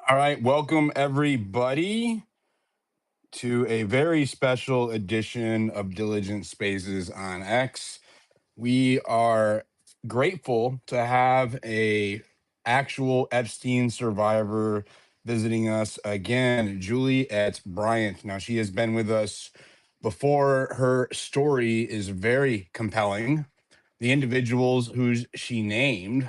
All right, welcome everybody to a very special edition of Diligent Spaces on X. We are grateful to have a actual Epstein survivor visiting us again, Juliette Bryant. Now, she has been with us before. Her story is very compelling. The individuals who she named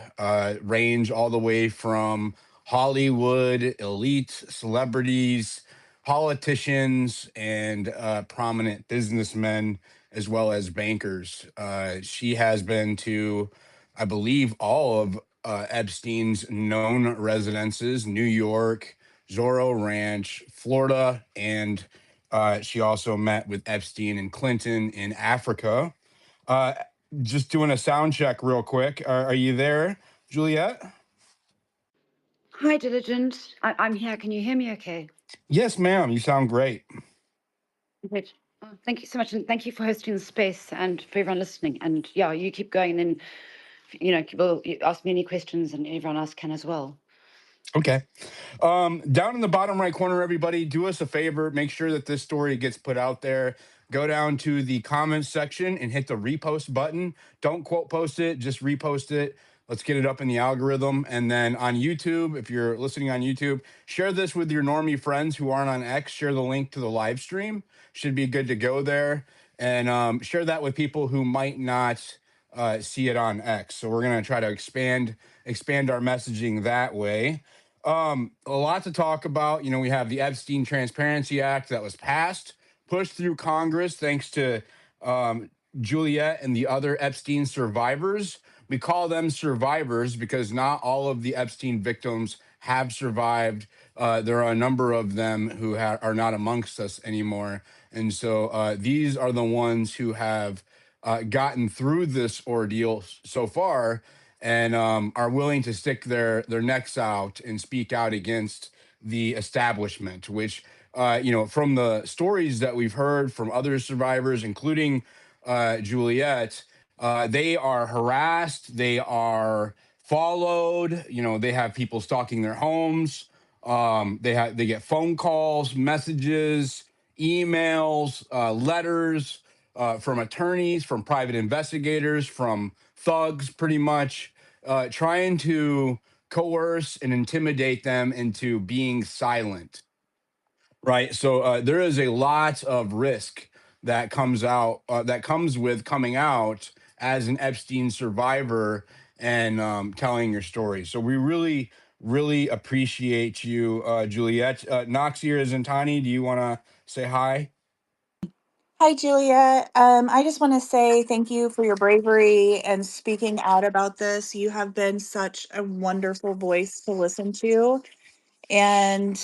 range all the way from Hollywood, elite celebrities, politicians, and prominent businessmen, as well as bankers. She has been to, I believe, all of Epstein's known residences: New York, Zorro Ranch, Florida, and she also met with Epstein and Clinton in Africa. Uh, just doing a sound check real quick. Are you there, Juliette? Hi, Diligent. I'm here. Can you hear me okay? Yes, ma'am. You sound great. Great. Thank you so much. And thank you for hosting the space and for everyone listening. And yeah, you keep going. And then, you ask me any questions and everyone else can as well. Okay. Down in the bottom right corner, everybody, do us a favor. Make sure that this story gets put out there. Go down to the comments section and hit the repost button. Don't quote post it, just repost it. Let's get it up in the algorithm. And then on YouTube, if you're listening on YouTube, share this with your normie friends who aren't on X. Share the link to the live stream. Should be good to go there. And share that with people who might not see it on X. So we're going to try to expand our messaging that way. A lot to talk about. We have the Epstein Transparency Act that was passed, pushed through Congress thanks to Juliette and the other Epstein survivors. We call them survivors because not all of the Epstein victims have survived. There are a number of them who are not amongst us anymore. And so these are the ones who have gotten through this ordeal so far, and are willing to stick their necks out and speak out against the establishment, which from the stories that we've heard from other survivors, including Juliette, they are harassed, they are followed, they have people stalking their homes. They get phone calls, messages, emails, letters from attorneys, from private investigators, from thugs, pretty much trying to coerce and intimidate them into being silent. Right. So there is a lot of risk that comes with coming out as an Epstein survivor and telling your story. So we really, really appreciate you, Juliette. Noxie or Zintani, do you want to say hi? Hi, Julia. I just want to say thank you for your bravery and speaking out about this. You have been such a wonderful voice to listen to. And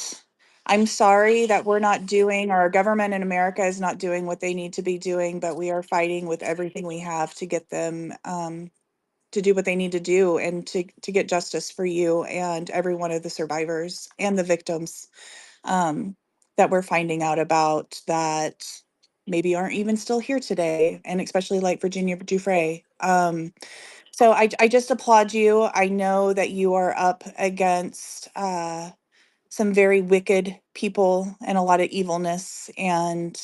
I'm sorry that we're not doing, or our government in America is not doing what they need to be doing, but we are fighting with everything we have to get them to do what they need to do and to get justice for you and every one of the survivors and the victims um, that we're finding out about that maybe aren't even still here today, and especially like Virginia Dufresne. So I just applaud you. I know that you are up against some very wicked people and a lot of evilness. And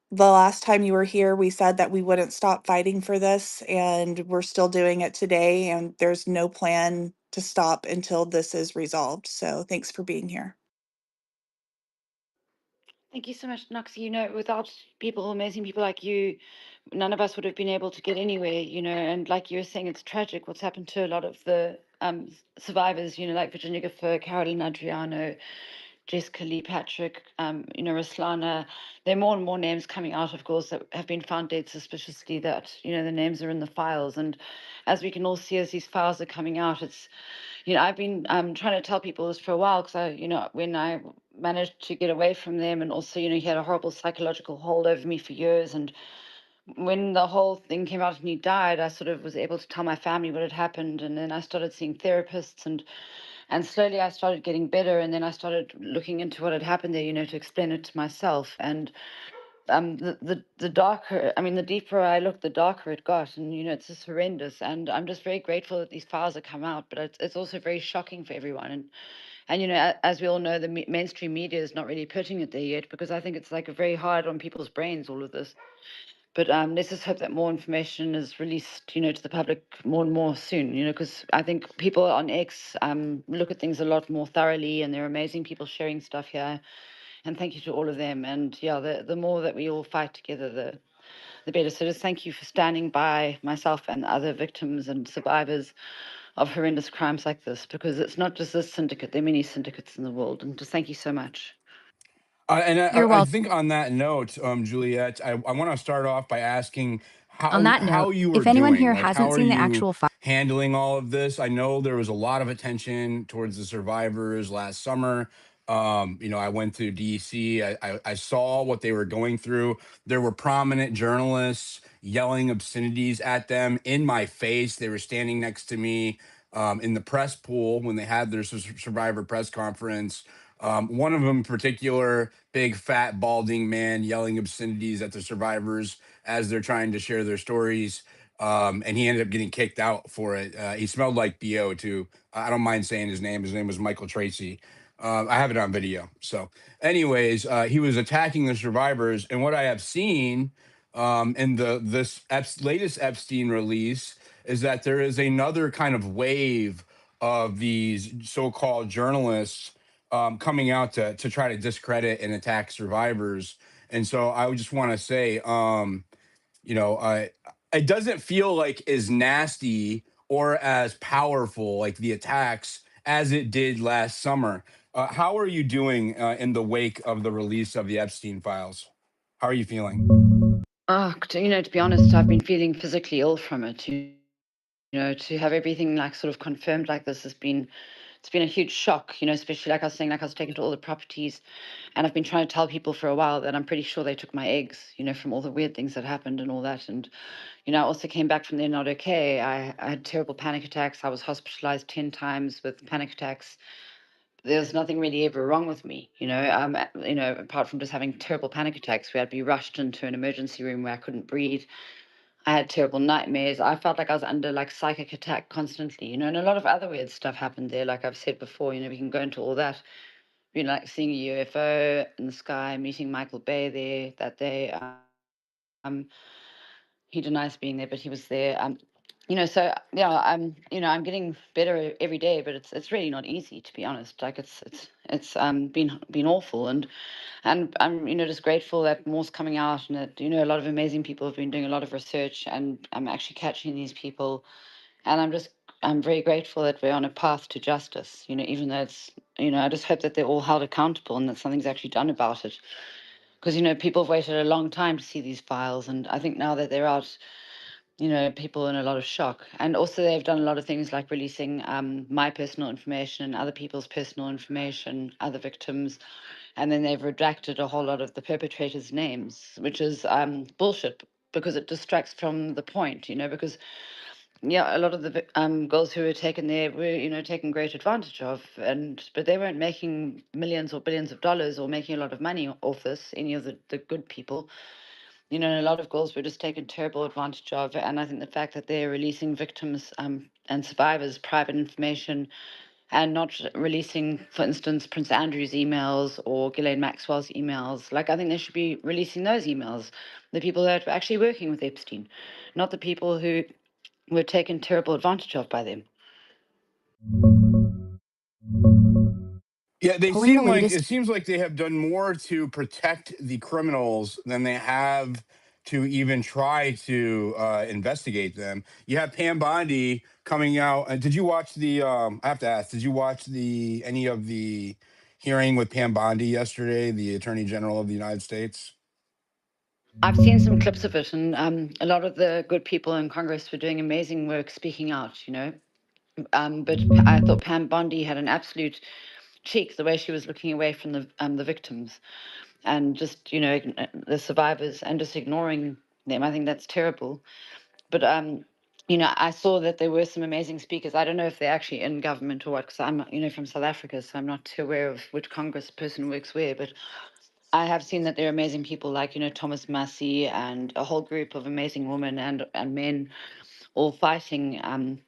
the last time you were here, we said that we wouldn't stop fighting for this, and we're still doing it today. And there's no plan to stop until this is resolved. So thanks for being here. Thank you so much, Nox. Without people, amazing people like you, none of us would have been able to get anywhere, and like you were saying, it's tragic what's happened to a lot of the survivors, like Virginia Gifford, Carolyn Adriano, Jessica Lee Patrick, Ruslana. There are more and more names coming out, of course, that have been found dead suspiciously that, the names are in the files. And as we can all see, as these files are coming out, it's, I've been trying to tell people this for a while because when I managed to get away from them, and also, he had a horrible psychological hold over me for years. And when the whole thing came out and he died, I sort of was able to tell my family what had happened. And then I started seeing therapists, and slowly I started getting better. And then I started looking into what had happened there, to explain it to myself. And the darker, I mean, the deeper I looked, the darker it got, and it's just horrendous. And I'm just very grateful that these files have come out, but it's also very shocking for everyone. And as we all know, the mainstream media is not really putting it there yet, because I think it's like very hard on people's brains, all of this. But let's just hope that more information is released, to the public more and more soon, because I think people on X look at things a lot more thoroughly, and there are amazing people sharing stuff here. And thank you to all of them. And yeah, the more that we all fight together, the better. So just thank you for standing by myself and other victims and survivors of horrendous crimes like this, because it's not just this syndicate. There are many syndicates in the world. And just thank you so much. And You're I welcome. think on that note, Juliette, I want to start off by asking On that how note, you were if anyone doing. here Like, how hasn't are seen the you actual file, handling all of this? I know there was a lot of attention towards the survivors last summer. I went to DC. I saw what they were going through. There were prominent journalists yelling obscenities at them in my face. They were standing next to me in the press pool when they had their survivor press conference. One of them in particular, big fat balding man yelling obscenities at the survivors as they're trying to share their stories. And he ended up getting kicked out for it. He smelled like BO too. I don't mind saying his name. His name was Michael Tracy. I have it on video. So, anyways, he was attacking the survivors, and what I have seen in this latest Epstein release is that there is another kind of wave of these so-called journalists coming out to try to discredit and attack survivors. And so I would just want to say, it doesn't feel like as nasty or as powerful like the attacks as it did last summer. How are you doing in the wake of the release of the Epstein files? How are you feeling? Oh, to be honest, I've been feeling physically ill from it. To have everything like sort of confirmed like this it's been a huge shock, especially like I was saying, like I was taken to all the properties, and I've been trying to tell people for a while that I'm pretty sure they took my eggs, from all the weird things that happened and all that. And, I also came back from there not okay. I had terrible panic attacks. I was hospitalized 10 times with panic attacks. There's nothing really ever wrong with me, apart from just having terrible panic attacks where I'd be rushed into an emergency room where I couldn't breathe. I had terrible nightmares. I felt like I was under like psychic attack constantly, and a lot of other weird stuff happened there. Like I've said before, we can go into all that. Like seeing a UFO in the sky, meeting Michael Bay there that day. Um, he denies being there, but he was there. So yeah, I'm getting better every day, but it's really not easy, to be honest. Like it's been awful, and I'm just grateful that more's coming out, and that a lot of amazing people have been doing a lot of research, and I'm actually catching these people, and I'm very grateful that we're on a path to justice. Even though it's I just hope that they're all held accountable and that something's actually done about it, because people have waited a long time to see these files, and I think now that they're out, people are in a lot of shock. And also, they've done a lot of things like releasing my personal information and other people's personal information, other victims. And then they've redacted a whole lot of the perpetrators' names, which is bullshit, because it distracts from the point, because, yeah, a lot of the girls who were taken there were, taken great advantage of. But they weren't making millions or billions of dollars or making a lot of money off this, any of the good people. A lot of girls were just taken terrible advantage of. And I think the fact that they're releasing victims and survivors' private information and not releasing, for instance, Prince Andrew's emails or Ghislaine Maxwell's emails, like I think they should be releasing those emails, the people that were actually working with Epstein, not the people who were taken terrible advantage of by them. Yeah, they pulling the seem like latest it seems like they have done more to protect the criminals than they have to even try to investigate them. You have Pam Bondi coming out. Did you watch the? I have to ask. Did you watch the any of the hearing with Pam Bondi yesterday, the Attorney General of the United States? I've seen some clips of it, and a lot of the good people in Congress were doing amazing work speaking out, but I thought Pam Bondi had an absolute cheek the way she was looking away from the victims and just the survivors and just ignoring them. I think that's terrible. But I saw that there were some amazing speakers. I don't know if they're actually in government or what, because I'm from South Africa, so I'm not too aware of which Congress person works where. But I have seen that there are amazing people like, Thomas Massey and a whole group of amazing women and men all fighting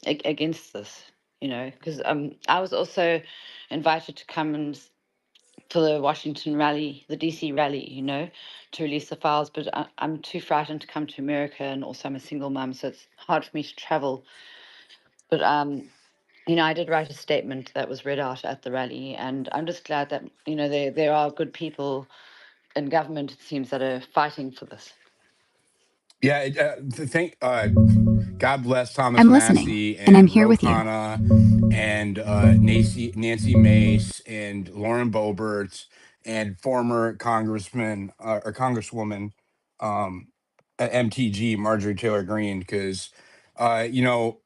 against this, because I was also invited to come to the Washington rally, the DC rally, to release the files, but I'm too frightened to come to America, and also I'm a single mum, so it's hard for me to travel. But I did write a statement that was read out at the rally, and I'm just glad that there are good people in government, it seems, that are fighting for this. Yeah, God bless Thomas I'm listening, Massey and I'm and here Ro with you. Khanna and Nancy Mace and Lauren Boebert and former Congressman or Congresswoman at MTG Marjorie Taylor Greene, because to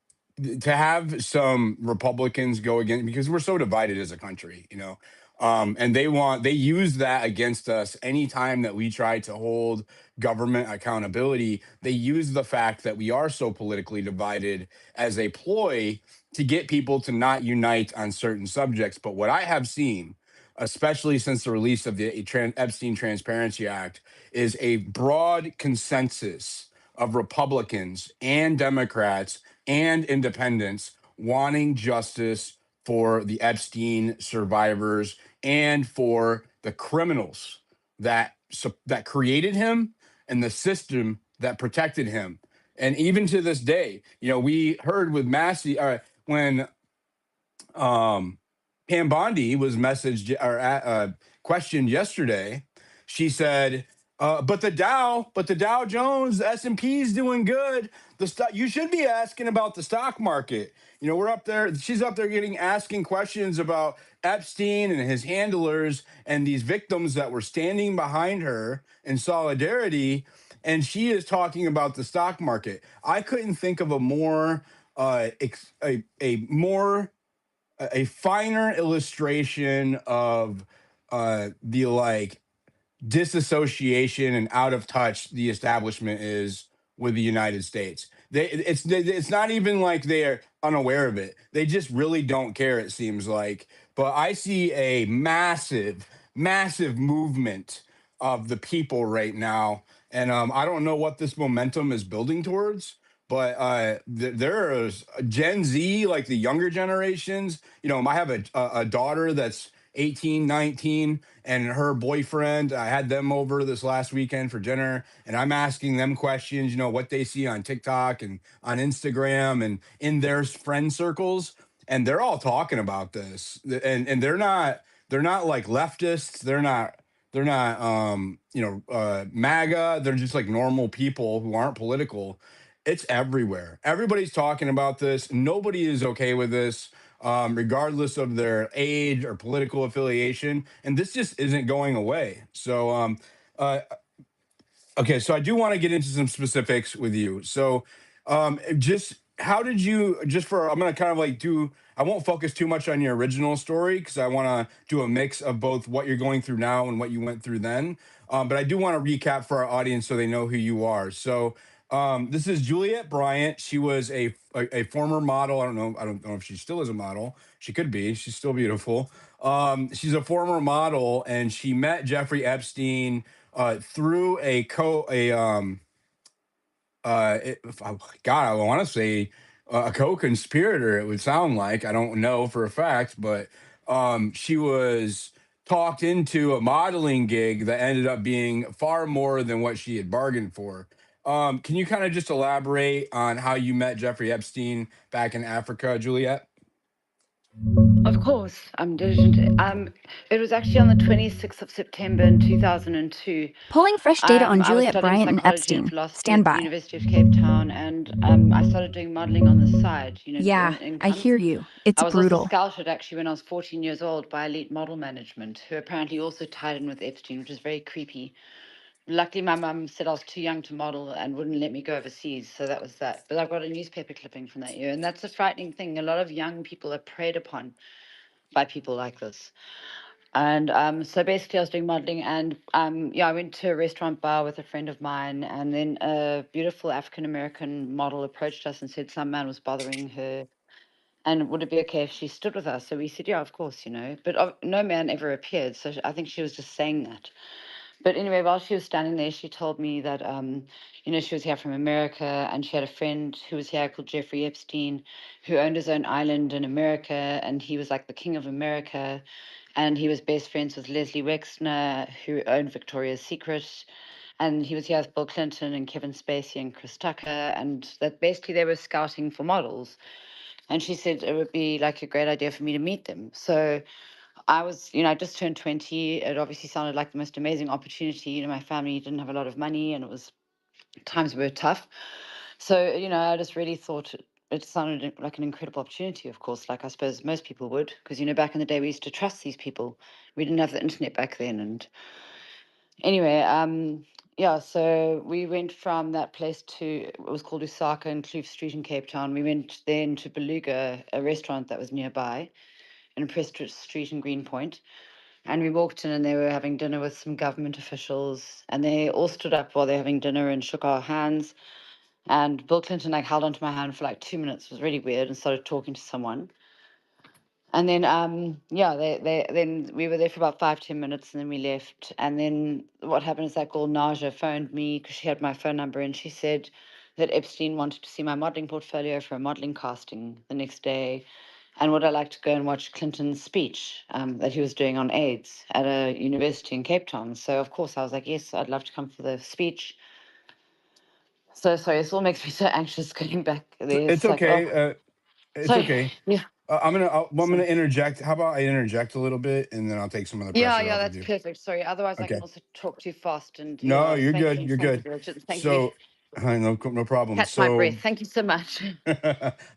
have some Republicans go against, because we're so divided as a country, and they use that against us anytime that we try to hold government accountability. They use the fact that we are so politically divided as a ploy to get people to not unite on certain subjects. But what I have seen, especially since the release of the Epstein Transparency Act, is a broad consensus of Republicans and Democrats and independents wanting justice for the Epstein survivors and for the criminals that created him and the system that protected him. And even to this day, we heard with Massey when Pam Bondi was messaged or questioned yesterday. She said, but the Dow Jones, the S&P is doing good. You should be asking about the stock market. We're up there. She's up there asking questions about Epstein and his handlers and these victims that were standing behind her in solidarity. And she is talking about the stock market. I couldn't think of a more a finer illustration of the disassociation and out of touch the establishment is with the United States. It's not even like they're unaware of it. They just really don't care, it seems like. But I see a massive movement of the people right now, and I don't know what this momentum is building towards. But there's Gen Z, like the younger generations. I have a daughter that's 18, 19, and her boyfriend. I had them over this last weekend for dinner, and I'm asking them questions, what they see on TikTok and on Instagram and in their friend circles. And they're all talking about this. And they're not like leftists. They're not MAGA. They're just like normal people who aren't political. It's everywhere. Everybody's talking about this. Nobody is okay with this, regardless of their age or political affiliation. And this just isn't going away. So, uh, okay, so I do want to get into some specifics with you. So, just how did you, I'm going to kind of I won't focus too much on your original story because I want to do a mix of both what you're going through now and what you went through then. But I do want to recap for our audience so they know who you are. So, this is Juliette Bryant. She was a former model. I don't know if she still is a model. She could be. She's still beautiful. She's a former model, and she met Jeffrey Epstein through God, I want to say a co-conspirator. It would sound like, I don't know for a fact, but she was talked into a modeling gig that ended up being far more than what she had bargained for. Can you kind of just elaborate on how you met Jeffrey Epstein back in Africa, Juliette? Of course, I'm diligent. It was actually on the 26th of September in 2002. Pulling fresh data on I was Juliette studying Bryant and psychology and Epstein. philosophy Stand at the by. University of Cape Town, and I started doing modeling on the side, to Yeah, earn I income. hear you. It's I was also brutal. scouted actually when I was 14 years old by Elite Model Management, who apparently also tied in with Epstein, which is very creepy. Luckily, my mum said I was too young to model and wouldn't let me go overseas, so that was that. But I've got a newspaper clipping from that year, and that's a frightening thing. A lot of young people are preyed upon by people like this. And so basically, I was doing modeling, and I went to a restaurant bar with a friend of mine, and then a beautiful African American model approached us and said some man was bothering her, and would it be okay if she stood with us? So we said, yeah, of course, But no man ever appeared, so I think she was just saying that. But anyway, while she was standing there, she told me that, she was here from America, and she had a friend who was here called Jeffrey Epstein, who owned his own island in America, and he was like the king of America. And he was best friends with Leslie Wexner, who owned Victoria's Secret. And he was here with Bill Clinton and Kevin Spacey and Chris Tucker. And that basically they were scouting for models. And she said it would be like a great idea for me to meet them. So I was, I just turned 20. It obviously sounded like the most amazing opportunity. My family didn't have a lot of money and times were tough. So, I just really thought it sounded like an incredible opportunity, of course, like I suppose most people would, because, back in the day we used to trust these people. We didn't have the internet back then. And anyway, yeah, so we went from that place to, it was called Usaka in Kloof Street in Cape Town. We went then to Beluga, a restaurant that was nearby in Preston Street in Greenpoint. And we walked in and they were having dinner with some government officials. And they all stood up while they were having dinner and shook our hands. And Bill Clinton held onto my hand for like 2 minutes. It was really weird, and started talking to someone. And then then we were there for about 5-10 minutes, and then we left. And then what happened is that girl Naja phoned me because she had my phone number, and she said that Epstein wanted to see my modeling portfolio for a modeling casting the next day. And would I like to go and watch Clinton's speech that he was doing on AIDS at a university in Cape Town? So of course I was like, yes, I'd love to come for the speech. So sorry, this all makes me so anxious going back there. It's It's like, oh, okay. It's sorry. okay. Yeah. I'm So, gonna interject. How about I interject a little bit, and then I'll take some of the yeah, pressure yeah, off of that's you. perfect. Sorry. Otherwise, I can Okay. also talk too fast. And No, yeah, you're thank good. you. You're Thank you, good. Richard. Thank you. So, no problem. Catch my So, breath. Thank you so much.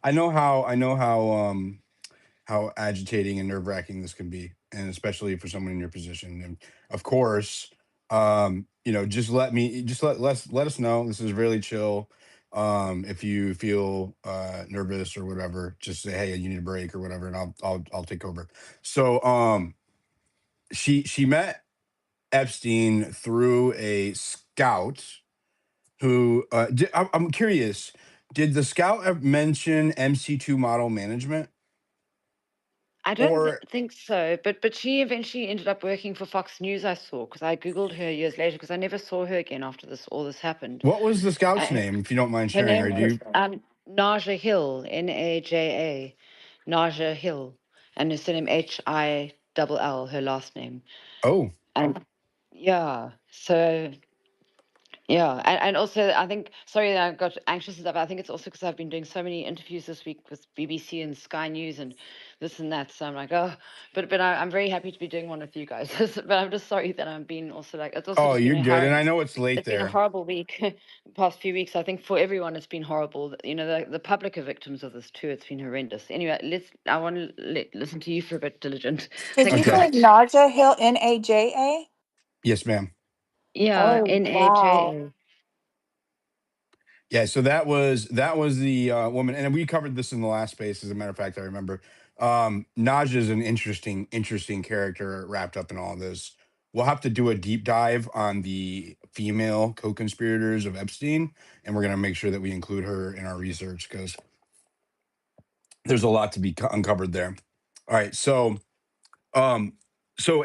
I know how agitating and nerve wracking this can be, and especially for someone in your position. And of course, just let us know. This is really chill. If you feel nervous or whatever, just say, hey, you need a break or whatever, and I'll take over. So, she met Epstein through a scout who I'm curious, did the scout mention MC2 model management? I don't Or think so, but she eventually ended up working for Fox News. I saw, because I googled her years later, because I never saw her again after all this happened. what was the scout's Uh, name, if you don't mind Her sharing? name Or do was you? Naja Hill, Naja, Naja Hill, and her surname Hill, her last name. Oh, And yeah, so yeah, and also I think, sorry that I got anxious and stuff. I think it's also because I've been doing so many interviews this week with BBC and Sky News and this and that. So I'm like, oh, but I'm very happy to be doing one with you guys. But I'm just sorry that I'm being also like, it's also oh, just been you're a good. And hard. I know it's late It's been a there. horrible week, the past few weeks. I think for everyone, it's been horrible. The public are victims of this too. It's been horrendous. Anyway, I want to listen to you for a bit, Diligent. Did Thank you you so Okay. say much. Naja Hill, Naja? Yes, ma'am. Yeah, Oh, wow. Naja. Yeah, so that was the woman, and we covered this in the last space. As a matter of fact, I remember. Naj is an interesting character wrapped up in all this. We'll have to do a deep dive on the female co-conspirators of Epstein, and we're gonna make sure that we include her in our research because there's a lot to be uncovered there. All right, um, so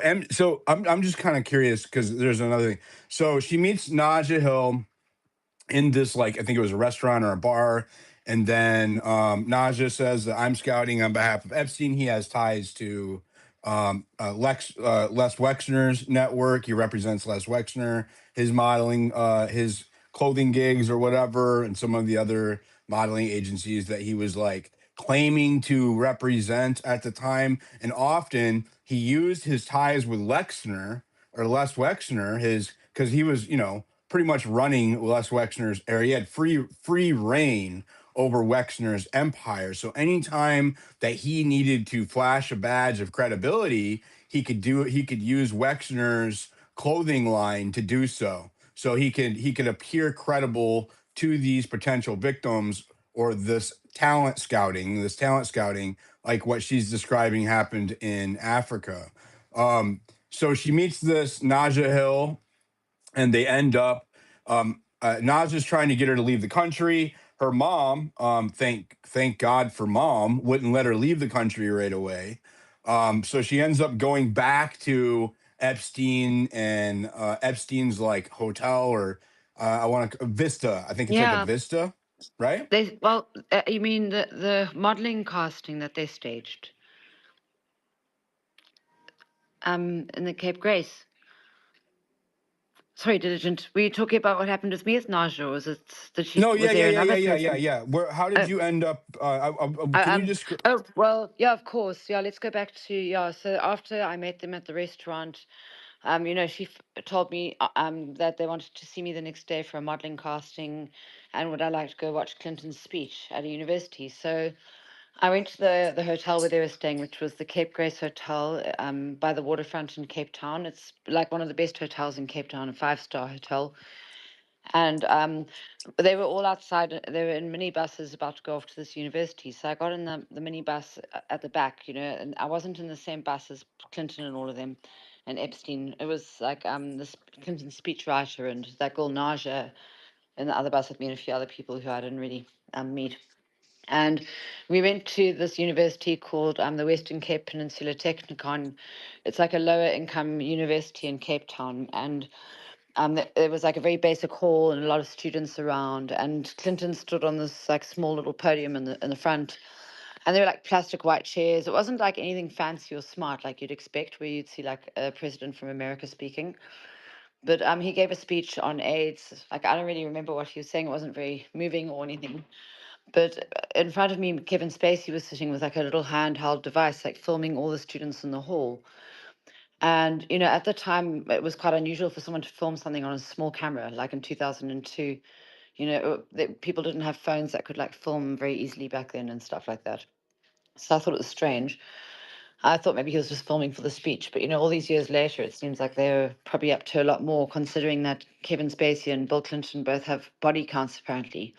I'm just kind of curious because there's another thing. So she meets Naja Hill in this, like, I think it was a restaurant or a bar, and then Naja says that I'm scouting on behalf of Epstein. He has ties to Les Wexner's network. He represents Les Wexner, his modeling, his clothing gigs or whatever, and some of the other modeling agencies that he was like claiming to represent at the time. And often he used his ties with Lexner or Les Wexner, his, because he was, pretty much running Les Wexner's, or he had free reign over Wexner's empire. So anytime that he needed to flash a badge of credibility, he could use Wexner's clothing line to do so. So he could appear credible to these potential victims, or this talent scouting, like what she's describing happened in Africa. So she meets this Naja Hill, and they end up. Nas is trying to get her to leave the country. Her mom, thank God for mom, wouldn't let her leave the country right away. So she ends up going back to Epstein and Epstein's like hotel, or I want to Vista. I think it's like a Yeah, Vista, right? you mean the modeling casting that they staged in the Cape Grace? Sorry, Diligent. Were you talking about what happened with me with Naja, or No, was yeah, there yeah, yeah, another yeah, yeah, yeah, person? yeah. Where? How did Oh, you end up? Can you just? oh well, yeah, of course. Yeah, let's go back to yeah. So after I met them at the restaurant, she told me that they wanted to see me the next day for a modeling casting, and would I like to go watch Clinton's speech at a university? So I went to the hotel where they were staying, which was the Cape Grace Hotel, by the waterfront in Cape Town. It's like one of the best hotels in Cape Town, a 5-star hotel. And they were all outside. They were in minibuses about to go off to this university. So I got in the minibus at the back, and I wasn't in the same bus as Clinton and all of them, and Epstein. It was like this Clinton speechwriter and that girl Naja in the other bus with me and a few other people who I didn't really meet. And we went to this university called the Western Cape Peninsula Technikon. It's like a lower income university in Cape Town. And there was like a very basic hall and a lot of students around. And Clinton stood on this like small little podium in the front. And there were like plastic white chairs. It wasn't like anything fancy or smart like you'd expect, where you'd see like a president from America speaking. But he gave a speech on AIDS. Like I don't really remember what he was saying. It wasn't very moving or anything. But in front of me, Kevin Spacey was sitting with like a little handheld device, like filming all the students in the hall. And, at the time, it was quite unusual for someone to film something on a small camera, like in 2002. People didn't have phones that could like film very easily back then and stuff like that. So I thought it was strange. I thought maybe he was just filming for the speech. But, all these years later, it seems like they're probably up to a lot more, considering that Kevin Spacey and Bill Clinton both have body counts, apparently.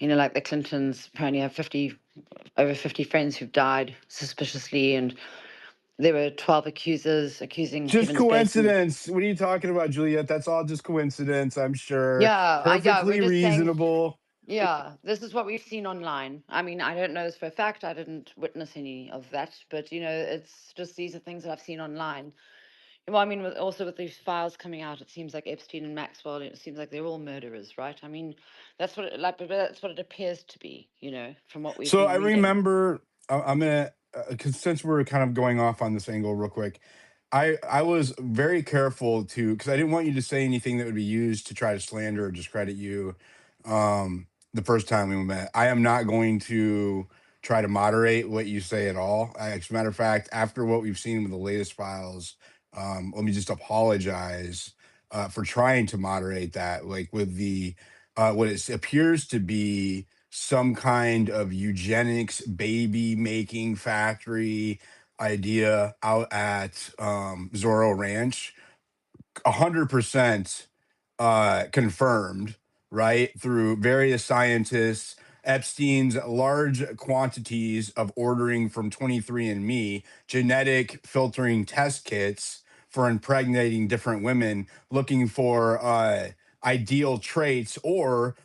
Like the Clintons apparently have over 50 friends who've died suspiciously, and there were 12 accusers accusing Just Kevin Spacey. coincidence. What are you talking about, Juliette? That's all just coincidence, I'm sure. Yeah, we're Perfectly just saying, reasonable. yeah, this is what we've seen online. I mean, I don't know this for a fact. I didn't witness any of that, but it's just these are things that I've seen online. Well, I mean, also with these files coming out, it seems like Epstein and Maxwell, it seems like they're all murderers, right? I mean, that's what it, like, but that's what it appears to be, from what we've So I been reading. remember I'm gonna because since we're kind of going off on this angle real quick, I was very careful to because I didn't want you to say anything that would be used to try to slander or discredit you. The first time we met, I am not going to try to moderate what you say at all. As a matter of fact, after what we've seen with the latest files, let me just apologize for trying to moderate that, like with the what it appears to be some kind of eugenics baby making factory idea out at Zorro Ranch. 100% confirmed, right, through various scientists. Epstein's large quantities of ordering from 23andMe genetic filtering test kits for impregnating different women, looking for ideal traits or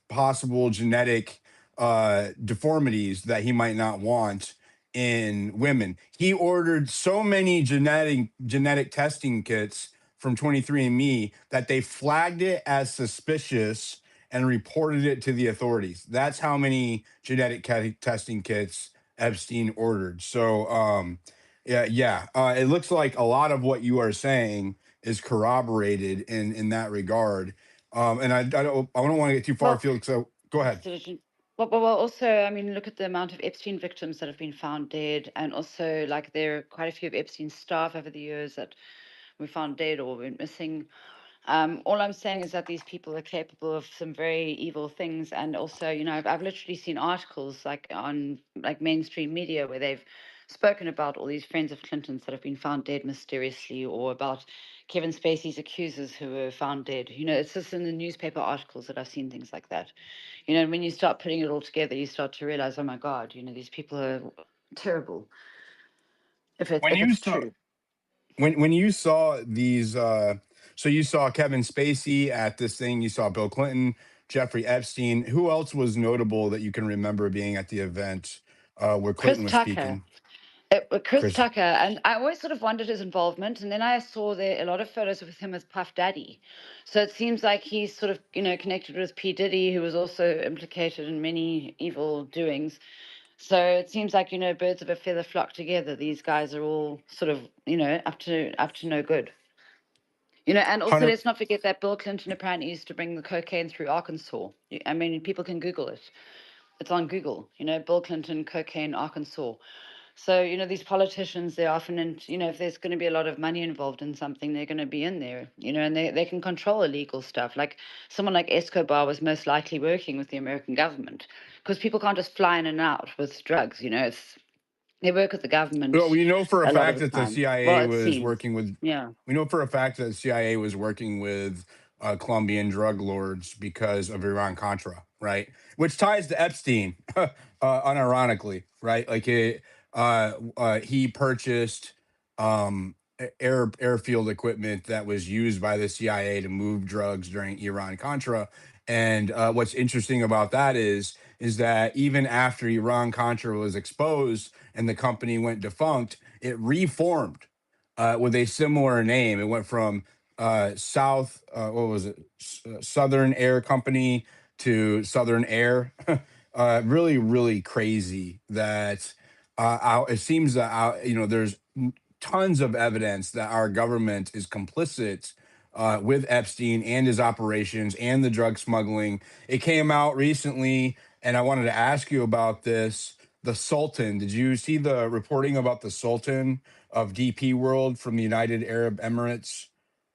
possible genetic deformities that he might not want in women. He ordered so many genetic testing kits from 23andMe that they flagged it as suspicious and reported it to the authorities. That's how many genetic testing kits Epstein ordered. So, it looks like a lot of what you are saying is corroborated in that regard. And I don't want to get too far Well, afield. So go ahead. solution. Well, also, I mean, look at the amount of Epstein victims that have been found dead, and also like there are quite a few of Epstein's staff over the years that we found dead or went missing. All I'm saying is that these people are capable of some very evil things, and also, I've literally seen articles like on like mainstream media where they've spoken about all these friends of Clinton's that have been found dead mysteriously, or about Kevin Spacey's accusers who were found dead. It's just in the newspaper articles that I've seen things like that. And when you start putting it all together, you start to realize, oh my God, these people are terrible When if you it's saw true. when you saw these so you saw Kevin Spacey at this thing, you saw Bill Clinton, Jeffrey Epstein. Who else was notable that you can remember being at the event where Clinton Chris was Tucker. speaking? Chris Chris. Tucker, and I always sort of wondered his involvement, and then I saw there a lot of photos with him as Puff Daddy. So it seems like he's sort of, connected with P. Diddy, who was also implicated in many evil doings. So it seems like, birds of a feather flock together. These guys are all sort of, up to no good. And also 100. let's not forget that Bill Clinton apparently used to bring the cocaine through Arkansas. I mean, people can Google it. It's on Google, Bill Clinton, cocaine, Arkansas. So, these politicians, they're often in, if there's going to be a lot of money involved in something, they're going to be in there, and they can control illegal stuff. Like someone like Escobar was most likely working with the American government because people can't just fly in and out with drugs, they work with the Well, government we know for a a lot of fact the that the time. Well, CIA it was seems. working with. Yeah. We know for a fact that the CIA was working with Colombian drug lords because of Iran Contra, right? Which ties to Epstein, unironically, right? Like he purchased airfield equipment that was used by the CIA to move drugs during Iran Contra. And what's interesting about that is that even after Iran Contra was exposed and the company went defunct, it reformed with a similar name. It went from what was it, Southern Air Company to Southern Air. Really, really crazy that it seems that there's tons of evidence that our government is complicit with Epstein and his operations and the drug smuggling. It came out recently, and I wanted to ask you about this. The Sultan. Did you see the reporting about the Sultan of DP World from the United Arab Emirates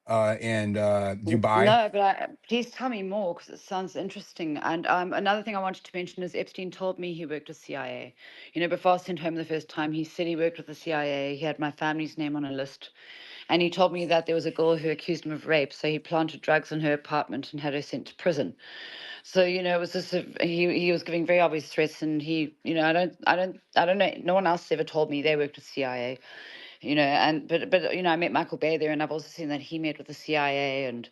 and Dubai? No, but please tell me more because it sounds interesting. And another thing I wanted to mention is Epstein told me he worked with CIA. Before I was sent home the first time, he said he worked with the CIA. He had my family's name on a list. And he told me that there was a girl who accused him of rape. So he planted drugs in her apartment and had her sent to prison. So, it was just he was giving very obvious threats. And I don't know. No one else ever told me they worked with CIA. But I met Michael Bay there, and I've also seen that he met with the CIA, and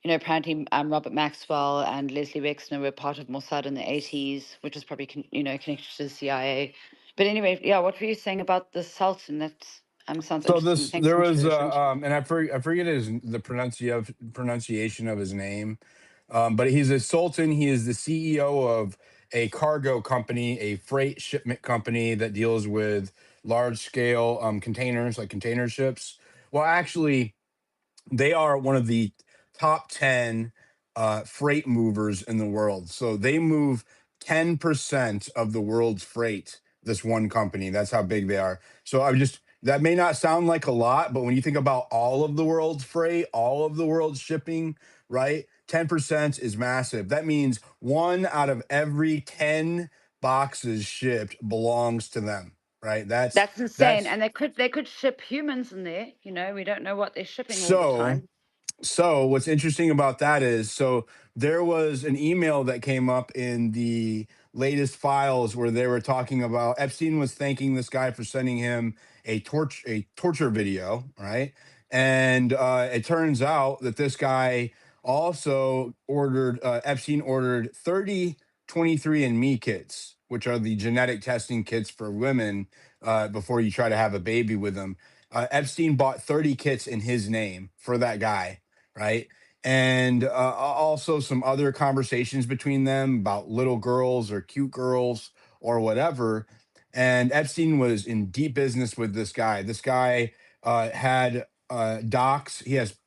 apparently Robert Maxwell and Leslie Wexner were part of Mossad in the 80s, which is probably connected to the CIA. But anyway, yeah, what were you saying about the Sultan? That sounds So interesting. this Thanks there so much for was the hint. and I forget the pronunciation of his name, but he's a sultan. He is the CEO of a cargo company, a freight shipment company that deals with large scale containers, like container ships. Well, actually, they are one of the top 10 freight movers in the world. So they move 10% of the world's freight, this one company. That's how big they are. So that may not sound like a lot, but when you think about all of the world's freight, all of the world's shipping, right? 10% is massive. That means one out of every 10 boxes shipped belongs to them, right? That's insane. That's And they could ship humans in there. We don't know what they're shipping all the so time. So what's interesting about that is, there was an email that came up in the latest files where they were talking about Epstein was thanking this guy for sending him a torture video, right? And it turns out that this guy also ordered Epstein ordered 30 23andMe kits, which are the genetic testing kits for women before you try to have a baby with them. Epstein bought 30 kits in his name for that guy, right? And also some other conversations between them about little girls or cute girls or whatever. And Epstein was in deep business with this guy. This guy had docks.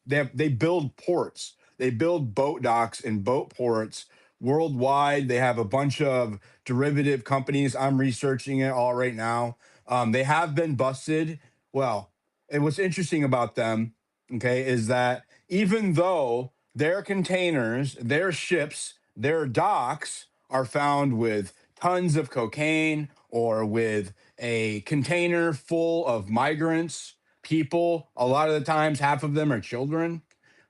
They build ports. They build boat docks and boat ports worldwide. They have a bunch of derivative companies. I'm researching it all right now. They have been busted. Well, and what's interesting about them, okay, is that even though their containers, their ships, their docks are found with tons of cocaine or with a container full of migrants, people, a lot of the times, half of them are children,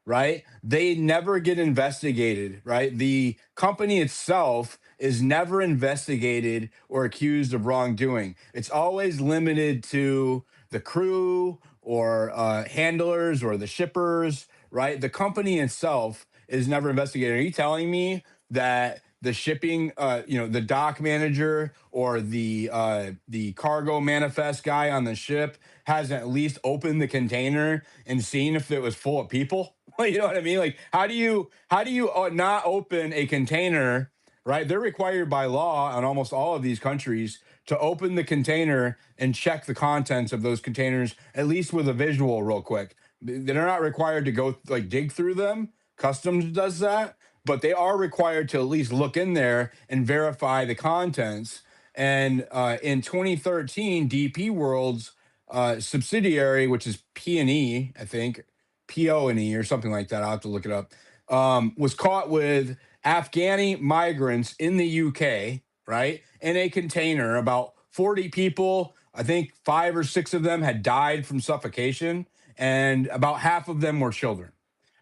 right? They never get investigated, right? The company itself is never investigated or accused of wrongdoing. It's always limited to the crew or handlers or the shippers, right? The company itself is never investigated. Are you telling me that the shipping, the dock manager or the cargo manifest guy on the ship hasn't at least opened the container and seen if it was full of people. You know what I mean? Like, how do you not open a container? Right? They're required by law on almost all of these countries to open the container and check the contents of those containers, at least with a visual, real quick. They're not required to go like dig through them. Customs does that, but they are required to at least look in there and verify the contents. And in 2013, DP World's subsidiary, which is P&E, I think, PO&E or something like that. I'll have to look it up. Was caught with Afghani migrants in the UK, right, in a container. About 40 people, I think 5 or 6 of them had died from suffocation, and about half of them were children,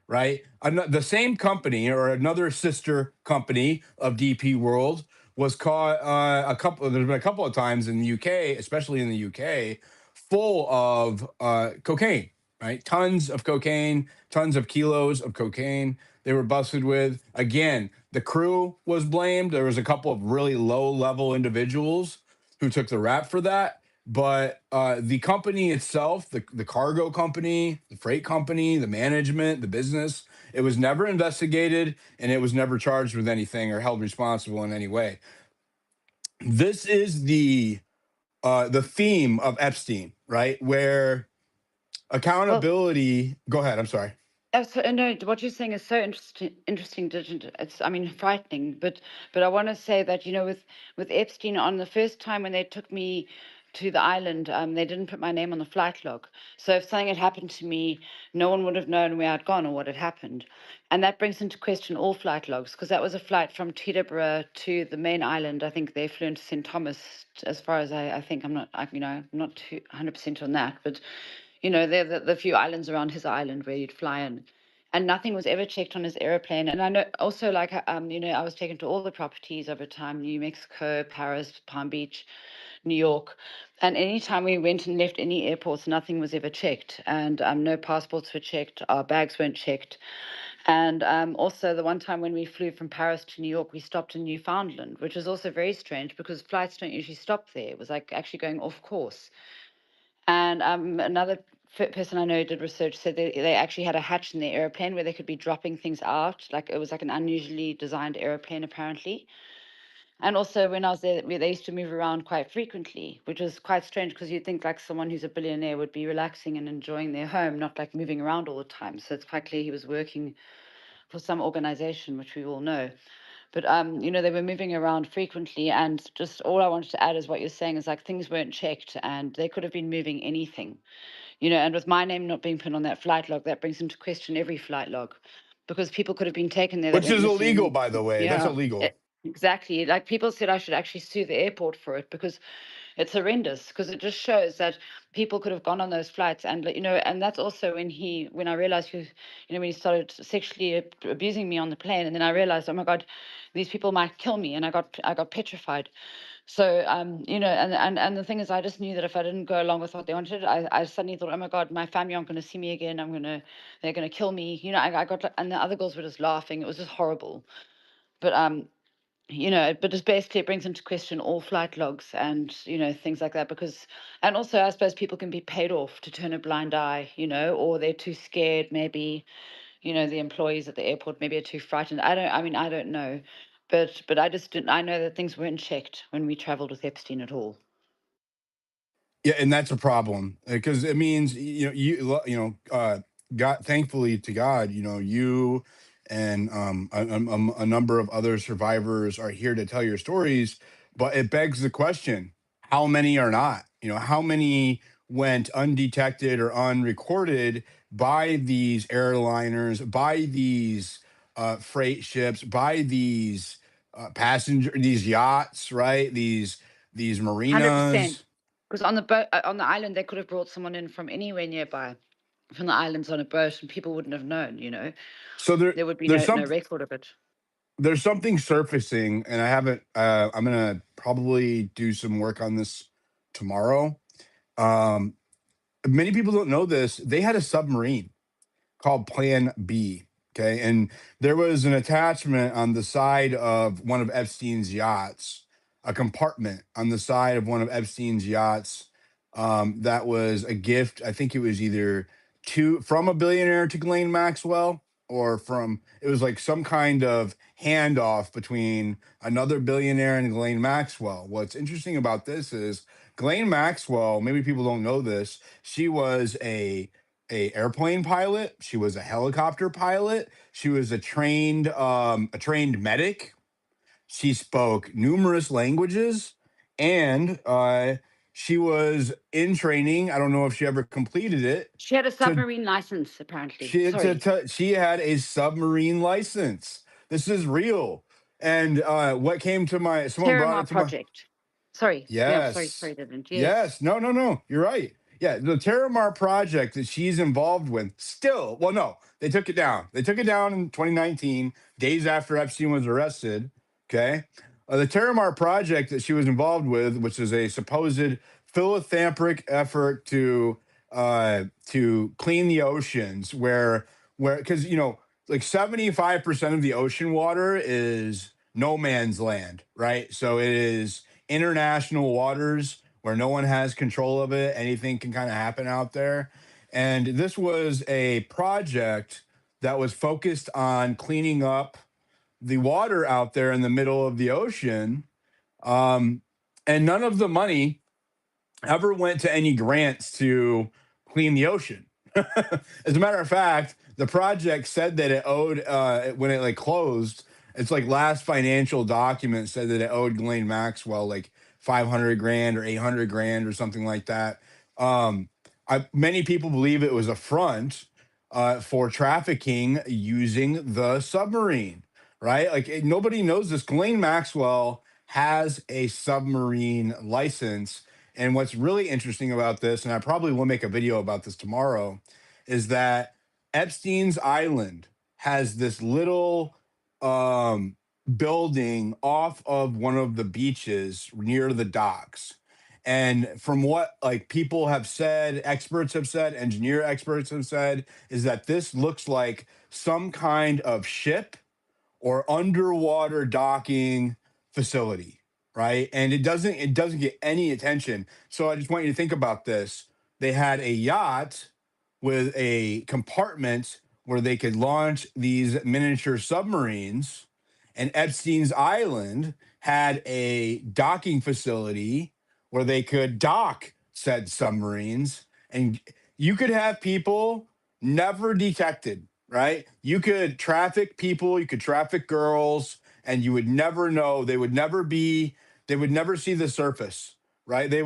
right? The same company or another sister company of DP World was caught there's been a couple of times in the UK, especially in the UK, full of cocaine, right? Tons of cocaine, tons of kilos of cocaine they were busted with. Again, the crew was blamed. There was a couple of really low level individuals who took the rap for that. But the company itself, the cargo company, the freight company, the management, the business, it was never investigated and it was never charged with anything or held responsible in any way. This is the theme of Epstein, right? Where Well, accountability. Go ahead. I'm sorry. no, what you're saying is so interesting. It's, I mean, frightening. But I want to say that with Epstein, on the first time when they took me to the island, they didn't put my name on the flight log. So if something had happened to me, no one would have known where I'd gone or what had happened. And that brings into question all flight logs, because that was a flight from Teterboro to the main island. I think they flew into St. Thomas, as far as I think. I'm not 100% on that, but there are the few islands around his island where you'd fly in. And nothing was ever checked on his airplane. And I know also, like, I was taken to all the properties over time: New Mexico, Paris, Palm Beach, New York. And anytime we went and left any airports, nothing was ever checked. And no passports were checked, our bags weren't checked. And also, the one time when we flew from Paris to New York, we stopped in Newfoundland, which is also very strange because flights don't usually stop there. It was like actually going off course. And another person I know who did research said they actually had a hatch in their airplane where they could be dropping things out. Like, it was like an unusually designed airplane, apparently. And also, when I was there, they used to move around quite frequently, which was quite strange because you'd think like someone who's a billionaire would be relaxing and enjoying their home, not like moving around all the time. So it's quite clear he was working for some organization, which we all know. But they were moving around frequently, and just all I wanted to add is what you're saying is like things weren't checked, and they could have been moving anything. And with my name not being put on that flight log, that brings into question every flight log, because people could have been taken there that Which went is missing. illegal, And by the way. That's yeah, illegal. exactly. Like, people said I should actually sue the airport for it because it's horrendous, because it just shows that people could have gone on those flights. And and that's also when I realized when he started sexually abusing me on the plane. And then I realized, oh my God, these people might kill me, and I got petrified. So and the thing is, I just knew that if I didn't go along with what they wanted, I suddenly thought, oh my God, my family aren't going to see me again. They're going to kill me. I got, and the other girls were just laughing. It was just horrible. But but just basically it brings into question all flight logs and things like that, because, and also I suppose people can be paid off to turn a blind eye, or they're too scared, maybe. The employees at the airport maybe are too frightened. I don't know, but I just didn't. I know that things weren't checked when we traveled with Epstein at all. Yeah, and that's a problem because it means God. Thankfully to God, you and a number of other survivors are here to tell your stories. But it begs the question: how many are not? How many went undetected or unrecorded by these airliners, by these freight ships, by these these yachts, right? These 100%. marinas. Because on the boat, on the island, they could have brought someone in from anywhere nearby, from the islands on a boat, and people wouldn't have known. So There would be there's no some record of it. there's something surfacing, and I haven't. I'm gonna probably do some work on this tomorrow. Um, Many people don't know this. They had a submarine called Plan B. Okay. And there was an attachment on the side of one of Epstein's yachts, a compartment on the side of one of Epstein's yachts. That was a gift. I think it was either from a billionaire to Ghislaine Maxwell, or it was like some kind of handoff between another billionaire and Ghislaine Maxwell. What's interesting about this is Ghislaine Maxwell, maybe people don't know this, she was a airplane pilot. She was a helicopter pilot. She was a trained medic. She spoke numerous languages, and she was in training. I don't know if she ever completed it. She had a To submarine license, apparently. she Sorry. she had a submarine license. This is real. And what came to my someone brought Terramar it to my project. Sorry. Yeah, sorry, Yes. Desmond. Yes. Yes. No, no, no. You're right. Yeah. The Terramar project that she's involved with still, well, no, they took it down. They took it down in 2019, days after Epstein was arrested. Okay. The Terramar project that she was involved with, which is a supposed philanthropic effort to clean the oceans, because, like 75% of the ocean water is no man's land, right? So it is international waters where no one has control of it. Anything can kind of happen out there. And this was a project that was focused on cleaning up the water out there in the middle of the ocean. Um, and none of the money ever went to any grants to clean the ocean. As a matter of fact, the project said that it owed when it like closed. It's like last financial document said that it owed Ghislaine Maxwell like 500 grand or 800 grand or something like that. Um, Many people believe it was a front for trafficking using the submarine, right? Like nobody knows this. Ghislaine Maxwell has a submarine license. And what's really interesting about this, and I probably will make a video about this tomorrow, is that Epstein's Island has this little um, building off of one of the beaches near the docks. And from what like people have said, experts have said, engineer experts have said, is that this looks like some kind of ship or underwater docking facility, right? And it doesn't get any attention. So I just want you to think about this. They had a yacht with a compartment where they could launch these miniature submarines, and Epstein's Island had a docking facility where they could dock said submarines, and you could have people never detected, right? You could traffic people, you could traffic girls, and you would never know. They would never see the surface, right? You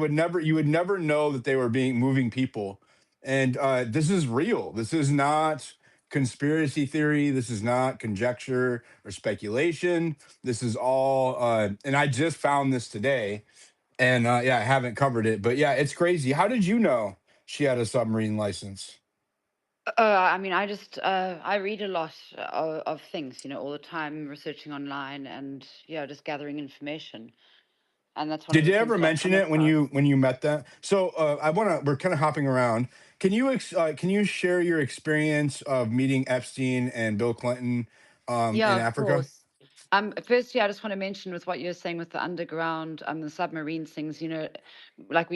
would never know that they were being moving people. And this is real. This is not conspiracy theory. This is not conjecture or speculation. This is all, and I just found this today. And yeah, I haven't covered it, but yeah, it's crazy. How did you know she had a submarine license? I mean, I read a lot of things, all the time, researching online and, yeah, just gathering information. And that's one of Did the you things ever that I mention come it when across. you met that? So we're kind of hopping around. Can you share your experience of meeting Epstein and Bill Clinton Yeah, in of Africa? course. Firstly, I just want to mention with what you're saying with the underground, the submarine things, like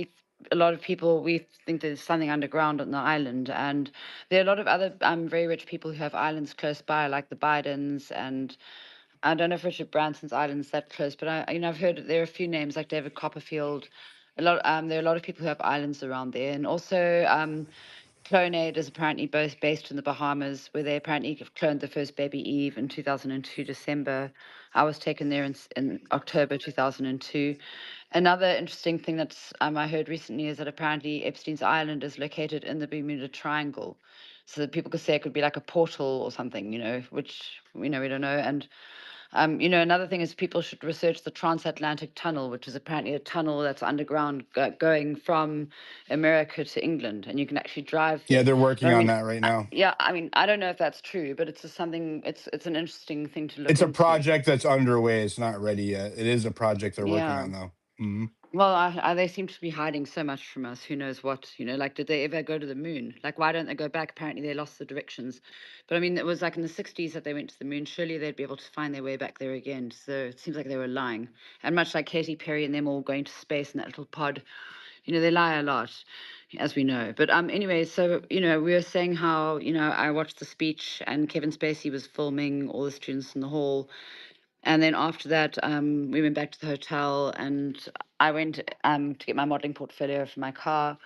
a lot of people, we think there's something underground on the island, and there are a lot of other very rich people who have islands close by, like the Bidens, and I don't know if Richard Branson's island's that close, but I've heard there are a few names like David Copperfield. There are a lot of people who have islands around there, and also Clonade is apparently both based in the Bahamas, where they apparently cloned the first baby Eve in 2002 December. I was taken there in October 2002. Another interesting thing that's I heard recently is that apparently Epstein's Island is located in the Bermuda Triangle, so that people could say it could be like a portal or something, which we don't know. And another thing is people should research the transatlantic tunnel, which is apparently a tunnel that's underground going from America to England, and you can actually drive Yeah, there. they're But working I on mean, that right now. yeah, I mean, I don't know if that's true, but it's just something. It's an interesting thing to look It's a into. project that's underway. It's not ready yet. It is a project they're working Yeah. on though. Mhm. Well, they seem to be hiding so much from us. Who knows what? Like, did they ever go to the moon? Like, why don't they go back? Apparently, they lost the directions. But I mean, it was like in the 60s that they went to the moon. Surely they'd be able to find their way back there again. So it seems like they were lying. And much like Katy Perry and them all going to space in that little pod, they lie a lot, as we know. But anyway, so we were saying how I watched the speech and Kevin Spacey was filming all the students in the hall, and then after that, we went back to the hotel, and I went to get my modeling portfolio from my car.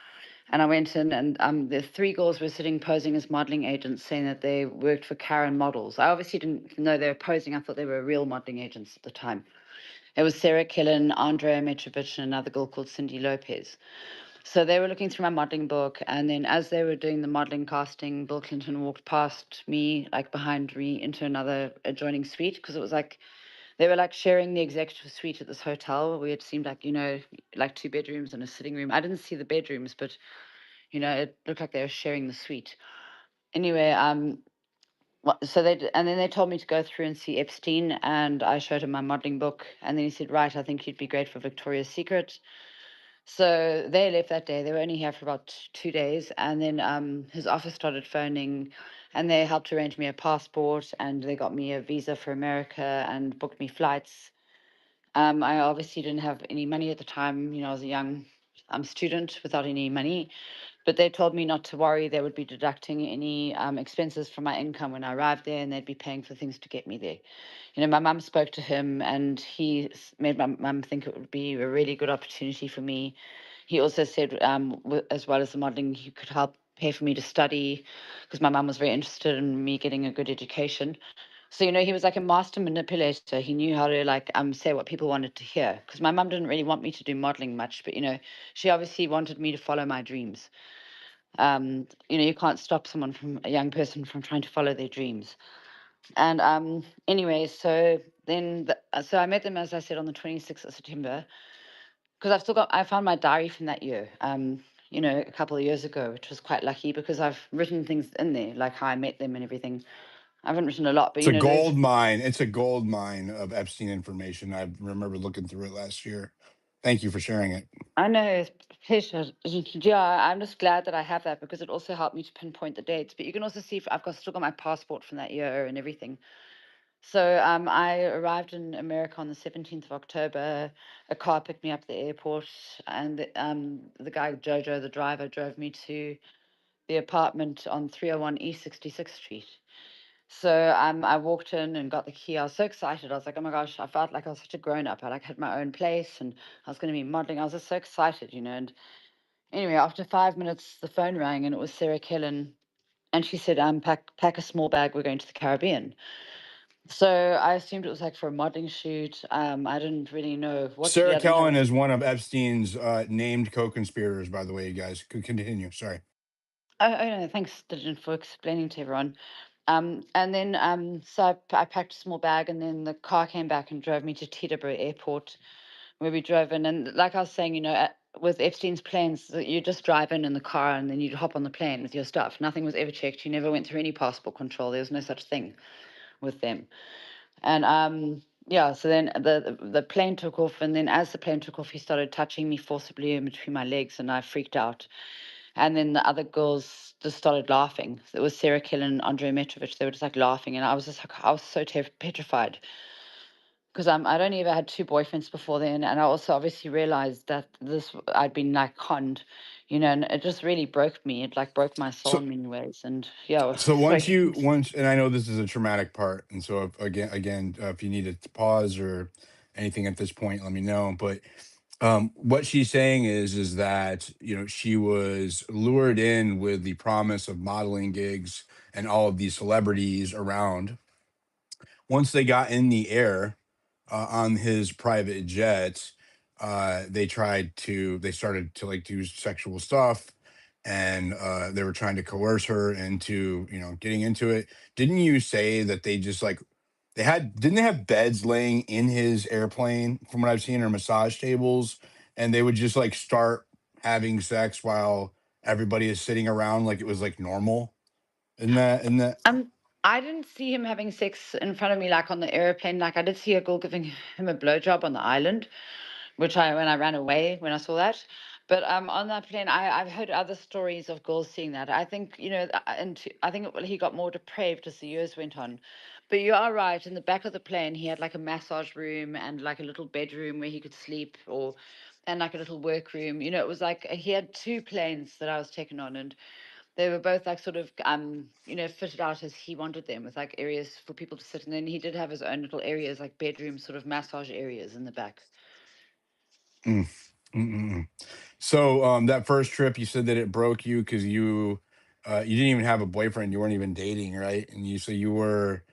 And I went in, and the three girls were sitting posing as modeling agents, saying that they worked for Karen Models. I obviously didn't know they were posing. I thought they were real modeling agents at the time. It was Sarah Killen, Andrea Mitrovich, and another girl called Cindy Lopez. So they were looking through my modeling book, and then as they were doing the modeling casting, Bill Clinton walked past me, like behind me, into another adjoining suite, because it was like they were like sharing the executive suite at this hotel. We had seemed like, like two bedrooms and a sitting room. I didn't see the bedrooms, but it looked like they were sharing the suite. Anyway, so and then they told me to go through and see Epstein, and I showed him my modeling book, and then he said, "Right, I think you'd be great for Victoria's Secret." So they left that day. They were only here for about 2 days, and then his office started phoning, and they helped arrange me a passport, and they got me a visa for America and booked me flights. I obviously didn't have any money at the time. I was a young student without any money, but they told me not to worry. They would be deducting any expenses from my income when I arrived there, and they'd be paying for things to get me there. My mum spoke to him, and he made my mum think it would be a really good opportunity for me. He also said, as well as the modeling, he could help pay for me to study, because my mum was very interested in me getting a good education. So, he was like a master manipulator. He knew how to like say what people wanted to hear. Because my mum didn't really want me to do modeling much, but she obviously wanted me to follow my dreams. You can't stop someone from a young person from trying to follow their dreams. And anyway, so then so I met them, as I said, on the 26th of September, because I found my diary from that year. A couple of years ago, which was quite lucky because I've written things in there, like how I met them and everything. I haven't written a lot, but It's a those. gold mine. It's a gold mine of Epstein information. I remember looking through it last year. Thank you for sharing it. I know, it's a pleasure. Yeah, I'm just glad that I have that because it also helped me to pinpoint the dates. But you can also see I've still got my passport from that year and everything. So I arrived in America on the 17th of October. A car picked me up at the airport, and the guy Jojo, the driver, drove me to the apartment on 301 East 66th Street. So I walked in and got the key. I was so excited. I was like, oh my gosh, I felt like I was such a grown up. I like had my own place and I was going to be modeling. I was just so excited. And anyway, after 5 minutes, the phone rang and it was Sarah Killen. And she said, pack a small bag. We're going to the Caribbean. So I assumed it was like for a modeling shoot. I didn't really know what to do. Sarah I didn't have Kellen any. is one of Epstein's named co-conspirators, by the way, you guys. Could continue. Sorry. Oh no, thanks, Dylan, for explaining to everyone. And then so I packed a small bag, and then the car came back and drove me to Teterboro Airport, where we drove in. And like I was saying, with Epstein's planes, you just drive in the car, and then you'd hop on the plane with your stuff. Nothing was ever checked. You never went through any passport control. There was no such thing with them. And yeah, so then the plane took off, and then as the plane took off, he started touching me forcibly in between my legs, and I freaked out. And then the other girls just started laughing. It was Sarah Killen and Andrea Mitrovich. They were just like laughing, and I was just like, I was so petrified because I'd only ever had two boyfriends before then, and I also obviously realized that I'd been like conned, and it just really broke me. It like broke my soul So in many ways, and yeah, it was so so. once and I know this is a traumatic part, and so if you need to pause or anything at this point, let me know. But what she's saying is that she was lured in with the promise of modeling gigs and all of these celebrities around. Once they got in the air on his private jet, they started to like do sexual stuff, and they were trying to coerce her into getting into it. Didn't you say that they just like didn't they have beds laying in his airplane from what I've seen, or massage tables, and they would just like start having sex while everybody is sitting around like it was like normal? Isn't that Um, I didn't see him having sex in front of me like on the airplane. Like I did see a girl giving him a blowjob on the island. which when I ran away when I saw that. But on that plane, I've heard other stories of girls seeing that. I think, I think he got more depraved as the years went on. But you are right. In the back of the plane, he had like a massage room and like a little bedroom where he could sleep, and like a little work room. It was like he had two planes that I was taken on, and they were both like sort of fitted out as he wanted them, with like areas for people to sit. And then he did have his own little areas, like bedroom sort of massage areas in the back. Mm. Mm-mm. So that first trip, you said that it broke you because you didn't even have a boyfriend, you weren't even dating, right? And you were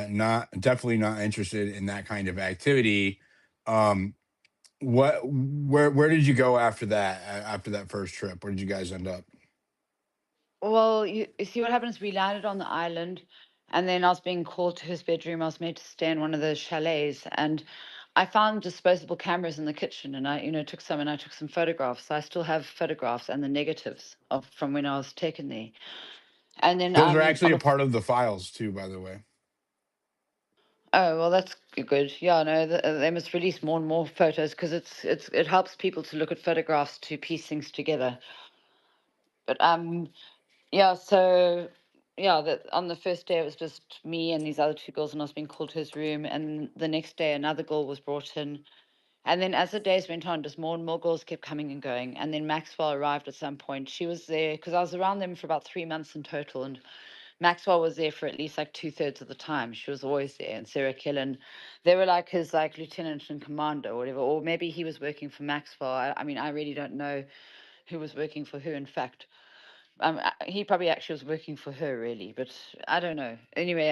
not definitely not interested in that kind of activity. Um, where did you go after that? After that first trip, where did you guys end up? Well, you see what happens. We landed on the island, and then I was being called to his bedroom. I was made to stay in one of the chalets, and I found disposable cameras in the kitchen, and I took some, and I took some photographs. So I still have photographs and the negatives of from when I was taken there. And then Those are actually on a a part of the files too, by the way. oh well, that's good. Yeah, no, they must release more and more photos because it helps people to look at photographs to piece things together. But yeah, so yeah, on the first day it was just me and these other two girls, and I was being called to his room. And the next day another girl was brought in, and then as the days went on, just more and more girls kept coming and going. And then Maxwell arrived at some point. She was there because I was around them for about 3 months in total, and Maxwell was there for at least like 2/3 of the time. She was always there, and Sarah Killen, they were like his like lieutenant and commander or whatever, or maybe he was working for Maxwell. I mean, I really don't know who was working for who. In fact, he probably actually was working for her really, but I don't know. Anyway,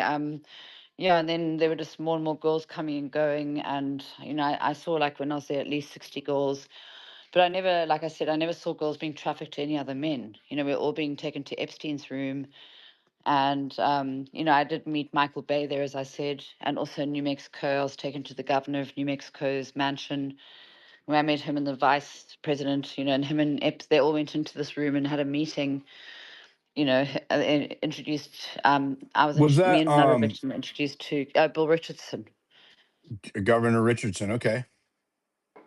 yeah, and then there were just more and more girls coming and going, and I saw like when I was there at least 60 girls, but I never, like I said, I never saw girls being trafficked to any other men. We're all being taken to Epstein's room, and I did meet Michael Bay there, as I said, and also in New Mexico. I was taken to the governor of New Mexico's mansion, where I met him and the vice president. And him and Epps, they all went into this room and had a meeting. Introduced. Was Me that and another victim were introduced to Bill Richardson. Governor Richardson? Okay.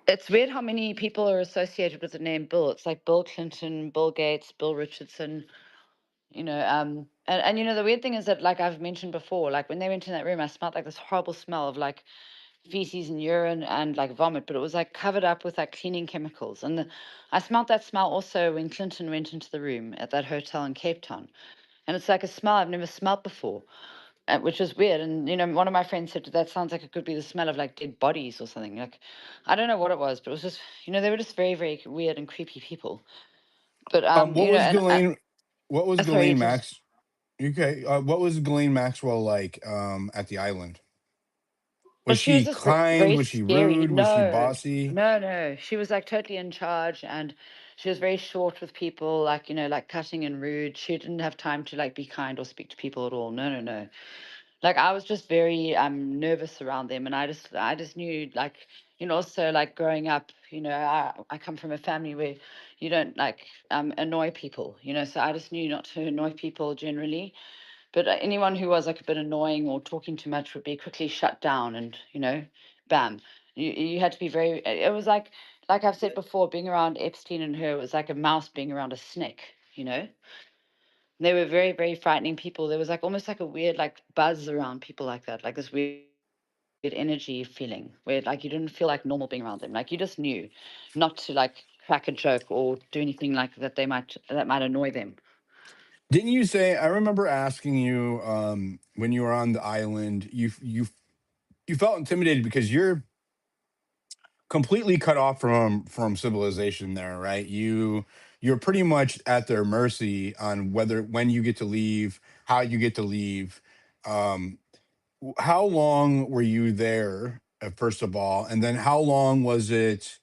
It's weird how many people are associated with the name Bill. It's like Bill Clinton, Bill Gates, Bill Richardson. And the weird thing is that, like I've mentioned before, like when they went in that room, I smelled like this horrible smell of like feces and urine and like vomit, but it was like covered up with like cleaning chemicals. And I smelled that smell also when Clinton went into the room at that hotel in Cape Town. And it's like a smell I've never smelled before, which is weird. And one of my friends said that sounds like it could be the smell of like dead bodies or something. Like, I don't know what it was, but it was just, they were just very, very weird and creepy people. But What was and Ghislaine? What was sorry, Ghislaine just Max? Okay. What was Ghislaine Maxwell like at the island? well, Was she was she just very, kind? very Was she scary. rude? Was she No, bossy? no, no. She was like totally in charge, and she was very short with people, like like cutting and rude. She didn't have time to like be kind or speak to people at all. No, no, no. Like I was just very nervous around them, and I just knew, like, also like growing up, I come from a family where you don't like annoy people, so I just knew not to annoy people generally. But anyone who was like a bit annoying or talking too much would be quickly shut down, and bam. You had to be very. It was like I've said before, being around Epstein and her was like a mouse being around a snake. They were very, very frightening people. There was like almost like a weird like buzz around people like that, like this weird energy feeling where like you didn't feel like normal being around them. Like you just knew not to like crack a joke or do anything like that that might annoy them. Didn't you say? I remember asking you when you were on the island. You felt intimidated because you're completely cut off from civilization there, right? You're pretty much at their mercy on whether when you get to leave, how you get to leave. Um, how long were you there, first of all, and then how long was it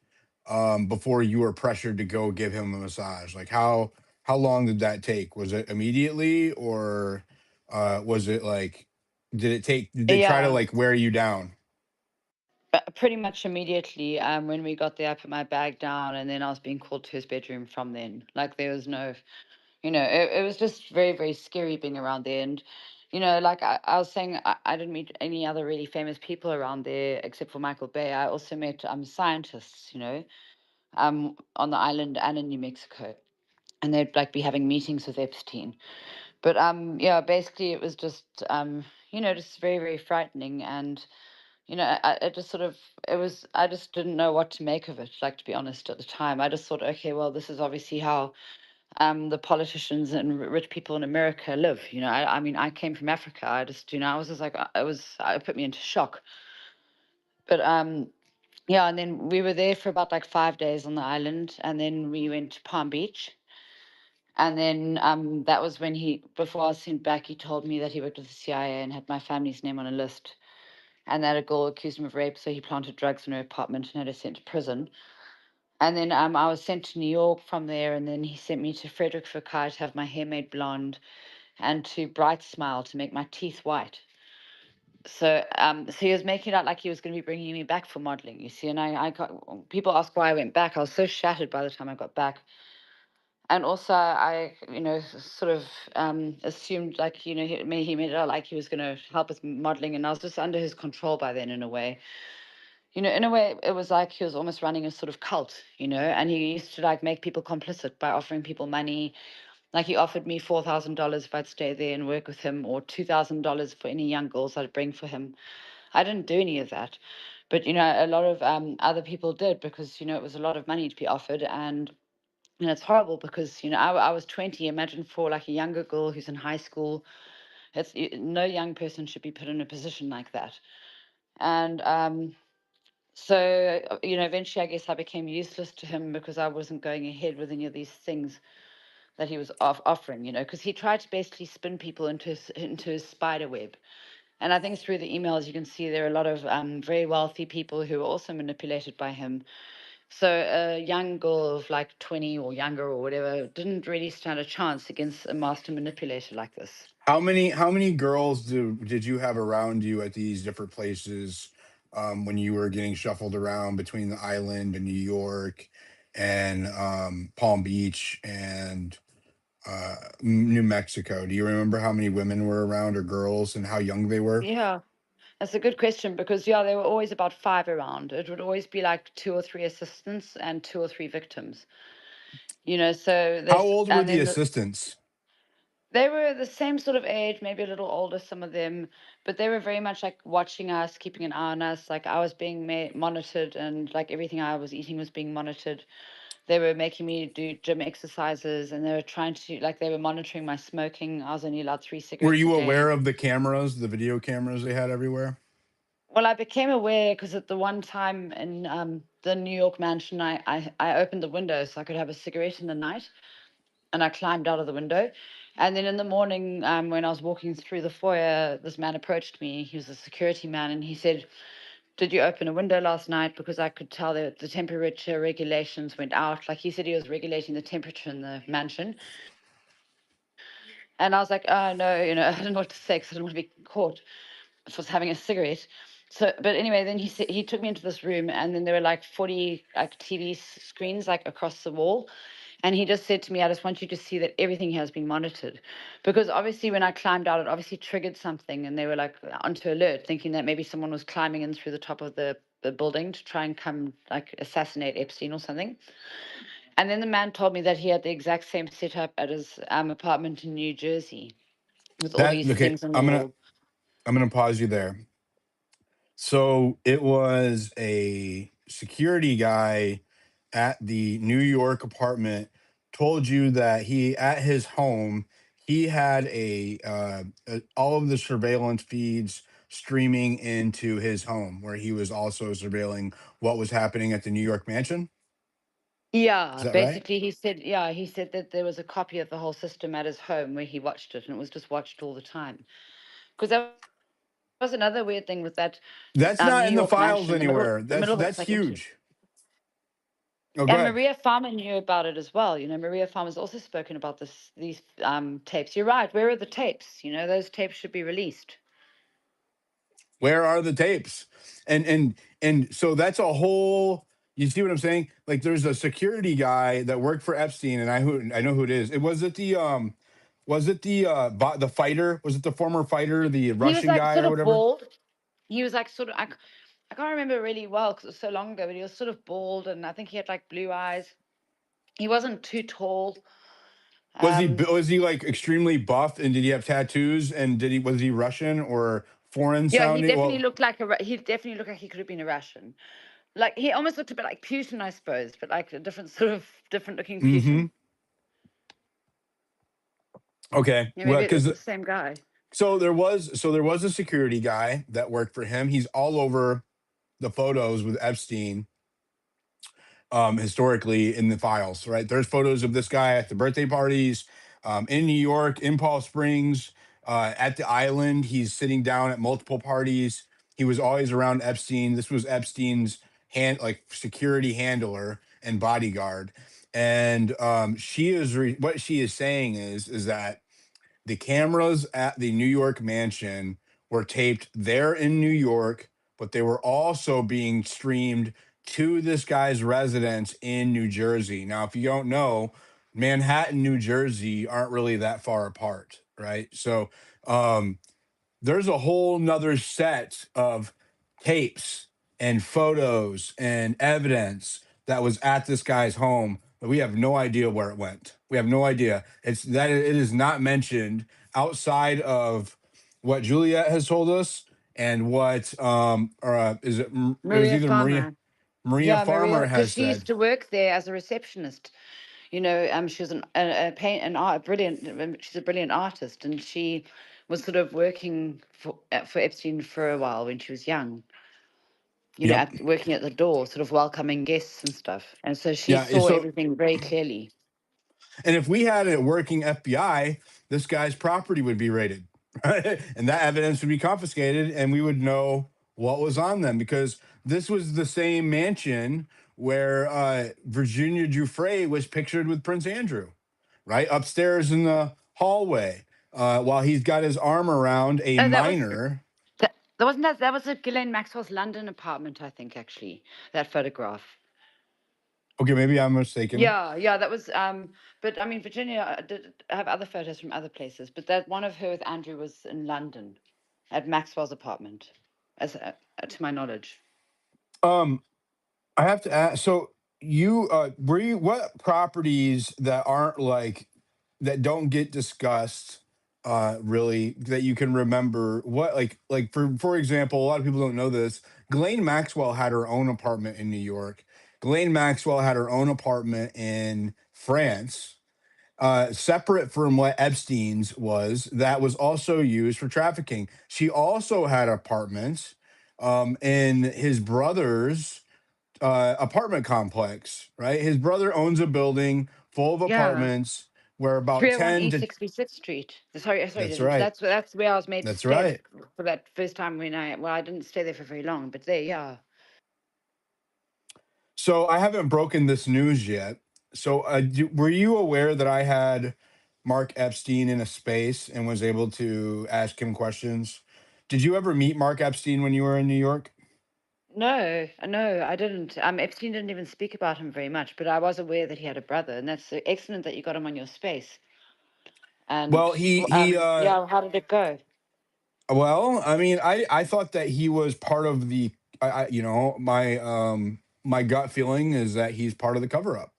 before you were pressured to go give him a massage? Like how long did that take? Was it immediately, or was it like did it take? Did they try to Yeah, like wear you down? pretty much immediately. When we got there, I put my bag down, and then I was being called to his bedroom from then. Like there was no, it was just very, very scary being around there. And like I was saying, I didn't meet any other really famous people around there except for Michael Bay. I also met scientists, on the island and in New Mexico, and they'd like be having meetings with Epstein. But yeah, basically it was just just very, very frightening. And it just sort of, I just didn't know what to make of it, like, to be honest. At the time, I just thought, okay, well, this is obviously how the politicians and rich people in America live. I mean, I came from Africa. I just, I was just like, it put me into shock. But yeah, and then we were there for about like 5 days on the island, and then we went to Palm Beach. And then that was when before I was sent back, he told me that he worked with the CIA and had my family's name on a list, and that a girl accused him of rape, so he planted drugs in her apartment and had her sent to prison. And then I was sent to New York from there, and then he sent me to Fredericksburg to have my hair made blonde, and to Bright Smile to make my teeth white. So he was making it out like he was going to be bringing me back for modeling, you see. And I got people ask why I went back. I was so shattered by the time I got back. And also, I, sort of assumed, like, he made it out like he was going to help with modeling, and I was just under his control by then, in a way. In a way, it was like he was almost running a sort of cult, and he used to like make people complicit by offering people money. Like, he offered me $4,000 if I'd stay there and work with him, or $2,000 for any young girls I'd bring for him. I didn't do any of that, but a lot of other people did, because it was a lot of money to be offered. And it's horrible because I was 20. Imagine for like a younger girl who's in high school. No young person should be put in a position like that. And so eventually, I guess I became useless to him because I wasn't going ahead with any of these things that he was offering. Because he tried to basically spin people into his spider web. And I think through the emails, you can see there are a lot of very wealthy people who were also manipulated by him. So a young girl of like 20 or younger or whatever didn't really stand a chance against a master manipulator like this. How many girls did you have around you at these different places when you were getting shuffled around between the island and New York and Palm Beach and New Mexico? Do you remember how many women were around or girls and how young they were? Yeah, that's a good question, because yeah, there were always about 5 around. It would always be like 2 or 3 assistants and 2 or 3 victims. So How this, old were and the then assistants? they were the same sort of age, maybe a little older, some of them, but they were very much like watching us, keeping an eye on us. Like, I was being monitored, and like everything I was eating was being monitored. They were making me do gym exercises, and they were trying to, like, they were monitoring my smoking. I was only allowed 3 Were cigarettes a you day. aware of the cameras, the video cameras they had everywhere? Well, I became aware because at the one time in the New York mansion, I opened the window so I could have a cigarette in the night, and I climbed out of the window. And then in the morning, when I was walking through the foyer, this man approached me. He was a security man, and he said, "Did you open a window last night?" Because I could tell that the temperature regulations went out. Like, he said he was regulating the temperature in the mansion. And I was like, "Oh, no, I didn't know what to say because I didn't want to be caught for having a cigarette." So, but anyway, then he took me into this room, and then there were like 40 like TV screens like across the wall. And he just said to me, "I just want you to see that everything has been monitored." Because obviously, when I climbed out, it obviously triggered something, and they were like onto alert, thinking that maybe someone was climbing in through the top of the building to try and come like assassinate Epstein or something. And then the man told me that he had the exact same setup at his apartment in New Jersey with all That these okay, things on the I'm gonna wall. I'm gonna pause you there. So it was a security guy at the New York apartment told you that he at his home he had all of the surveillance feeds streaming into his home where he was also surveilling what was happening at the New York mansion. Is Yeah, that right? basically he said that there was a copy of the whole system at his home where he watched it, and it was just watched all the time. Because that was another weird thing with that That's New not in the York files mansion in the middle anywhere. the That's middle of this that's like into. huge. Oh, go And ahead. Maria Farmer knew about it as well. Maria Farmer's also spoken about these tapes. You're right. Where are the tapes? Those tapes should be released. Where are the tapes? And so that's a whole. You see what I'm saying? Like, there's a security guy that worked for Epstein, and I know who it is. It was at the Was it the fighter? Was it the former fighter, the He was Russian like guy sort or of whatever? bald. He was like sort of, I can't remember really well because it was so long ago, but he was sort of bald and I think he had like blue eyes. He wasn't too tall. Was he like extremely buff and did he have tattoos and was he Russian or foreign Yeah, he sounding? definitely Well, looked like he definitely looked like he could have been a Russian. Like he almost looked a bit like Putin, I suppose, but like a different sort of different looking mm-hmm. Putin. Okay. Yeah, Well, maybe it was because the same guy. there was a security guy that worked for him. He's all over the photos with Epstein historically in the files, right? There's photos of this guy at the birthday parties in New York, in Palm Springs, at the island. He's sitting down at multiple parties. He was always around Epstein. This was Epstein's like security handler and bodyguard. And what she is saying is that the cameras at the New York mansion were taped there in New York, but they were also being streamed to this guy's residence in New Jersey. Now, if you don't know, Manhattan, New Jersey aren't really that far apart, right? So, um, there's a whole nother set of tapes and photos and evidence that was at this guy's home, but we have no idea where it went. We have no idea. It is not mentioned outside of what Juliette has told us and what it was Maria either Farmer. Maria Yeah, Maria, Farmer because has she used said. to work there as a receptionist. You know, she was a paint an art brilliant. She's a brilliant artist, and she was sort of working for Epstein for a while when she was young. You know, Yep. working at the door, sort of welcoming guests and stuff. And so she Yeah. saw everything very clearly. And if we had a working FBI, this guy's property would be raided, right? And that evidence would be confiscated, and we would know what was on them because this was the same mansion where Virginia Giuffre was pictured with Prince Andrew, right upstairs in the hallway, while he's got his arm around a Oh, minor. that wasn't that was at Ghislaine Maxwell's London apartment, I think, actually, that photograph. Okay, maybe I'm mistaken. Yeah, that was but I mean Virginia did have other photos from other places, but that one of her with Andrew was in London at Maxwell's apartment, as to my knowledge. Um, I have to ask. So what properties that aren't like that don't get discussed really that you can remember what like for example, a lot of people don't know this. Ghislaine Maxwell had her own apartment in New York. Ghislaine Maxwell had her own apartment in France, separate from what Epstein's was, that was also used for trafficking. She also had apartments in his brother's apartment complex, right? His brother owns a building full of Yeah. apartments where about 301 10 East to 66th Street. Sorry, That's right. that's where I was made to That's stay right. for that first time when I didn't stay there for very long, but there, yeah. So I haven't broken this news yet. So were you aware that I had Mark Epstein in a space and was able to ask him questions? Did you ever meet Mark Epstein when you were in New York? No, I didn't. Epstein didn't even speak about him very much, but I was aware that he had a brother, and that's excellent that you got him on your space. And Well, he yeah, how did it go? well, I mean, I thought that he was part of the my gut feeling is that he's part of the cover up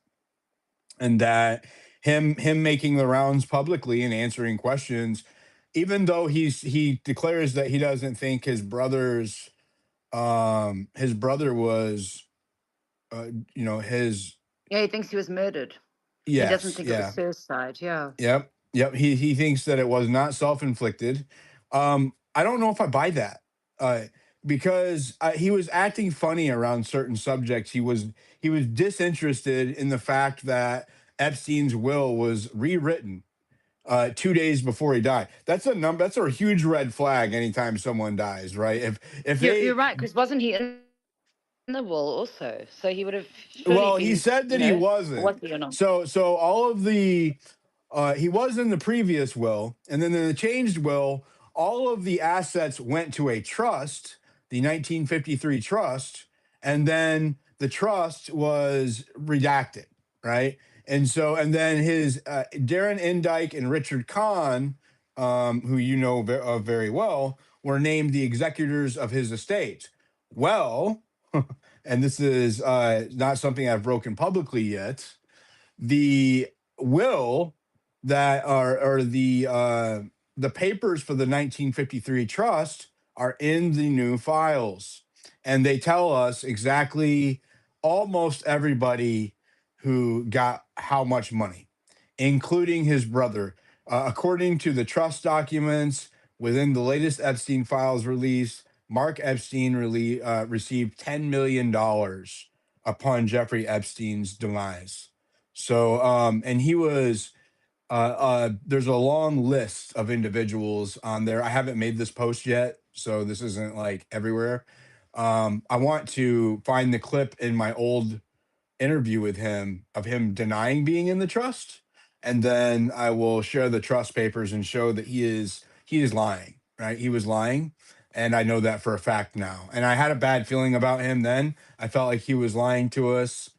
and that him making the rounds publicly and answering questions, even though he declares that he doesn't think his brother was uh, his. Yeah, he thinks he was murdered. He doesn't Yes, think it was yeah. suicide. Yeah. Yep. He thinks that it was not self-inflicted. I don't know if I buy that. Uh because he was acting funny around certain subjects. He was disinterested in the fact that Epstein's will was rewritten 2 days before he died. That's a huge red flag anytime someone dies, right? If You're they right, because wasn't he in the wall also? So he would have surely Well, he been, said you that he know, or was wasn't. he or not? So all of the he was in the previous will, and then in the changed will, all of the assets went to a trust, the 1953 trust, and then the trust was redacted, right? And so, and then his Darren Indike and Richard Kahn, who you know very well, were named the executors of his estate. Well, and this is not something I've broken publicly yet. The will that are or the papers for the 1953 trust are in the new files, and they tell us exactly almost everybody who got how much money, including his brother. According to the trust documents within the latest Epstein files release, Mark Epstein received $10 million upon Jeffrey Epstein's demise. So, and he was, there's a long list of individuals on there. I haven't made this post yet, so this isn't like everywhere. I want to find the clip in my old interview with him of him denying being in the trust, and then I will share the trust papers and show that he is lying, right? He was lying, and I know that for a fact now. And I had a bad feeling about him then. I felt like he was lying to us.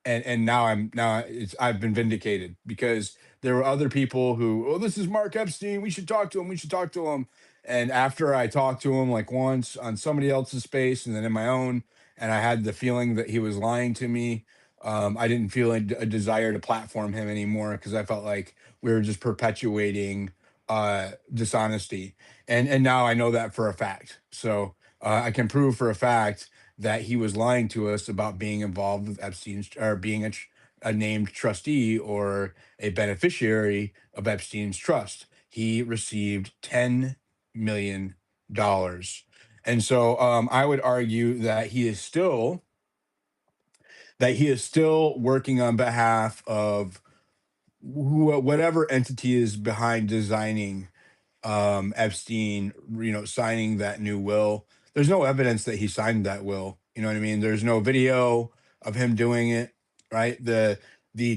And I've been vindicated, because there were other people who, oh, this is Mark Epstein, we should talk to him, and after I talked to him like once on somebody else's space and then in my own, and I had the feeling that he was lying to me, I didn't feel a desire to platform him anymore, because I felt like we were just perpetuating dishonesty, and now I know that for a fact. So I can prove for a fact that he was lying to us about being involved with Epstein's, or being a named trustee or a beneficiary of Epstein's trust. He received $10 million. And so I would argue that he is still working on behalf of whatever entity is behind designing Epstein, signing that new will. There's no evidence that he signed that will. You know what I mean? There's no video of him doing it, right? The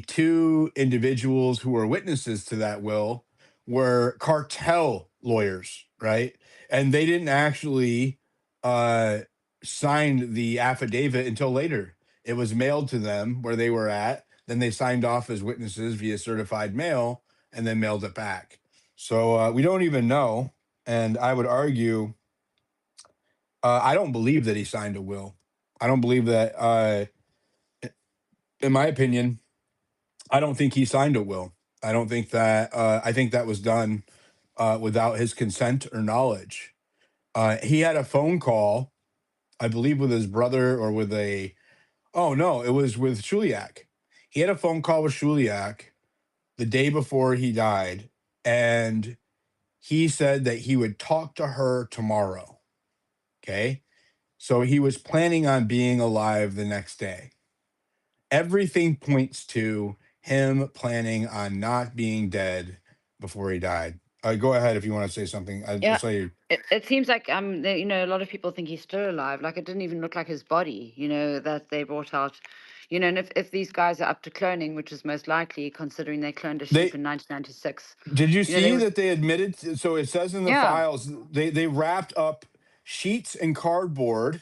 two individuals who were witnesses to that will were cartel lawyers, right? And they didn't actually uh sign the affidavit until later. It was mailed to them where they were at. Then they signed off as witnesses via certified mail and then mailed it back. So we don't even know. And I would argue, I don't believe that he signed a will. I don't believe that, in my opinion, I don't think he signed a will. I don't think that, I think that was done without his consent or knowledge. He had a phone call, I believe, with his brother, or with oh no, it was with Juliette. He had a phone call with Juliette the day before he died, and he said that he would talk to her tomorrow. Okay. So he was planning on being alive the next day. Everything points to him planning on not being dead before he died. Go ahead if you want to say something. I Yeah, saw you. it seems like a lot of people think he's still alive. Like, it didn't even look like his body, that they brought out. And if these guys are up to cloning, which is most likely, considering they cloned a sheep They in 1996, Did you they see would. that they admitted? So it says in the Yeah, files, they wrapped up sheets and cardboard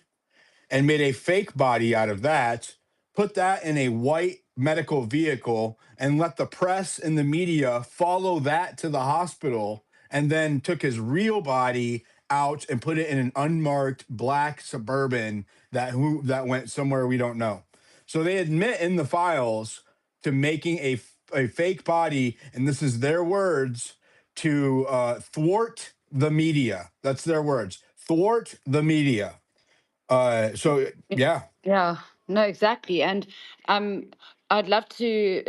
and made a fake body out of that, put that in a white medical vehicle, and let the press and the media follow that to the hospital, and then took his real body out and put it in an unmarked black Suburban that went somewhere we don't know. So they admit in the files to making a fake body, and this is their words, to thwart the media. That's their words. Thwart the media. So yeah, yeah, no, exactly. And um, I'd love to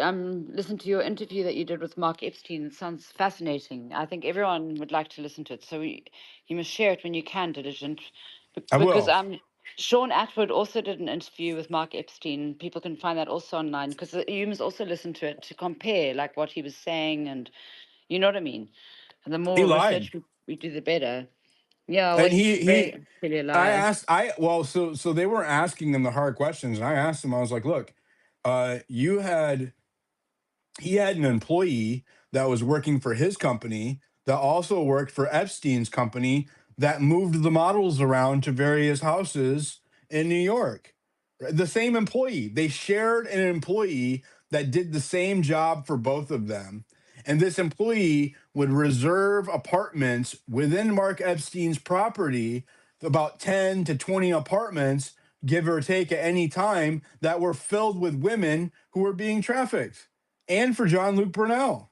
listen to your interview that you did with Mark Epstein. It sounds fascinating. I think everyone would like to listen to it. So you must share it when you can, Diligent, I because will. Sean Atwood also did an interview with Mark Epstein. People can find that also online, because you must also listen to it to compare like what he was saying, and you know what I mean. And the He more lied, research we do, the better. Yeah, well, and he's he. very clearly a I liar. asked. So they were asking him the hard questions, and I asked him. I was like, look, you had he had an employee that was working for his company that also worked for Epstein's company, that moved the models around to various houses in New York. The same employee. They shared an employee that did the same job for both of them. And this employee would reserve apartments within Mark Epstein's property, about 10 to 20 apartments, give or take at any time, that were filled with women who were being trafficked. And for John Luke Brunel,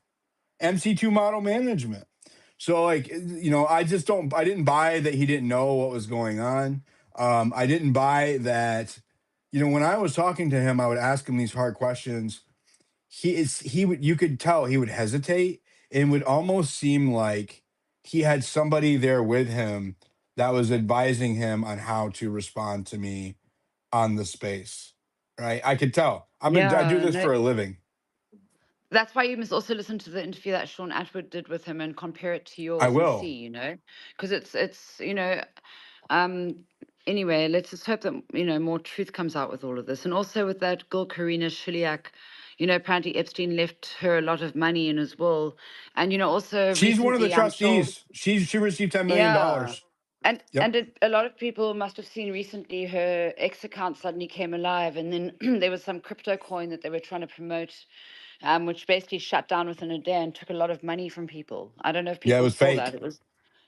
MC2 Model Management. So, like, I just I didn't buy that he didn't know what was going on. I didn't buy that, when I was talking to him, I would ask him these hard questions. You could tell he would hesitate, and would almost seem like he had somebody there with him that was advising him on how to respond to me on the space. Right. I could tell. I do Yeah, this no, for a living. that's why you must also listen to the interview that Sean Atwood did with him and compare it to I yours and will. see, because it's um anyway, let's just hope that more truth comes out with all of this. And also with that girl Karina Shiliak, apparently Epstein left her a lot of money in his will. And also She's one of the recently, I'm sure, trustees. She received $10 million. yeah. Yep. A lot of people must have seen recently her X account suddenly came alive, and then there was some crypto coin that they were trying to promote, which basically shut down within a day and took a lot of money from people. I don't know if Yeah, it people was saw that. fake. It was,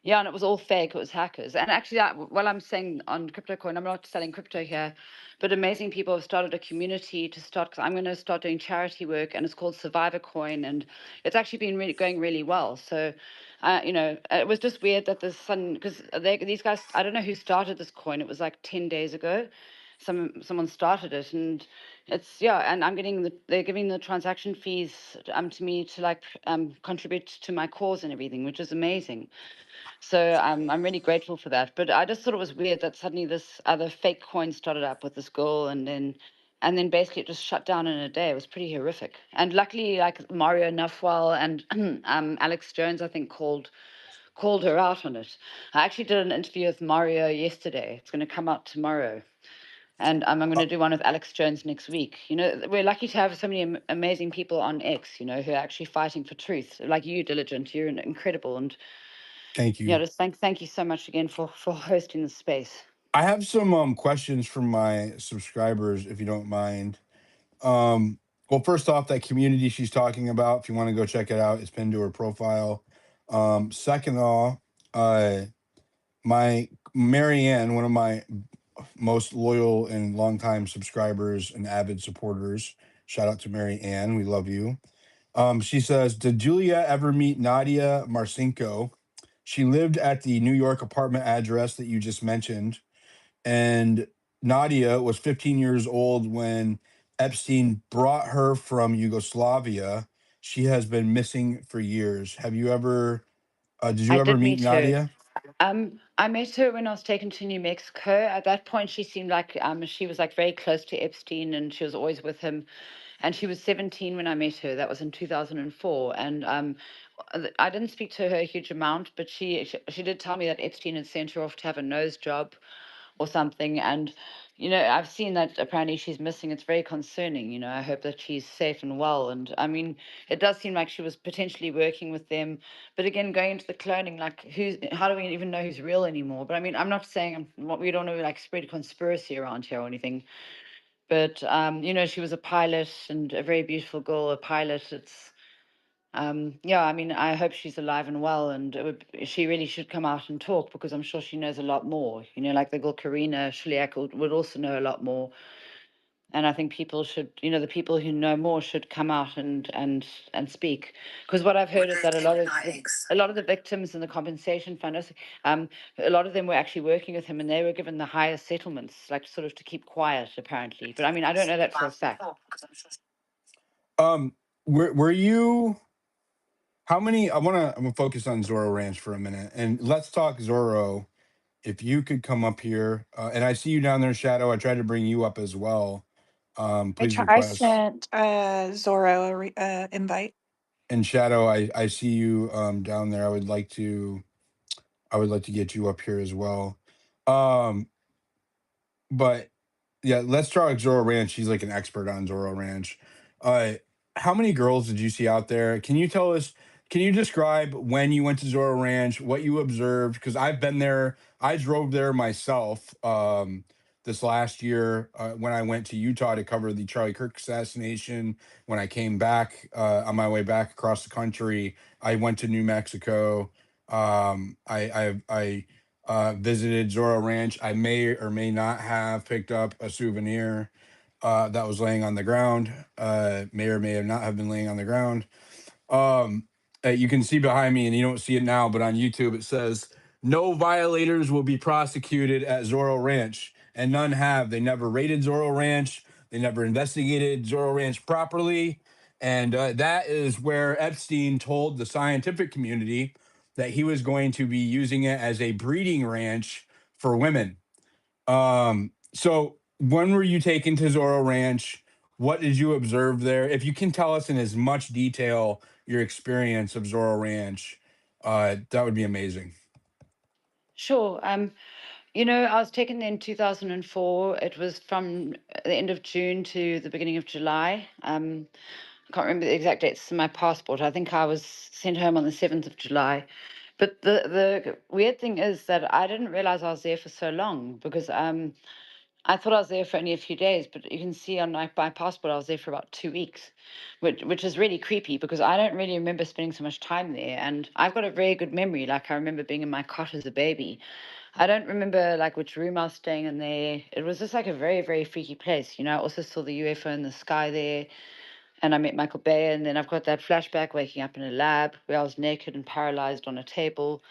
yeah, and it was all fake. It was hackers. And actually, while I'm saying on crypto coin, I'm not selling crypto here, but amazing people have started a community to start, because I'm going to start doing charity work, and it's called Survivor Coin, and it's actually been really going really well. So, it was just weird that the sun, because these guys, I don't know who started this coin. It was like 10 days ago. Someone started it, and it's, yeah, and they're giving the transaction fees to me to like contribute to my cause and everything, which is amazing. So I'm really grateful for that. But I just thought it was weird that suddenly this other fake coin started up with this girl, and then basically it just shut down in a day. It was pretty horrific. And luckily, like Mario Nafwal and Alex Jones, I think, called her out on it. I actually did an interview with Mario yesterday. It's going to come out tomorrow. And I'm going Uh, to do one with Alex Jones next week. We're lucky to have so many amazing people on X, who are actually fighting for truth. Like you, Diligent, you're incredible. And Thank yeah, you. just thank you so much again for hosting the space. I have some questions from my subscribers, if you don't mind. Um, well, first off, that community she's talking about, if you want to go check it out, it's pinned to her profile. Second of all, my Marianne, one of my most loyal and longtime subscribers and avid supporters. Shout out to Mary Ann. We love you. She says, did Julia ever meet Nadia Marcinko? She lived at the New York apartment address that you just mentioned. And Nadia was 15 years old when Epstein brought her from Yugoslavia. She has been missing for years. Did I you ever did meet meet her. Nadia? I met her when I was taken to New Mexico. At that point, she seemed like she was like very close to Epstein, and she was always with him. And she was 17 when I met her. That was in 2004. And I didn't speak to her a huge amount, but she did tell me that Epstein had sent her off to have a nose job or something. And I've seen that apparently she's missing. It's very concerning. I hope that she's safe and well. And I mean, it does seem like she was potentially working with them. But again, going into the cloning, like how do we even know who's real anymore? But I mean, I'm not saying we don't know, like, spread conspiracy around here or anything. But she was a pilot, and a very beautiful girl, a pilot. It's yeah, I mean, I hope she's alive and well, and she really should come out and talk, because I'm sure she knows a lot more. Like the girl Karina Shiliak would also know a lot more. And I think people should, the people who know more should come out and speak. Because what I've heard is that a lot of the victims in the compensation fund, a lot of them were actually working with him, and they were given the highest settlements, like sort of to keep quiet, apparently. But I mean, I don't know that for a fact. Um, were you I'm gonna focus on Zorro Ranch for a minute, and let's talk Zorro. If you could come up here, and I see you down there, Shadow. I tried to bring you up as well. Please I request. sent Zorro invite. And Shadow, I see you down there. I would like to get you up here as well. Um, but yeah, let's try Zorro Ranch. She's like an expert on Zorro Ranch. Uh, how many girls did you see out there? Can you tell us? Can you describe when you went to Zorro Ranch, what you observed? Because I've been there. I drove there myself this last year when I went to Utah to cover the Charlie Kirk assassination. When I came back on my way back across the country, I went to New Mexico. I visited Zorro Ranch. I may or may not have picked up a souvenir that was laying on the ground. May or may have not have been laying on the ground. Um, you can see behind me, and you don't see it now, but on YouTube it says, "No violators will be prosecuted at Zorro Ranch," and none have. They never raided Zorro Ranch. They never investigated Zorro Ranch properly, and that is where Epstein told the scientific community that he was going to be using it as a breeding ranch for women. So when were you taken to Zorro Ranch? What did you observe there? If you can tell us in as much detail your experience of Zorro Ranch, that would be amazing. Sure. I was taken there in 2004. It was from the end of June to the beginning of July. I can't remember the exact dates in my passport. I think I was sent home on the 7th of July. But the weird thing is that I didn't realize I was there for so long because I thought I was there for only a few days, but you can see on my passport I was there for about 2 weeks, which is really creepy because I don't really remember spending so much time there. And I've got a very good memory. Like I remember being in my cot as a baby. I don't remember like which room I was staying in there. It was just like a very, very freaky place. I also saw the UFO in the sky there, and I met Michael Bay. And then I've got that flashback waking up in a lab where I was naked and paralyzed on a table,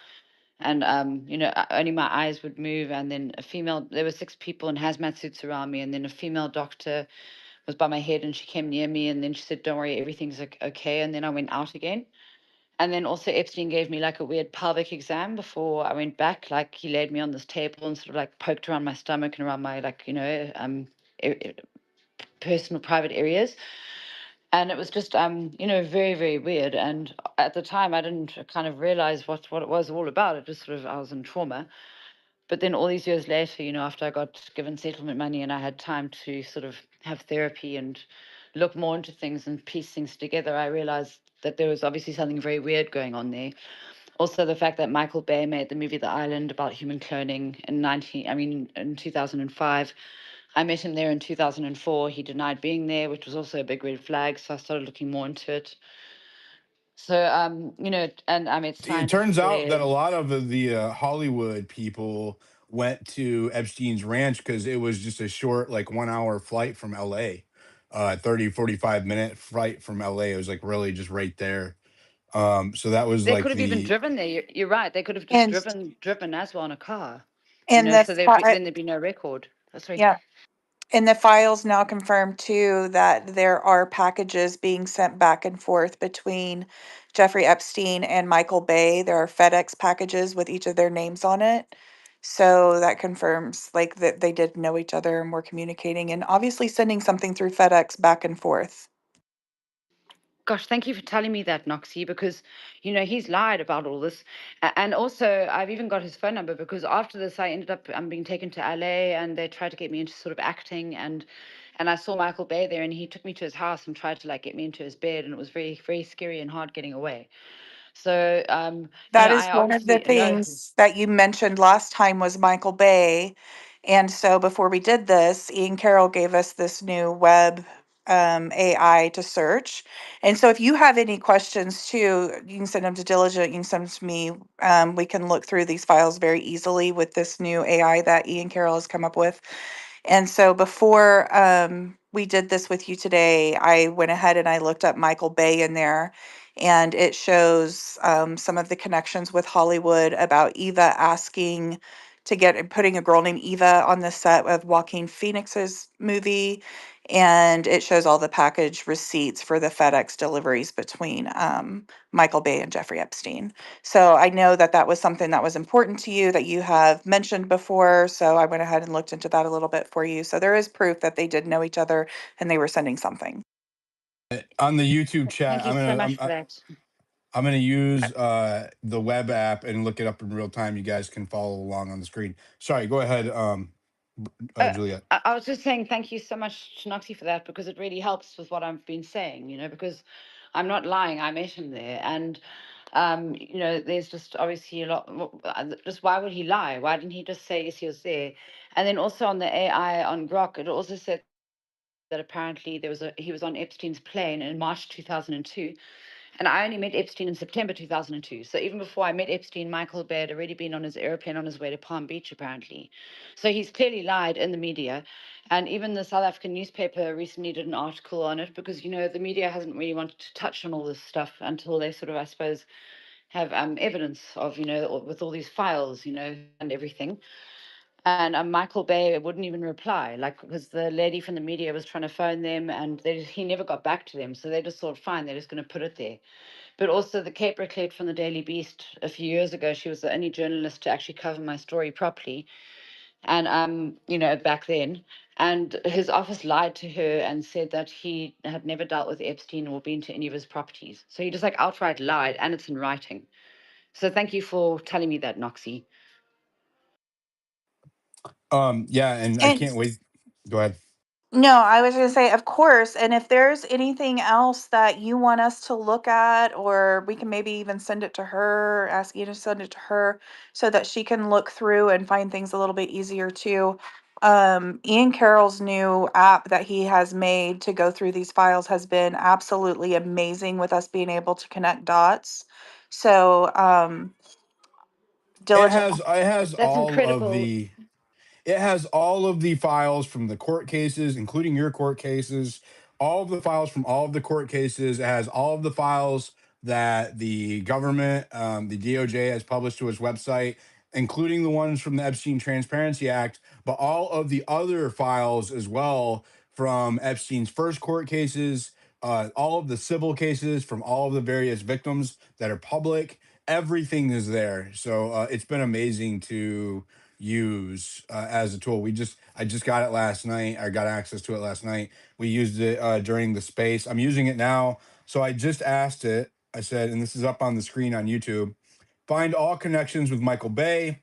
and only my eyes would move. And then there were 6 people in hazmat suits around me, and then a female doctor was by my head, and she came near me, and then she said, "Don't worry, everything's okay." And then I went out again. And then also Epstein gave me like a weird pelvic exam before I went back. Like he laid me on this table and sort of like poked around my stomach and around my e- e- personal private areas. And it was just very, very weird. And at the time I didn't kind of realize what it was all about. It just sort of, I was in trauma. But then all these years later, after I got given settlement money and I had time to sort of have therapy and look more into things and piece things together, I realized that there was obviously something very weird going on there. Also, the fact that Michael Bay made the movie The Island about human cloning in 2005. I met him there in 2004. He denied being there, which was also a big red flag. So I started looking more into it. So, and I met It scientists turns out that there. a lot of the Hollywood people went to Epstein's ranch because it was just a short, like 1 hour flight from LA, 30, 45 minute flight from LA. It was like really just right there. So that was They could like have even the driven there. You're right. They could have just And driven as well in a car, in the so then there'd be no record. Sorry. yeah, in the files now confirmed too that there are packages being sent back and forth between Jeffrey Epstein and Michael Bay. There are FedEx packages with each of their names on it. So that confirms like that they did know each other and were communicating and obviously sending something through FedEx back and forth. Gosh, thank you for telling me that, Noxie, because he's lied about all this. And also, I've even got his phone number because after this, I ended up being taken to LA, and they tried to get me into sort of acting, and I saw Michael Bay there, and he took me to his house and tried to like get me into his bed, and it was very, very scary and hard getting away. So, That is I one of the obviously know. things that you mentioned last time was Michael Bay. And so before we did this, Ian Carroll gave us this new web AI to search. And so if you have any questions too, you can send them to Diligent, you can send them to me. We can look through these files very easily with this new AI that Ian Carroll has come up with. And so before we did this with you today, I went ahead and I looked up Michael Bay in there, and it shows some of the connections with Hollywood about Eva asking to get putting a girl named Eva on the set of Joaquin Phoenix's movie, and it shows all the package receipts for the FedEx deliveries between Michael Bay and Jeffrey Epstein. So I know that that was something that was important to you that you have mentioned before. So I went ahead and looked into that a little bit for you. So there is proof that they did know each other and they were sending something. on the YouTube chat. Thank you so much for that. I'm gonna use the web app and look it up in real time. You guys can follow along on the screen. Sorry, go ahead, Juliette. I was just saying thank you so much to Noxie for that because it really helps with what I've been saying, because I'm not lying. I met him there. And There's just obviously a lot. Just why would he lie? Why didn't he just say yes, he was there? And then also on the AI on Grok, it also said that apparently he was on Epstein's plane in March 2002, and I only met Epstein in September 2002. So even before I met Epstein, Michael Bay had already been on his airplane on his way to Palm Beach, apparently. So he's clearly lied in the media. And even the South African newspaper recently did an article on it because, the media hasn't really wanted to touch on all this stuff until they sort of, I suppose, have evidence of, with all these files, and everything. And Michael Bay wouldn't even reply, like, because the lady from the media was trying to phone them and he never got back to them. So they just thought, fine, they're just going to put it there. But also the Cape Reclette from the Daily Beast a few years ago, she was the only journalist to actually cover my story properly. And, back then, and his office lied to her and said that he had never dealt with Epstein or been to any of his properties. So he just like outright lied, and it's in writing. So thank you for telling me that, Noxie. Yeah, and I And can't wait. Go ahead. no, I was going to say, of course. And if there's anything else that you want us to look at, or we can maybe even send it to her, ask you to send it to her so that she can look through and find things a little bit easier too. Ian Carroll's new app that he has made to go through these files has been absolutely amazing with us being able to connect dots. So, It diligent. has it has That's all of incredible. the It has all of the files from the court cases, including your court cases, all of the files from all of the court cases. It has all of the files that the government, the DOJ, has published to its website, including the ones from the Epstein Transparency Act, but all of the other files as well from Epstein's first court cases, all of the civil cases from all of the various victims that are public. Everything is there. So it's been amazing to use as a tool. I just got it last night. I got access to it last night. We used it during the space. I'm using it now. So I just asked it. I said, and this is up on the screen on YouTube. Find all connections with Michael Bay.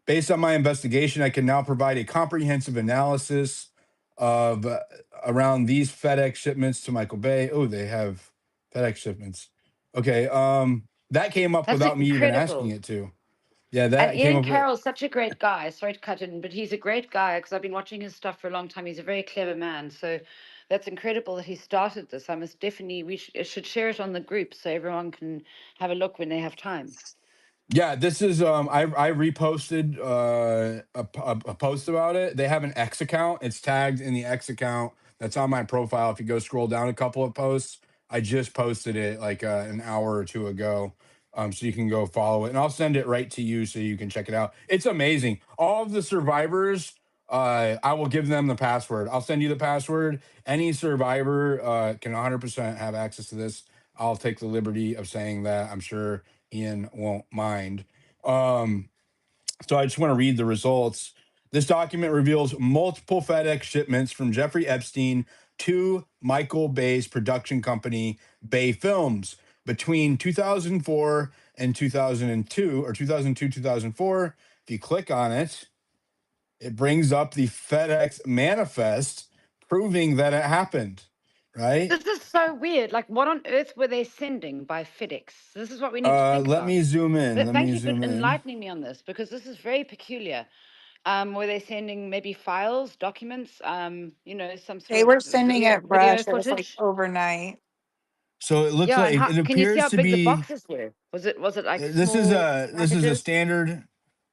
Based on my investigation, I can now provide a comprehensive analysis of around these FedEx shipments to Michael Bay. Oh, they have FedEx shipments. Okay. That came up That's without me even asking incredible. it to. Yeah, And that came Ian up with. Carroll's such a great guy. Sorry to cut in, but he's a great guy because I've been watching his stuff for a long time. He's a very clever man. So that's incredible that he started this. I must definitely, should share it on the group so everyone can have a look when they have time. Yeah, this is I reposted a post about it. They have an X account. It's tagged in the X account that's on my profile. If you go scroll down a couple of posts, I just posted it like an hour or two ago. So you can go follow it, and I'll send it right to you so you can check it out. It's amazing. All of the survivors, I will give them the password. I'll send you the password. Any survivor can 100% have access to this. I'll take the liberty of saying that. I'm sure Ian won't mind. Um, so I just want to read the results. This document reveals multiple FedEx shipments from Jeffrey Epstein to Michael Bay's production company, Bay Films, between 2004 and 2002, or 2002, 2004. If you click on it, it brings up the FedEx manifest proving that it happened, right? This is so weird. Like, what on earth were they sending by FedEx? This is what we need to think Let about. me zoom in. Let Thank me you for zoom in. enlightening me on this because this is very peculiar. Were they sending maybe files, documents, some sort They of were sending it video rush. It was like footage? overnight. So it looks Yeah, and like how it can you see appears how to big the be. boxes were? Was it like This is small a packages? standard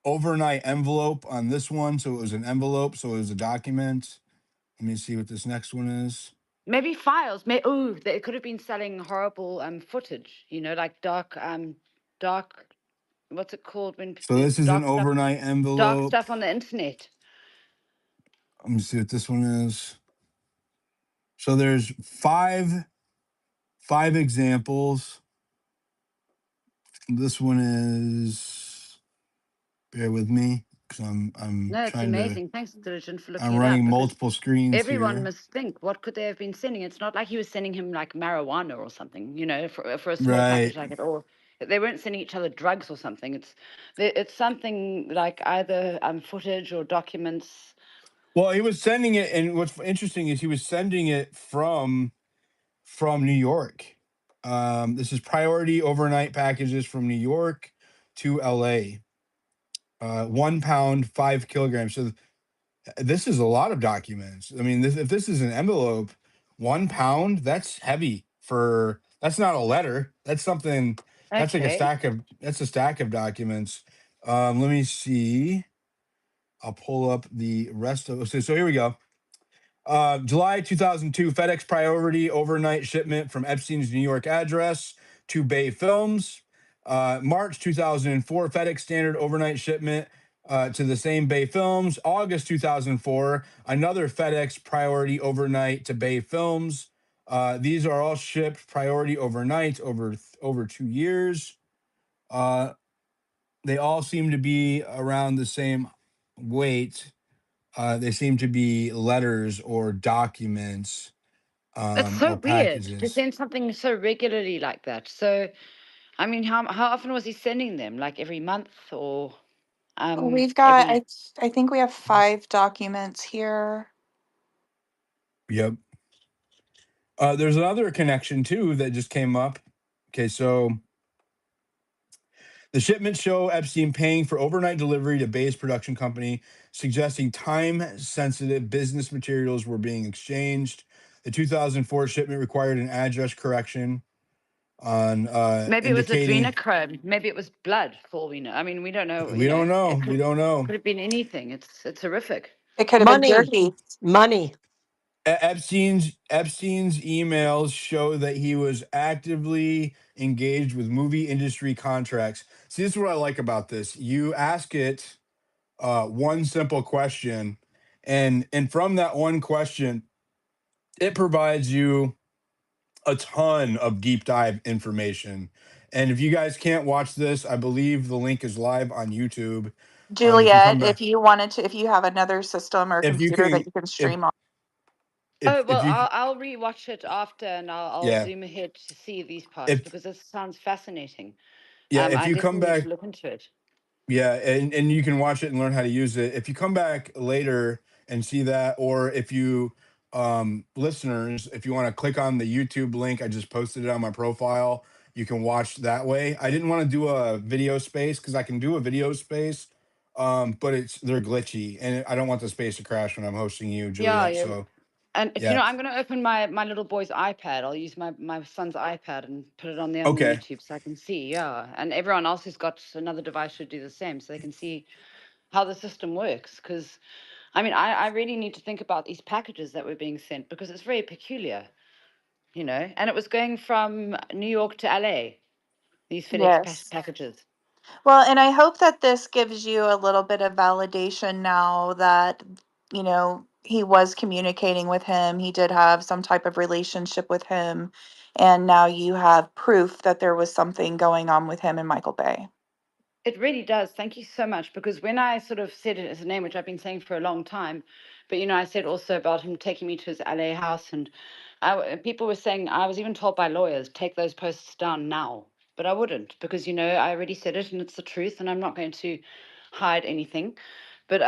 overnight envelope on this one. So it was an envelope. So it was a document. Let me see what this next one is. Maybe files. They could have been selling horrible footage. Like dark. What's it called when So there's this is an overnight dark envelope. stuff on the internet? Let me see what this one is. So there's five examples. This one is. Bear with me because I'm No, it's trying to. amazing. Thanks, Diligent, for looking I'm it up running because multiple screens everyone here. must think, what could they have been sending? It's not like he was sending him like marijuana or something, for a small package Right. like it. Or they weren't sending each other drugs or something. It's something like either footage or documents. Well, he was sending it, and what's interesting is he was sending it from New York. This is priority overnight packages from New York to LA. 1 pound, 5 kilograms. So this is a lot of documents. I mean, if this is an envelope, 1 pound, that's heavy for, that's not a letter. That's something, that's like Okay. that's a stack of documents. Let me see. I'll pull up the rest of, so here we go. July 2002, FedEx priority overnight shipment from Epstein's New York address to Bay Films. March 2004, FedEx standard overnight shipment to the same Bay Films. August 2004, another FedEx priority overnight to Bay Films. These are all shipped priority overnight over 2 years. They all seem to be around the same weight. They seem to be letters or documents It's so or weird to packages. send something so regularly like that. So, I mean, how often was he sending them? Like every month or We've got, every I think we have 5 documents here. Yep. There's another connection too that just came up. Okay, so the shipments show Epstein paying for overnight delivery to Bay's production company, suggesting time-sensitive business materials were being exchanged. The 2004 shipment required an address correction on maybe it was indicating. adrenochrome, maybe it was blood for all we know. I mean, we don't know, We don't know. it We don't know. could have been anything. It's horrific. It could have been Money, jerky. money. Epstein's emails show that he was actively engaged with movie industry contracts. See, this is what I like about this. You ask it one simple question, and from that one question, it provides you a ton of deep dive information. And if you guys can't watch this, I believe the link is live on YouTube. If you come Juliette, back, if you wanted to, if you have another system or if you computer that can, you can if stream on. Oh if well, you, I'll rewatch it after, and I'll yeah, zoom ahead to see these parts if because this sounds fascinating. yeah, if I you come definitely need back. to look into it. Yeah, and you can watch it and learn how to use it. If you come back later and see that, or if you listeners, if you want to click on the YouTube link, I just posted it on my profile. You can watch that way. I didn't want to do a video space because I can do a video space, but they're glitchy, and I don't want the space to crash when I'm hosting you, Yeah, Juliette. yeah. So And yeah, I'm going to open my little boy's iPad. I'll use my son's iPad and put it on there on the okay. YouTube so I can see. Yeah, and everyone else who's got another device should do the same so they can see how the system works. Because I mean, I really need to think about these packages that were being sent because it's very peculiar, And it was going from New York to LA. These FedEx Yes. packages. Well, and I hope that this gives you a little bit of validation now that, he was communicating with him. He did have some type of relationship with him. And now you have proof that there was something going on with him and Michael Bay. It really does. Thank you so much. Because when I sort of said it as a name, which I've been saying for a long time, but I said also about him taking me to his LA house, and people were saying I was even told by lawyers take those posts down now, but I wouldn't because I already said it and it's the truth, and I'm not going to hide anything. But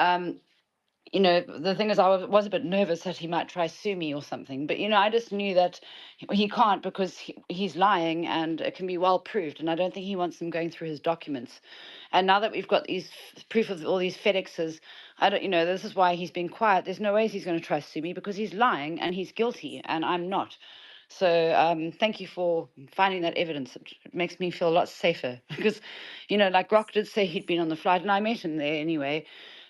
the thing is, I was a bit nervous that he might try sue me or something. But I just knew that he can't because he's lying, and it can be well proved. And I don't think he wants them going through his documents. And now that we've got these proof of all these FedExes, I don't, this is why he's been quiet. There's no ways he's going to try to sue me because he's lying and he's guilty, and I'm not. So thank you for finding that evidence. It makes me feel a lot safer because, like Rock did say he'd been on the flight, and I met him there anyway.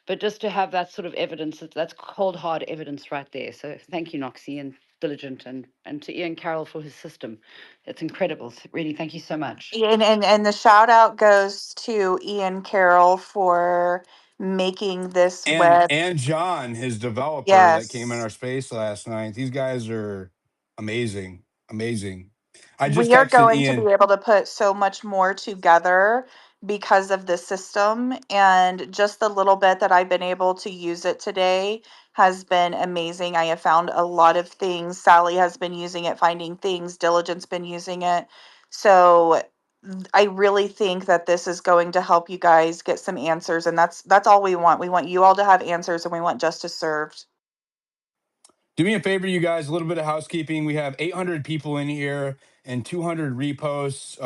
But just to have that sort of evidence, that's cold hard evidence right there. So thank you, Noxie and Diligent, and to Ian Carroll for his system. It's incredible. So really, thank you so much. And the shout out goes to Ian Carroll for making this web. And John, his developer that came in Yes. our space last night. These guys are amazing, amazing. I just We are texted going to be Ian. able to put so much more together because of this system. And just the little bit that I've been able to use it today has been amazing. I have found a lot of things. Sally has been using it, finding things. Diligent's been using it. So I really think that this is going to help you guys get some answers. And that's all we want. We want you all to have answers and we want justice served. Do me a favor, you guys, a little bit of housekeeping. We have 800 people in here and 200 reposts.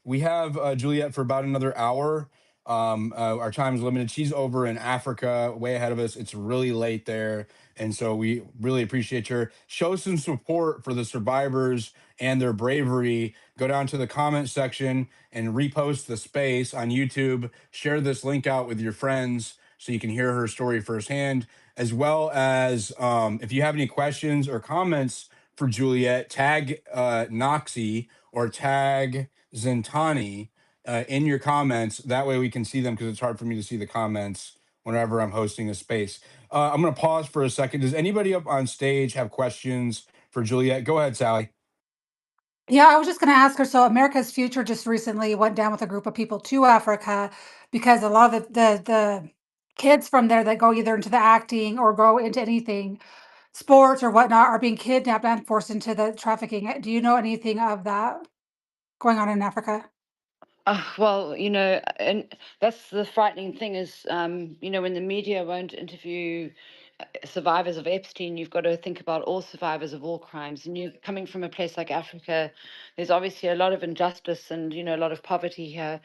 We have Juliette for about another hour. Our time is limited. She's over in Africa, way ahead of us. It's really late there, and so we really appreciate her. Show some support for the survivors and their bravery. Go down to the comment section and repost the space on YouTube. Share this link out with your friends so you can hear her story firsthand, as well as if you have any questions or comments for Juliette, tag Noxie or tag Zentani in your comments. That way we can see them, because it's hard for me to see the comments whenever I'm hosting a space. I'm going to pause for a second. Does anybody up on stage have questions for Juliette? Go ahead, Sally. Yeah, I was just going to ask her. So, America's Future just recently went down with a group of people to Africa because a lot of the kids from there that go either into the acting or go into anything, sports or whatnot, are being kidnapped and forced into the trafficking. Do you know anything of that going on in Africa? Well, and that's the frightening thing is, when the media won't interview survivors of Epstein, you've got to think about all survivors of all crimes. And you coming from a place like Africa, there's obviously a lot of injustice and, a lot of poverty here.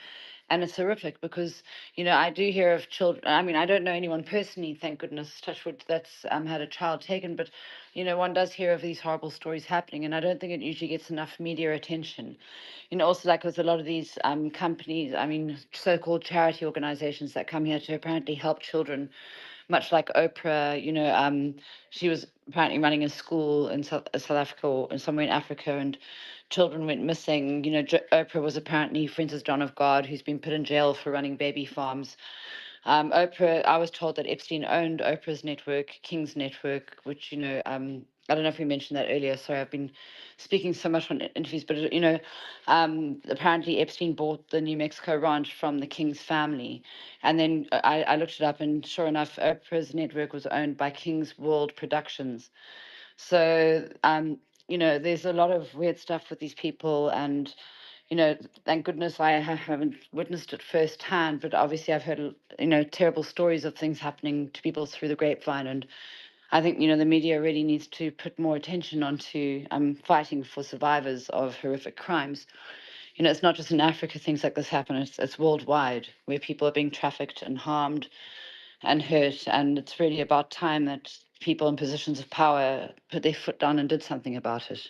And it's horrific because, I do hear of children. I mean, I don't know anyone personally, thank goodness, touch wood, that's had a child taken. But, one does hear of these horrible stories happening. And I don't think it usually gets enough media attention. Also, like with a lot of these companies, I mean, so-called charity organizations that come here to apparently help children, much like Oprah, she was apparently running a school in South Africa or in somewhere in Africa, and children went missing. Oprah was apparently friends with John of God, who's been put in jail for running baby farms. Oprah, I was told that Epstein owned Oprah's network, King's Network, which, I don't know if we mentioned that earlier. Sorry, I've been speaking so much on interviews, but, apparently Epstein bought the New Mexico ranch from the King's family. And then I looked it up, and sure enough, Oprah's network was owned by King's World Productions. So, there's a lot of weird stuff with these people, and thank goodness I haven't witnessed it firsthand, but obviously I've heard, terrible stories of things happening to people through the grapevine. And I think, the media really needs to put more attention onto fighting for survivors of horrific crimes. It's not just in Africa things like this happen, it's worldwide, where people are being trafficked and harmed and hurt. And it's really about time that people in positions of power put their foot down and did something about it.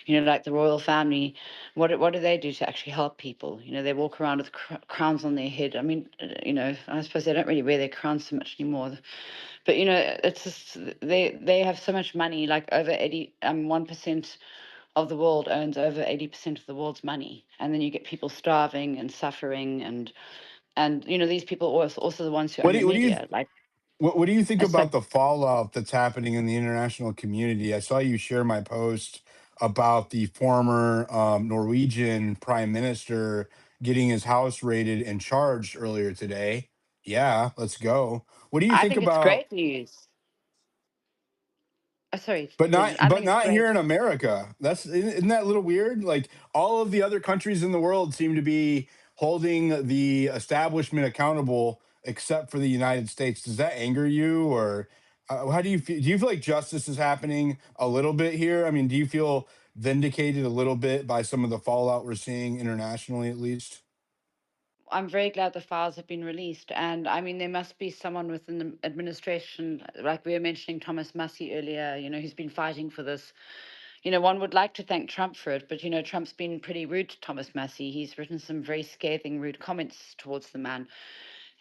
Like the royal family, what do they do to actually help people? They walk around with crowns on their head. I mean, I suppose they don't really wear their crowns so much anymore. But it's just they have so much money. Like over 1% of the world owns over 80% of the world's money, and then you get people starving and suffering, and these people are also the ones who What own do the you, what do you media. Like, what do you think it's like about the fallout that's happening in the international community? I saw you share my post about the former Norwegian prime minister getting his house raided and charged earlier today. Yeah, let's go. What do you I think think it's about? great news. Sorry, But Julian. I think it's not great. here in America. Isn't that a little weird? Like all of the other countries in the world seem to be holding the establishment accountable, except for the United States. Does that anger you, or how do you feel? Do you feel like justice is happening a little bit here? I mean, do you feel vindicated a little bit by some of the fallout we're seeing internationally, at least? I'm very glad the files have been released. And I mean, there must be someone within the administration, like we were mentioning Thomas Massey earlier, who's been fighting for this. One would like to thank Trump for it, but, Trump's been pretty rude to Thomas Massey. He's written some very scathing, rude comments towards the man.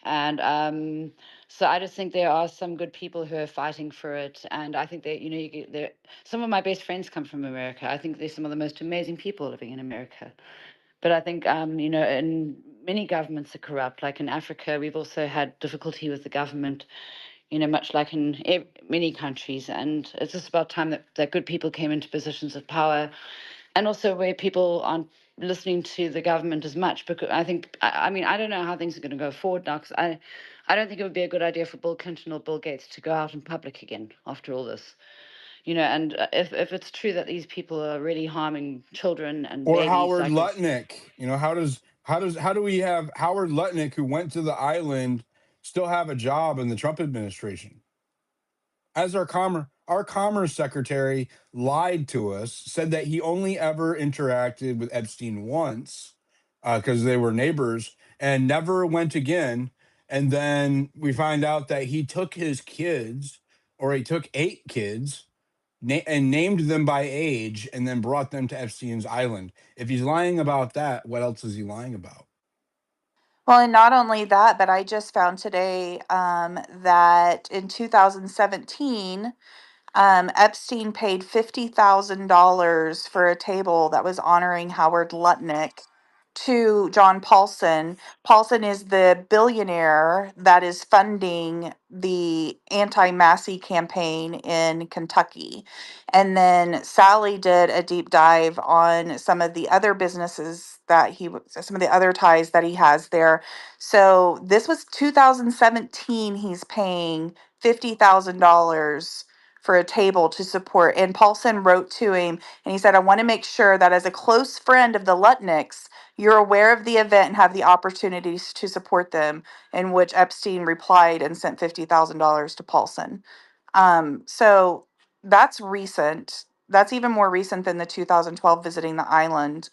And so I just think there are some good people who are fighting for it. And I think that, you get there. Some of my best friends come from America. I think there's some of the most amazing people living in America. But I think, and many governments are corrupt. Like in Africa, we've also had difficulty with the government, much like in many countries. And it's just about time that good people came into positions of power, and also where people aren't listening to the government as much. Because I think, I mean, I don't know how things are going to go forward now, because I don't think it would be a good idea for Bill Clinton or Bill Gates to go out in public again after all this. And if it's true that these people are really harming children and Or babies, Howard like it's, Lutnick? How do we have Howard Lutnick, who went to the island, still have a job in the Trump administration? as our commerce secretary lied to us, said that he only ever interacted with Epstein once because they were neighbors and never went again. And then we find out that he took his kids, or he took 8 kids, and named them by age, and then brought them to Epstein's island. If he's lying about that, what else is he lying about? Well, and not only that, but I just found today that in 2017, Epstein paid $50,000 for a table that was honoring Howard Lutnick to John Paulson. Paulson is the billionaire that is funding the anti-Massey campaign in Kentucky. And then Sally did a deep dive on some of the other businesses that some of the other ties that he has there. So this was 2017. He's paying $50,000 for a table to support. And Paulson wrote to him and he said, I want to make sure that as a close friend of the Lutnicks, you're aware of the event and have the opportunities to support them. In which Epstein replied and sent $50,000 to Paulson. So that's recent. That's even more recent than the 2012 visiting the island.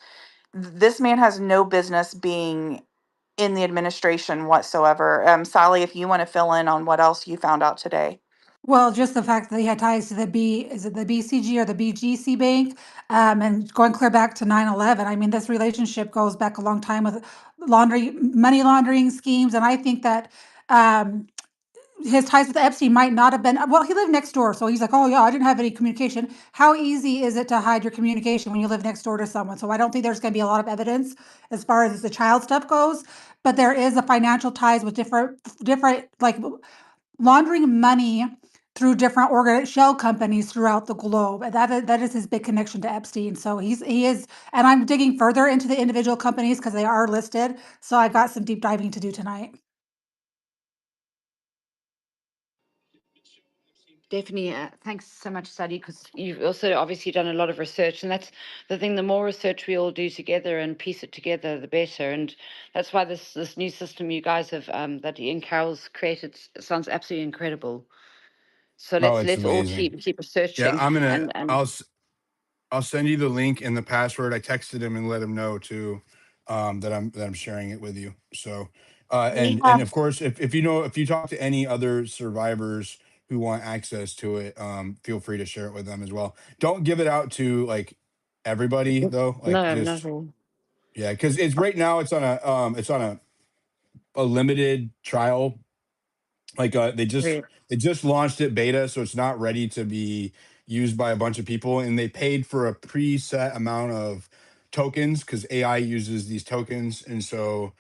This man has no business being in the administration whatsoever. Sally, if you want to fill in on what else you found out today. Well, just the fact that he had ties to the is it the BCG or the BGC bank, and going clear back to 9/11. I mean, this relationship goes back a long time with money laundering schemes. And I think that, um, his ties with Epstein might not have been, well, he lived next door. So he's like, oh yeah, I didn't have any communication. How easy is it to hide your communication when you live next door to someone? So I don't think there's going to be a lot of evidence as far as the child stuff goes, but there is a financial ties with different, like, laundering money through different shell companies throughout the globe. And that is his big connection to Epstein. So he is, and I'm digging further into the individual companies because they are listed. So I've got some deep diving to do tonight. Definitely. Thanks so much, Sadie, because you've also obviously done a lot of research, and that's the thing. The more research we all do together and piece it together, the better. And that's why this new system you guys have, that Ian Carroll's created, sounds absolutely incredible. So Oh, let's it's let's all amazing. keep Yeah, researching, and I'll send you the link and the password. I texted him and let him know too, that I'm sharing it with you. So, We and have of course, if you talk to any other survivors who want access to it, feel free to share it with them as well. Don't give it out to like everybody though. Like no, not just at all. yeah, because it's right now it's on a limited trial. Like Right. they just launched it beta, so it's not ready to be used by a bunch of people, and they paid for a preset amount of tokens because AI uses these tokens. And so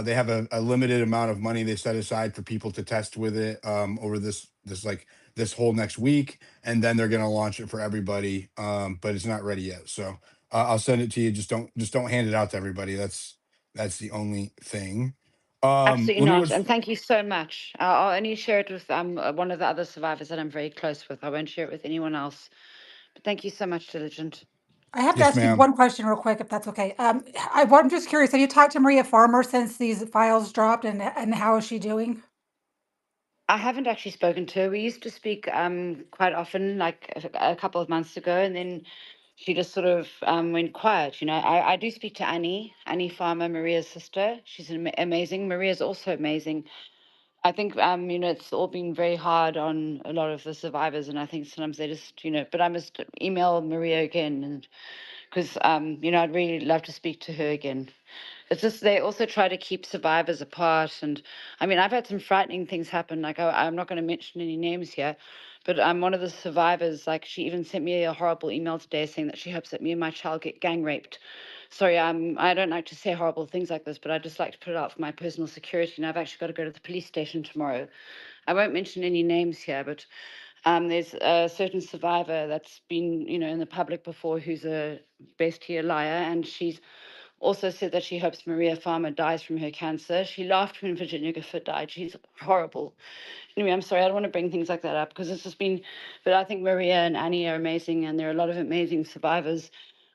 they have a limited amount of money they set aside for people to test with it over this whole next week, and then they're going to launch it for everybody, but it's not ready yet. So I'll send it to you. Just don't hand it out to everybody. That's the only thing. Absolutely Let me not. what's And thank you so much. I'll only share it with one of the other survivors that I'm very close with. I won't share it with anyone else. But thank you so much, Diligent. I have to Yes, ask you ma'am. one question real quick, if that's okay. I'm just curious, have you talked to Maria Farmer since these files dropped, and how is she doing? I haven't actually spoken to her. We used to speak quite often, like a couple of months ago, and then she just sort of went quiet. I do speak to Annie Farmer, Maria's sister. She's amazing. Maria's also amazing. I think it's all been very hard on a lot of the survivors, and I think sometimes they just but I must email Maria again, and because I'd really love to speak to her again. It's just they also try to keep survivors apart, and I mean I've had some frightening things happen. Like I'm not going to mention any names here, but one of the survivors, like she even sent me a horrible email today saying that she hopes that me and my child get gang raped. Sorry, I don't like to say horrible things like this, but I just like to put it out for my personal security. And I've actually got to go to the police station tomorrow. I won't mention any names here, but there's a certain survivor that's been, in the public before, who's a bestial liar, and she's also said that she hopes Maria Farmer dies from her cancer. She laughed when Virginia Gifford died. She's horrible. Anyway, I'm sorry, I don't want to bring things like that up because it's just been, but I think Maria and Annie are amazing, and there are a lot of amazing survivors.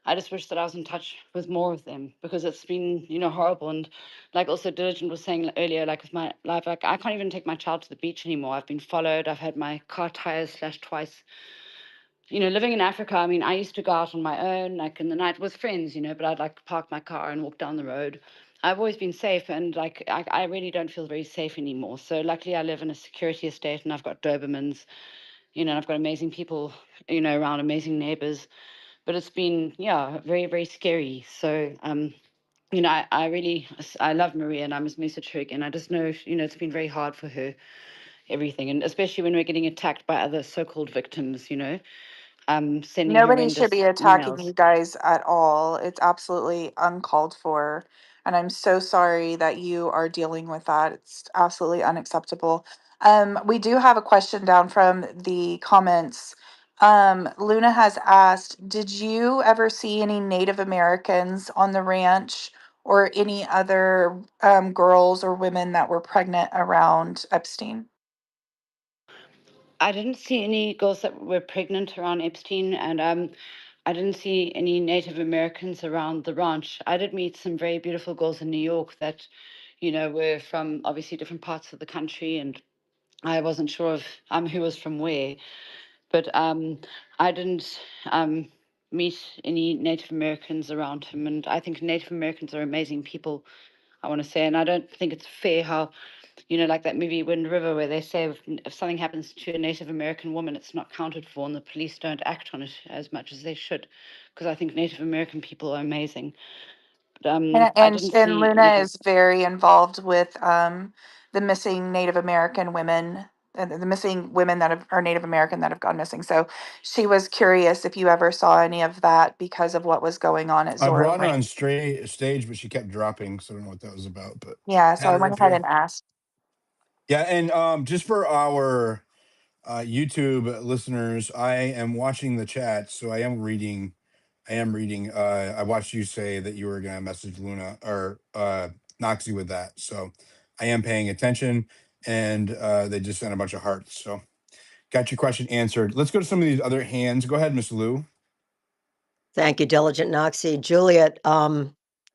I just wish that I was in touch with more of them, because it's been, horrible. And like also Diligent was saying earlier, like with my life, like I can't even take my child to the beach anymore. I've been followed. I've had my car tires slashed twice. Living in Africa, I mean, I used to go out on my own, like in the night with friends, but I'd like park my car and walk down the road. I've always been safe, and like I really don't feel very safe anymore. So luckily, I live in a security estate, and I've got Dobermans, and I've got amazing people, around, amazing neighbors. But it's been, yeah, very, very scary. So, I really, I love Maria, and I must message her again. I just know, it's been very hard for her, everything, and especially when we're getting attacked by other so-called victims, sending Nobody should be horrendous attacking emails. you guys at all. It's absolutely uncalled for. And I'm so sorry that you are dealing with that. It's absolutely unacceptable. We do have a question down from the comments. Luna has asked, did you ever see any Native Americans on the ranch or any other girls or women that were pregnant around Epstein? I didn't see any girls that were pregnant around Epstein, and I didn't see any Native Americans around the ranch. I did meet some very beautiful girls in New York that, were from obviously different parts of the country, and I wasn't sure of who was from where, but I didn't meet any Native Americans around him, and I think Native Americans are amazing people. I want to say, and I don't think it's fair how, like that movie Wind River, where they say if something happens to a Native American woman, it's not counted for, and the police don't act on it as much as they should, because I think Native American people are amazing. But And I and didn't and see Luna any. is very involved with the missing Native American women, the missing women that are Native American that have gone missing. So she was curious if you ever saw any of that because of what was going on at I Zorro brought her Ranch. on straight stage, but she kept dropping, so I don't know what that was about. But Yeah, so had I her went up ahead here. and asked. Yeah, and just for our YouTube listeners, I am watching the chat, so I am reading. I am reading. I watched you say that you were gonna message Luna or Noxie with that, so I am paying attention. And they just sent a bunch of hearts. So got your question answered. Let's go to some of these other hands. Go ahead, Miss Lou. Thank you, Diligent Noxie. Juliette,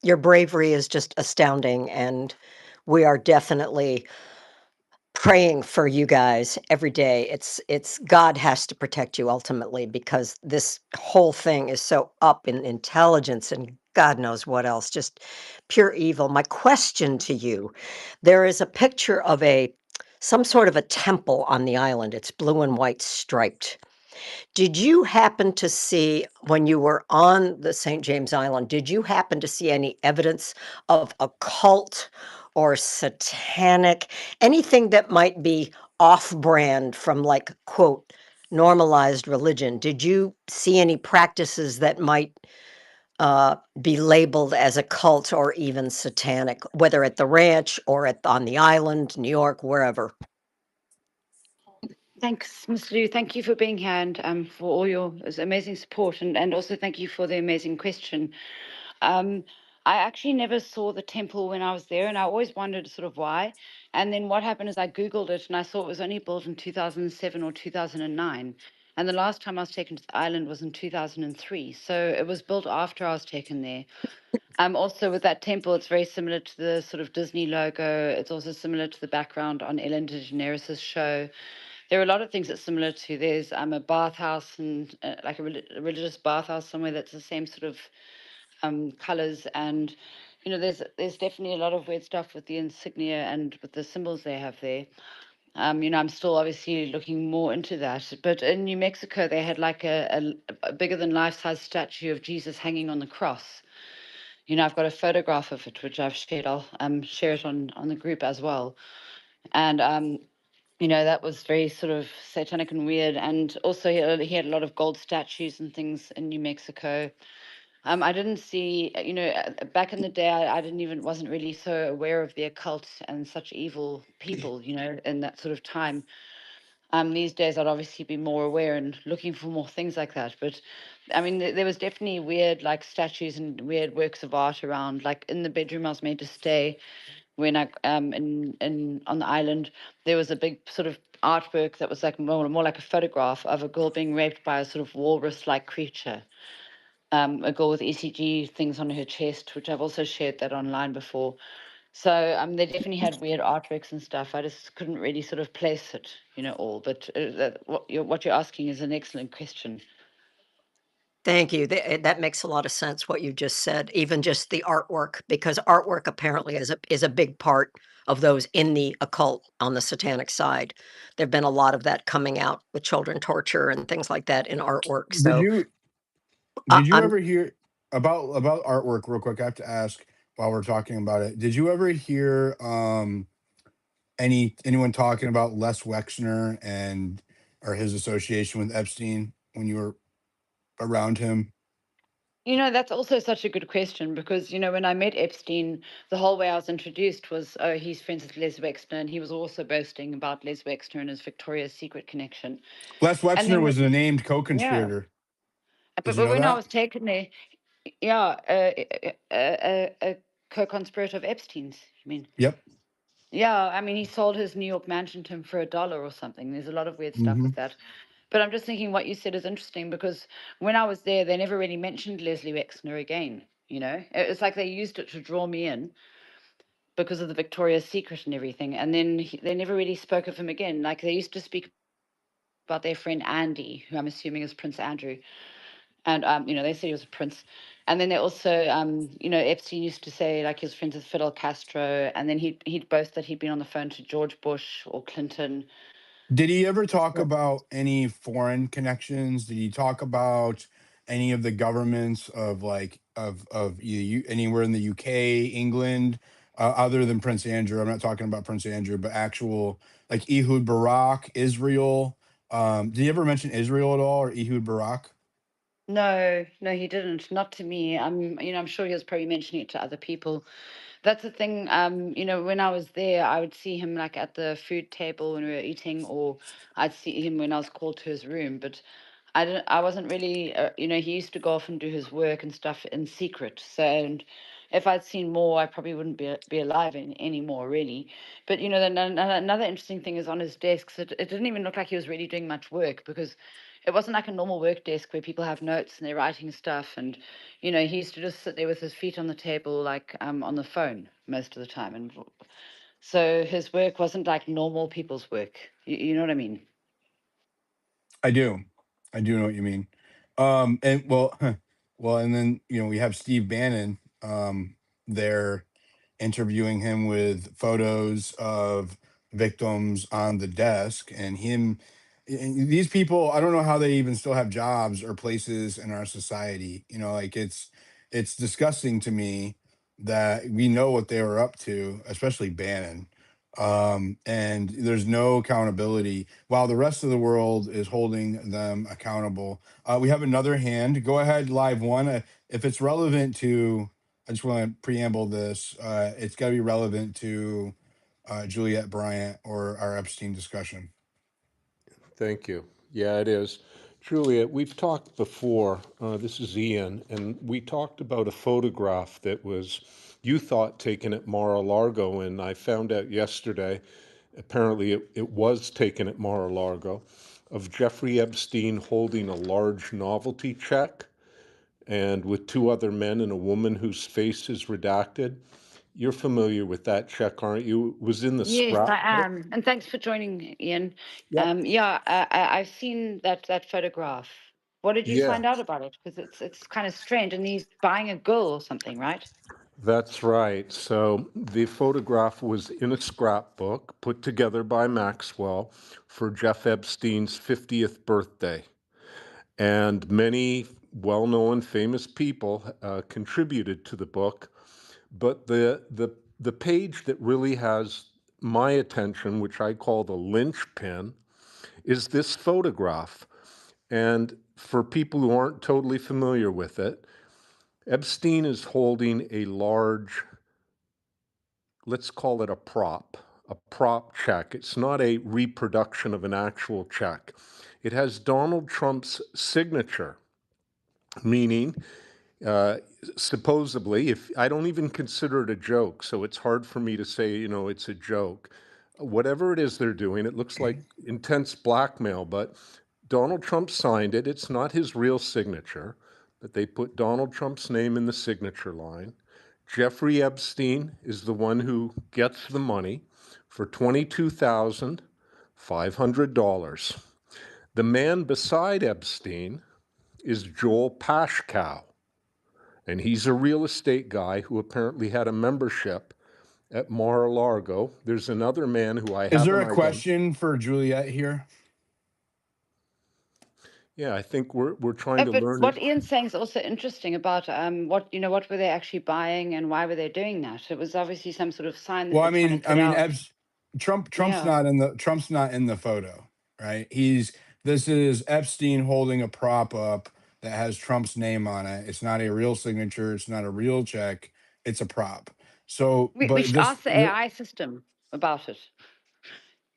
your bravery is just astounding, and we are definitely praying for you guys every day. It's God has to protect you ultimately, because this whole thing is so up in intelligence and God knows what else, just pure evil. My question to you, there is a picture of some sort of a temple on the island. It's blue and white striped. Did you happen to see, when you were on the St. James Island, did you happen to see any evidence of occult or satanic, anything that might be off-brand from, like, quote, normalized religion? Did you see any practices that might be labeled as occult or even satanic, whether at the ranch or on the island, New York, wherever? Thanks, Miss Lou. Thank you for being here, and for all your amazing support, and also thank you for the amazing question. Um, I actually never saw the temple when I was there, and I always wondered sort of why. And then what happened is I Googled it, and I saw it was only built in 2007 or 2009. And the last time I was taken to the island was in 2003. So it was built after I was taken there. Also, with that temple, it's very similar to the sort of Disney logo. It's also similar to the background on Ellen DeGeneres' show. There are a lot of things that's similar to. There's a bathhouse, and like a religious bathhouse somewhere that's the same sort of colors. And there's definitely a lot of weird stuff with the insignia and with the symbols they have there. I'm still obviously looking more into that. But in New Mexico, they had like a bigger than life size statue of Jesus hanging on the cross. I've got a photograph of it, which I've shared. I'll share it on the group as well. And that was very sort of satanic and weird. And also, he had a lot of gold statues and things in New Mexico. I didn't see, back in the day, I didn't even, wasn't really so aware of the occult and such evil people, in that sort of time. These days, I'd obviously be more aware and looking for more things like that. But I mean, there was definitely weird, like statues and weird works of art around. Like in the bedroom I was made to stay when I in on the island, there was a big sort of artwork that was like more like a photograph of a girl being raped by a sort of walrus-like creature. a girl with ECG things on her chest, which I've also shared that online before. So they definitely had weird artworks and stuff. I just couldn't really sort of place it, all. But what you're asking is an excellent question. Thank you. That makes a lot of sense what you just said, even just the artwork, because artwork apparently is a big part of those in the occult on the satanic side. There've been a lot of that coming out with children torture and things like that in artwork. Did So you did you I'm ever hear about artwork real quick? I have to ask while we're talking about it. Did you ever hear anyone talking about Les Wexner and or his association with Epstein when you were around him? That's also such a good question because, when I met Epstein, the whole way I was introduced was, oh, he's friends with Les Wexner, and he was also boasting about Les Wexner and his Victoria's Secret connection. Les And Wexner then, was a named yeah, co-conspirator. Did you but know when I that? was taken there, yeah, a co-conspirator of Epstein's, you mean? Yep. Yeah, I mean, he sold his New York mansion to him for $1 or something. There's a lot of weird stuff Hmm. with that. But I'm just thinking what you said is interesting because when I was there, they never really mentioned Leslie Wexner again. It's like they used it to draw me in because of the Victoria's Secret and everything. And then they never really spoke of him again. Like they used to speak about their friend Andy, who I'm assuming is Prince Andrew. And, they said he was a prince. And then they also, Epstein used to say like he was friends with Fidel Castro. And then he'd boast that he'd been on the phone to George Bush or Clinton. Did he ever talk about any foreign connections? Did he talk about any of the governments of anywhere in the UK, England, other than Prince Andrew? I'm not talking about Prince Andrew, but actual like Ehud Barak, Israel. Did he ever mention Israel at all or Ehud Barak? No, no, he didn't. Not to me. I'm sure he was probably mentioning it to other people. That's the thing. When I was there, I would see him like at the food table when we were eating, or I'd see him when I was called to his room. But I wasn't really. He used to go off and do his work and stuff in secret. So, and if I'd seen more, I probably wouldn't be alive anymore, really. But then another interesting thing is on his desk. So it didn't even look like he was really doing much work because it wasn't like a normal work desk where people have notes and they're writing stuff. And he used to just sit there with his feet on the table, like on the phone most of the time. And so his work wasn't like normal people's work. You know what I mean? I do. I do know what you mean. And well, well, and then we have Steve Bannon there interviewing him with photos of victims on the desk, and him. And these people, I don't know how they even still have jobs or places in our society. Like it's disgusting to me that we know what they were up to, especially Bannon. And there's no accountability while the rest of the world is holding them accountable. We have another hand. Go ahead, live one. If it's relevant to, I just want to preamble this. It's got to be relevant to Juliette Bryant or our Epstein discussion. Thank you. Yeah, it is. Juliet, we've talked before. This is Ian, and we talked about a photograph that was, you thought, taken at Mar-a-Lago, and I found out yesterday, apparently it was taken at Mar-a-Lago, of Jeffrey Epstein holding a large novelty check and with two other men and a woman whose face is redacted. You're familiar with that check, aren't you? It was in the Yes, I scrapbook. am. And thanks for joining, Ian. Yep. Yeah, I've seen that photograph. What did you Yeah. find out about it? Because it's kind of strange, and he's buying a girl or something, right? That's right. So the photograph was in a scrapbook put together by Maxwell for Jeff Epstein's 50th birthday. And many well known, famous people contributed to the book. But the page that really has my attention, which I call the linchpin, is this photograph. And for people who aren't totally familiar with it, Epstein is holding a large, let's call it a prop check. It's not a reproduction of an actual check. It has Donald Trump's signature, meaning uh, supposedly, if I don't even consider it a joke, so it's hard for me to say, it's a joke. Whatever it is they're doing, it looks like intense blackmail, but Donald Trump signed it. It's not his real signature. but they put Donald Trump's name in the signature line. Jeffrey Epstein is the one who gets the money for $22,500. The man beside Epstein is Joel Pashkow, and he's a real estate guy who apparently had a membership at Mar-a-Lago. There's another man who I Is there haven't a identified. question for Juliette here? Yeah, I think we're trying to But learn what it. Ian's saying is also interesting about what what were they actually buying and why were they doing that? It was obviously some sort of sign that Well, they're trying to put out. Trump's Yeah. not in the photo, right? This is Epstein holding a prop up that has Trump's name on it. It's not a real signature. It's not a real check. It's a prop. So, We should ask the AI system about it.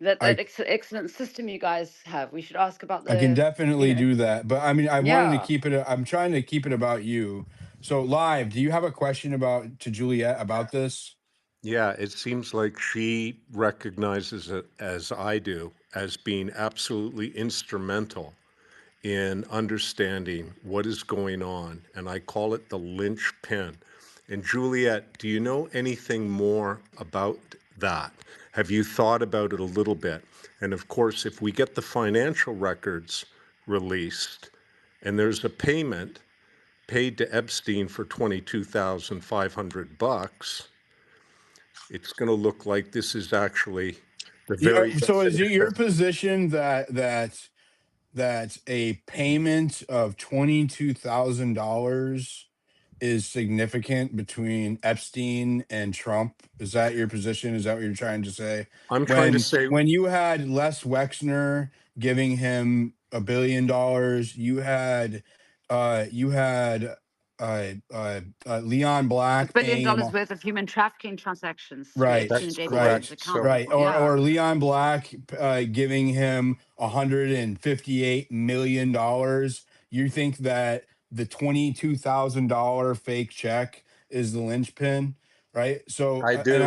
That I excellent system you guys have. We should ask about I can the, definitely do that. But I mean, I wanted to yeah. keep it. I'm trying to keep it about you. So, Live, do you have a question to Juliette about this? Yeah, it seems like she recognizes it, as I do, as being absolutely instrumental in understanding what is going on. And I call it the linchpin. And Juliette, do you know anything more about that? Have you thought about it a little bit? And of course, if we get the financial records released and there's a payment paid to Epstein for $22,500, it's going to look like this is actually the very So, is it your definition. position that a payment of $22,000 is significant between Epstein and Trump? Is that your position? Is that what you're trying to say? I'm trying to say, When you had Les Wexner giving him $1 billion, you had Leon $1 Black billion paying him worth of human trafficking transactions through right, Epstein and that's JP right, Morgan's correct. So accounts. right. Yeah. Or Leon Black giving him $158 million. You think that the $22,000 fake check is the linchpin, right? So, I and do because,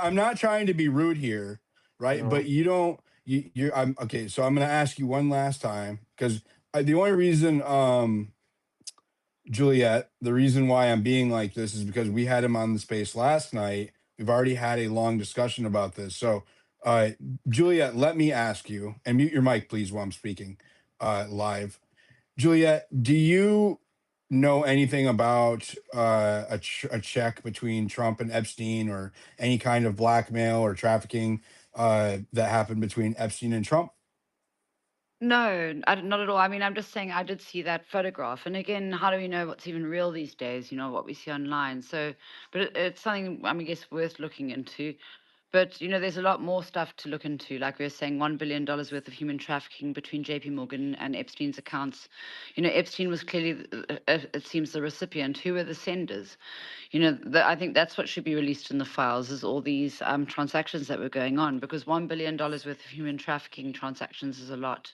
I'm not trying to be rude here, right? no, But you don't, I'm okay. So I'm going to ask you one last time because the only reason, Juliette, the reason why I'm being like this is because we had him on the space last night. We've already had a long discussion about this. So, uh, Juliette, let me ask you, and mute your mic, please, while I'm speaking live. Juliette, do you know anything about a check between Trump and Epstein or any kind of blackmail or trafficking that happened between Epstein and Trump? No, not at all. I mean, I'm just saying I did see that photograph. And again, how do we know what's even real these days? What we see online. So, but it's something, I mean, I guess worth looking into. But, there's a lot more stuff to look into. Like we were saying, $1 billion worth of human trafficking between JP Morgan and Epstein's accounts. Epstein was clearly, it seems, the recipient. Who were the senders? I think that's what should be released in the files is all these transactions that were going on, because $1 billion worth of human trafficking transactions is a lot.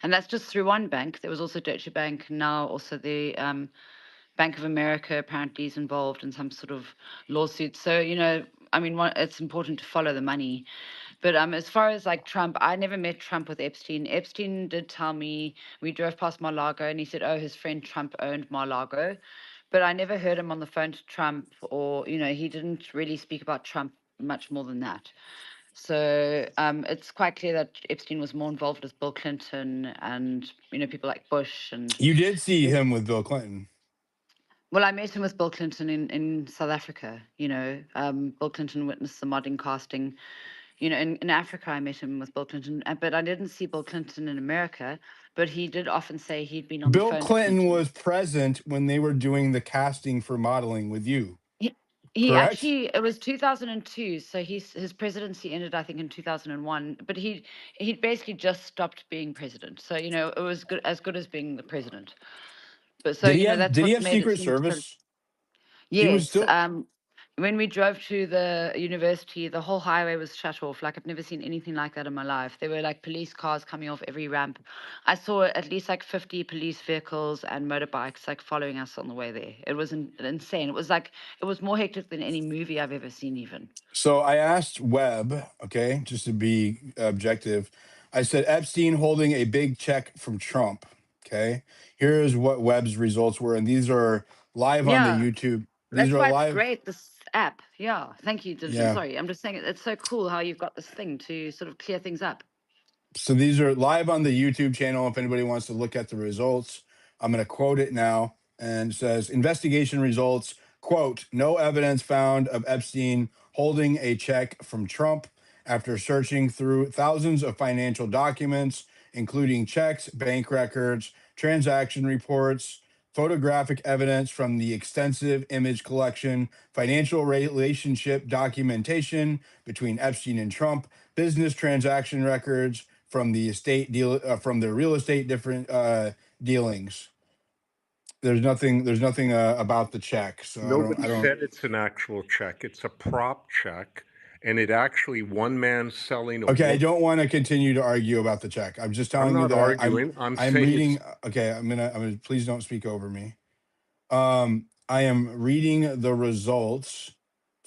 And that's just through one bank. There was also Deutsche Bank. Now also the Bank of America apparently is involved in some sort of lawsuit. So, I mean, it's important to follow the money. But as far as like Trump, I never met Trump with Epstein. Epstein did tell me, we drove past Mar-a-Lago and he said, oh, his friend Trump owned Mar-a-Lago. But I never heard him on the phone to Trump, or, he didn't really speak about Trump much more than that. So it's quite clear that Epstein was more involved with Bill Clinton and, people like Bush and, You did see him with Bill Clinton. well, I met him with Bill Clinton in South Africa. Bill Clinton witnessed the modding casting. In Africa, I met him with Bill Clinton, but I didn't see Bill Clinton in America. But he did often say he'd been on the Bill phone to Clinton Clinton. was present when they were doing the casting for modeling with you, He correct? actually, it was 2002, so his presidency ended, I think, in 2001. But he'd basically just stopped being president, so it was good as being the president. But so that's Did he what have made it Secret seem so. Service? He was Yes. still When we drove to the university, the whole highway was shut off. Like I've never seen anything like that in my life. There were like police cars coming off every ramp. I saw at least like 50 police vehicles and motorbikes like following us on the way there. It was insane. It was more hectic than any movie I've ever seen even. So I asked Webb, okay, just to be objective. I said Epstein holding a big check from Trump. Okay. Here is what WEBB's results were, and these are live on the Yeah, YouTube. These that's are why it's live. great, this app. Yeah, thank you, Diligent. Yeah. Sorry, I'm just saying it's so cool how you've got this thing to sort of clear things up. So these are live on the YouTube channel. If anybody wants to look at the results, I'm going to quote it now. And it says, investigation results, quote, no evidence found of Epstein holding a check from Trump after searching through thousands of financial documents, including checks, bank records, transaction reports, photographic evidence from the extensive image collection, financial relationship documentation between Epstein and Trump, business transaction records from the estate deal, from the real estate different dealings. There's nothing. There's nothing about the check. So I don't. Nobody I don't. said it's an actual check. It's a prop check, and it actually one man selling a Okay, I woman. don't want to continue to argue about the check. I'm just I'm telling you not that arguing. I'm I'm saying reading. it's Okay, I'm gonna. Please don't speak over me. I am reading the results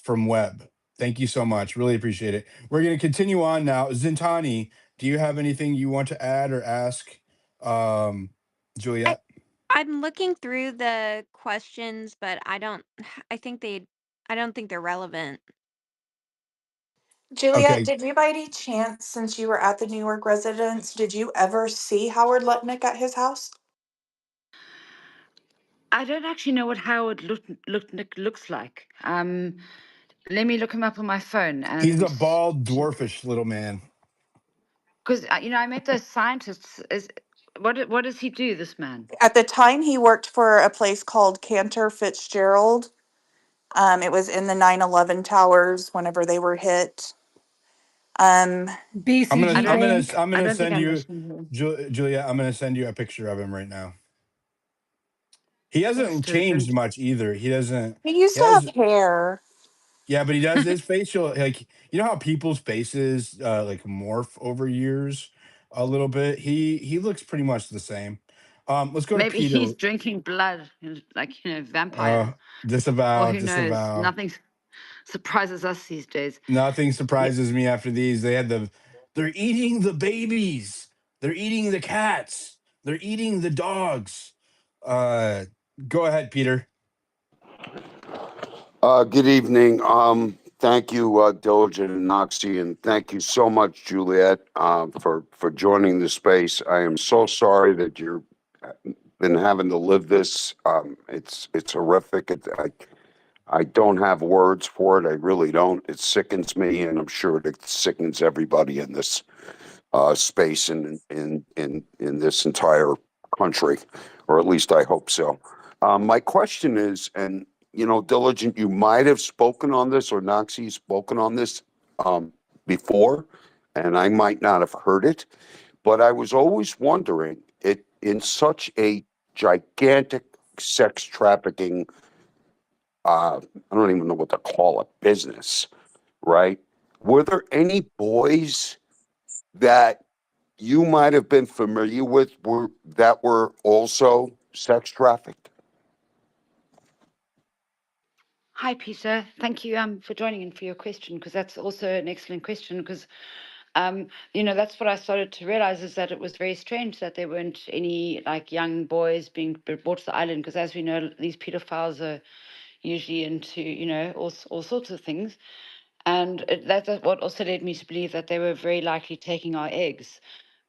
from Webb. Thank you so much. Really appreciate it. We're going to continue on now. Zintani, do you have anything you want to add or ask um, I Juliette? I'm looking through the questions, but I don't think they're relevant. Juliet, Okay, did you by any chance, since you were at the New York residence, did you ever see Howard Lutnick at his house? I don't actually know what Howard looks like. Let me look him up on my phone, he's a and bald, dwarfish little man. because I met those scientists. Is what does he do? This man? At the time, he worked for a place called Cantor Fitzgerald. It was in the 9/11 towers whenever they were hit. Um, I BCG don't. Bank. I don't think Send I know you, him. Juliette. I'm gonna send you a picture of him right now. He Thanks, hasn't changed Diligent. much either. He doesn't. he used He to have has. hair. Yeah, but he does his facial, like, you know how people's faces like morph over years a little bit. He looks pretty much the same. Let's go to Maybe he's Peter. drinking blood, like vampire, or Disavow, who knows? disavow. Nothing surprises us these days. Nothing Yeah, surprises me after these. They're eating the babies. They're eating the cats. They're eating the dogs. Uh, go ahead, Peter. Good evening. Thank you, Diligent and Noxie, and thank you so much, Juliette, for joining the space. I am so sorry that you've been having to live this. It's horrific. I don't have words for it. I really don't. It sickens me, and I'm sure it sickens everybody in this space in this entire country, or at least I hope so. My question is, and Diligent, you might have spoken on this, or Noxie spoken on this before, and I might not have heard it, but I was always wondering, it in such a gigantic sex trafficking, I don't even know what to call it, business, right? Were there any boys that you might have been familiar with that were also sex trafficked? Hi, Peter. Thank you for joining and for your question, because that's also an excellent question. Because that's what I started to realize, is that it was very strange that there weren't any like young boys being brought to the island. Because as we know, these pedophiles are usually into all sorts of things, and that's what also led me to believe that they were very likely taking our eggs,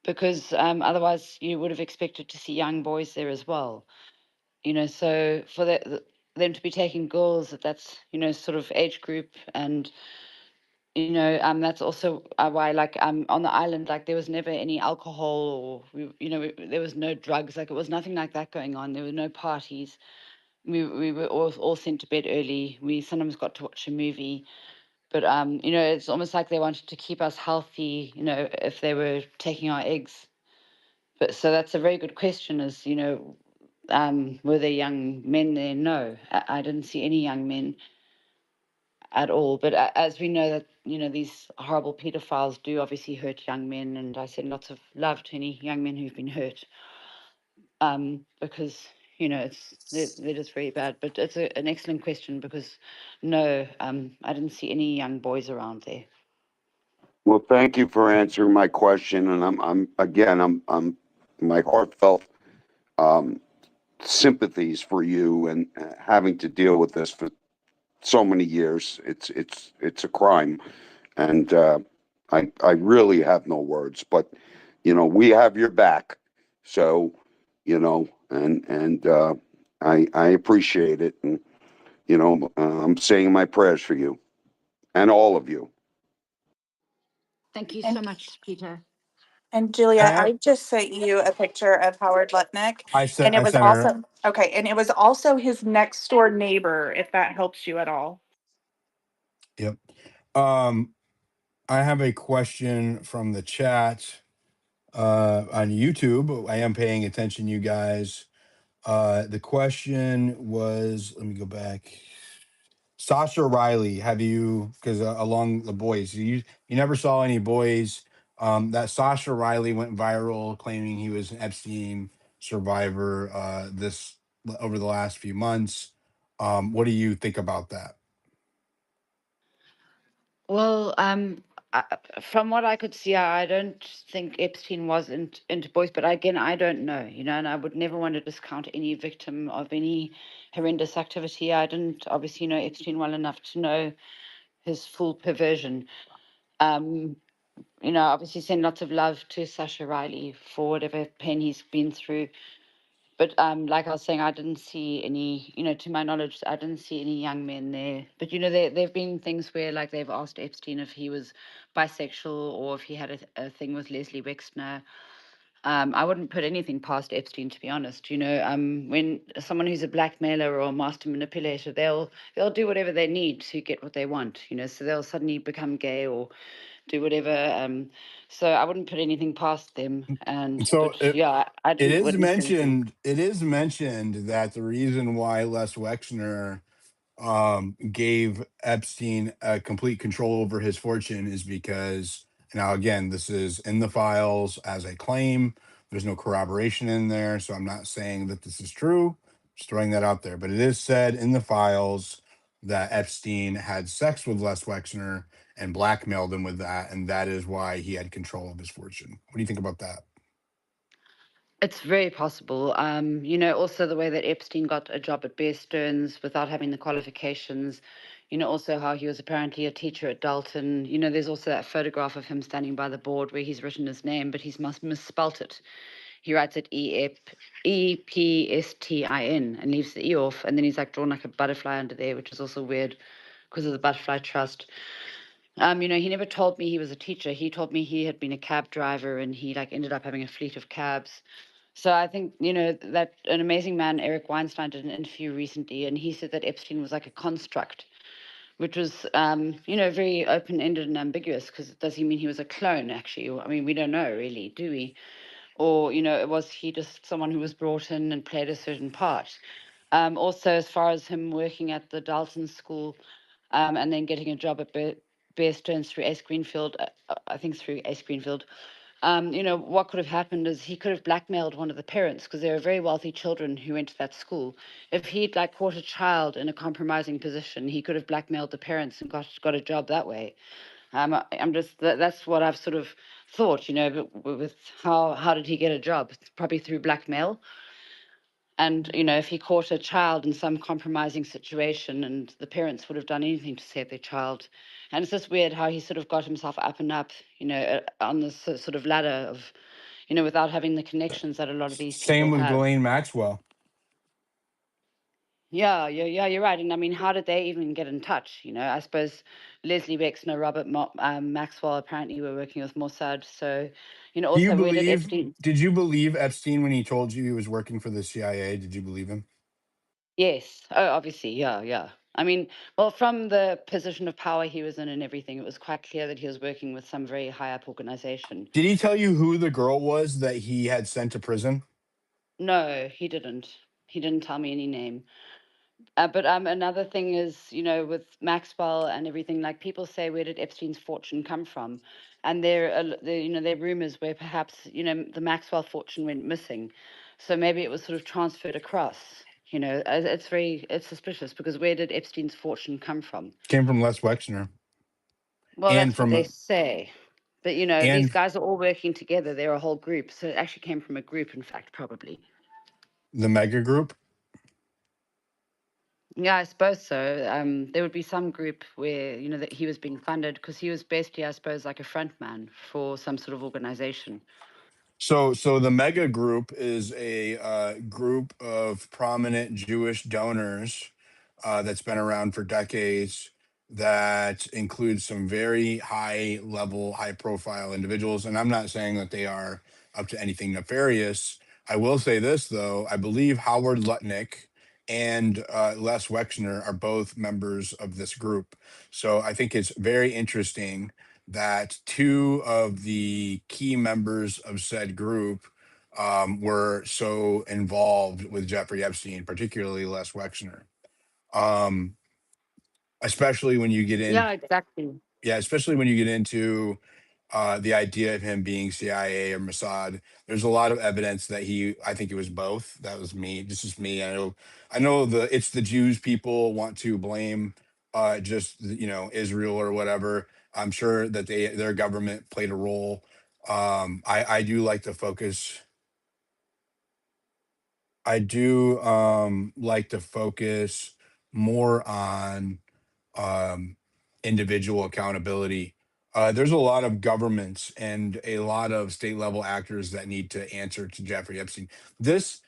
because otherwise you would have expected to see young boys there as well. So for them to be taking girls at that's sort of age group, and that's also why, like, on the island, like, there was never any alcohol, or there was no drugs, like, it was nothing like that going on. There were no parties. We were all sent to bed early. We sometimes got to watch a movie, but it's almost like they wanted to keep us healthy, if they were taking our eggs. But so that's a very good question, is were there young men there? No, I didn't see any young men at all. But as we know that, these horrible pedophiles do obviously hurt young men, and I send lots of love to any young men who've been hurt, because they're just very bad. But it's an excellent question, because no, I didn't see any young boys around there. Well, thank you for answering my question, and I'm again, I'm my heartfelt sympathies for you and having to deal with this for so many years. It's a crime, and I really have no words. But we have your back, so and I appreciate it, and I'm saying my prayers for you and all of you. Thank you so And much, Peter. and Julia, I just sent you a picture of Howard Lutnick, and it I was sent her. also okay, and it was also his next door neighbor, if that helps you at all. Yep. Um, I have a question from the chat on YouTube. I am paying attention, you guys. The question was, let me go back. Sasha Riley, have you, because along the boys, you never saw any boys. That Sasha Riley went viral claiming he was an Epstein survivor this over the last few months. What do you think about that? Well, from what I could see, I don't think Epstein was into boys, but again, I don't know, and I would never want to discount any victim of any horrendous activity. I didn't obviously know Epstein well enough to know his full perversion. Um, obviously send lots of love to Sasha Riley for whatever pain he's been through. But like I was saying, I didn't see any, to my knowledge, I didn't see any young men there. But there've been things where like they've asked Epstein if he was bisexual or if he had a thing with Leslie Wexner. I wouldn't put anything past Epstein, to be honest. When someone who's a blackmailer or a master manipulator, they'll do whatever they need to get what they want. So they'll suddenly become gay or do whatever. So I wouldn't put anything past them. So But yeah, I it didn't is witness anything. mentioned. It is mentioned that the reason why Les Wexner gave Epstein complete control over his fortune is because, now again, this is in the files as a claim. There's no corroboration in there, so I'm not saying that this is true. Just throwing that out there. But it is said in the files that Epstein had sex with Les Wexner and blackmailed him with that, and that is why he had control of his fortune. What do you think about that? It's very possible. Also the way that Epstein got a job at Bear Stearns without having the qualifications. Also how he was apparently a teacher at Dalton. There's also that photograph of him standing by the board where he's written his name, but he's misspelt it. He writes it Epstin and leaves the E off, and then he's like drawn like a butterfly under there, which is also weird because of the butterfly trust. He never told me he was a teacher. He told me he had been a cab driver and he like ended up having a fleet of cabs. So I think, that an amazing man, Eric Weinstein, did an interview recently, and he said that Epstein was like a construct, which was, very open-ended and ambiguous, because does he mean he was a clone, actually? I mean, we don't know, really, do we? Or, was he just someone who was brought in and played a certain part? Also, as far as him working at the Dalton School and then getting a job at Bear Stearns through Ace Greenfield, I think through Ace Greenfield, what could have happened is he could have blackmailed one of the parents because there were very wealthy children who went to that school. If he'd like caught a child in a compromising position, he could have blackmailed the parents and got a job that way. I'm just that's what I've sort of thought, but with how did he get a job? Probably through blackmail. And if he caught a child in some compromising situation, and the parents would have done anything to save their child. And it's just weird how he sort of got himself up and up, on this sort of ladder of, without having the connections that a lot of these Same people with have. Ghislaine Maxwell. Yeah, you're right. And I mean, how did they even get in touch? I suppose Leslie Wexner, Robert Maxwell apparently were working with Mossad. So, Do you also where did believe? Epstein? Did you believe Epstein when he told you he was working for the CIA? Did you believe him? Yes. Oh, obviously. Yeah, yeah. I mean, well, from the position of power he was in and everything, it was quite clear that he was working with some very high up organization. Did he tell you who the girl was that he had sent to prison? No, he didn't. He didn't tell me any name. But another thing is, with Maxwell and everything, like people say, where did Epstein's fortune come from? And there are rumors where perhaps, the Maxwell fortune went missing. So maybe it was sort of transferred across. It's suspicious because where did Epstein's fortune come from? Came from Les Wexner, Well, and that's what they from say. But, these and guys are all working together. They're a whole group. So it actually came from a group, in fact, probably. The mega group. Yeah, I suppose so. There would be some group where, you know, that he was being funded because he was basically, I suppose, like a front man for some sort of organization. So the mega group is a group of prominent Jewish donors that's been around for decades, that includes some very high level, high profile individuals. And I'm not saying that they are up to anything nefarious. I will say this, though. I believe Howard Lutnick and Les Wexner are both members of this group. So I think it's very interesting that two of the key members of said group were so involved with Jeffrey Epstein, particularly Les Wexner. Um, especially when you get in, Yeah, exactly. yeah, especially when you get into the idea of him being CIA or Mossad. There's a lot of evidence that I think it was both. That was me. This is me. I know it's the Jews people want to blame just, Israel or whatever. I'm sure that their government played a role. I do like to focus. I do like to focus more on um, individual accountability. There's a lot of governments and a lot of state level actors that need to answer to Jeffrey Epstein. This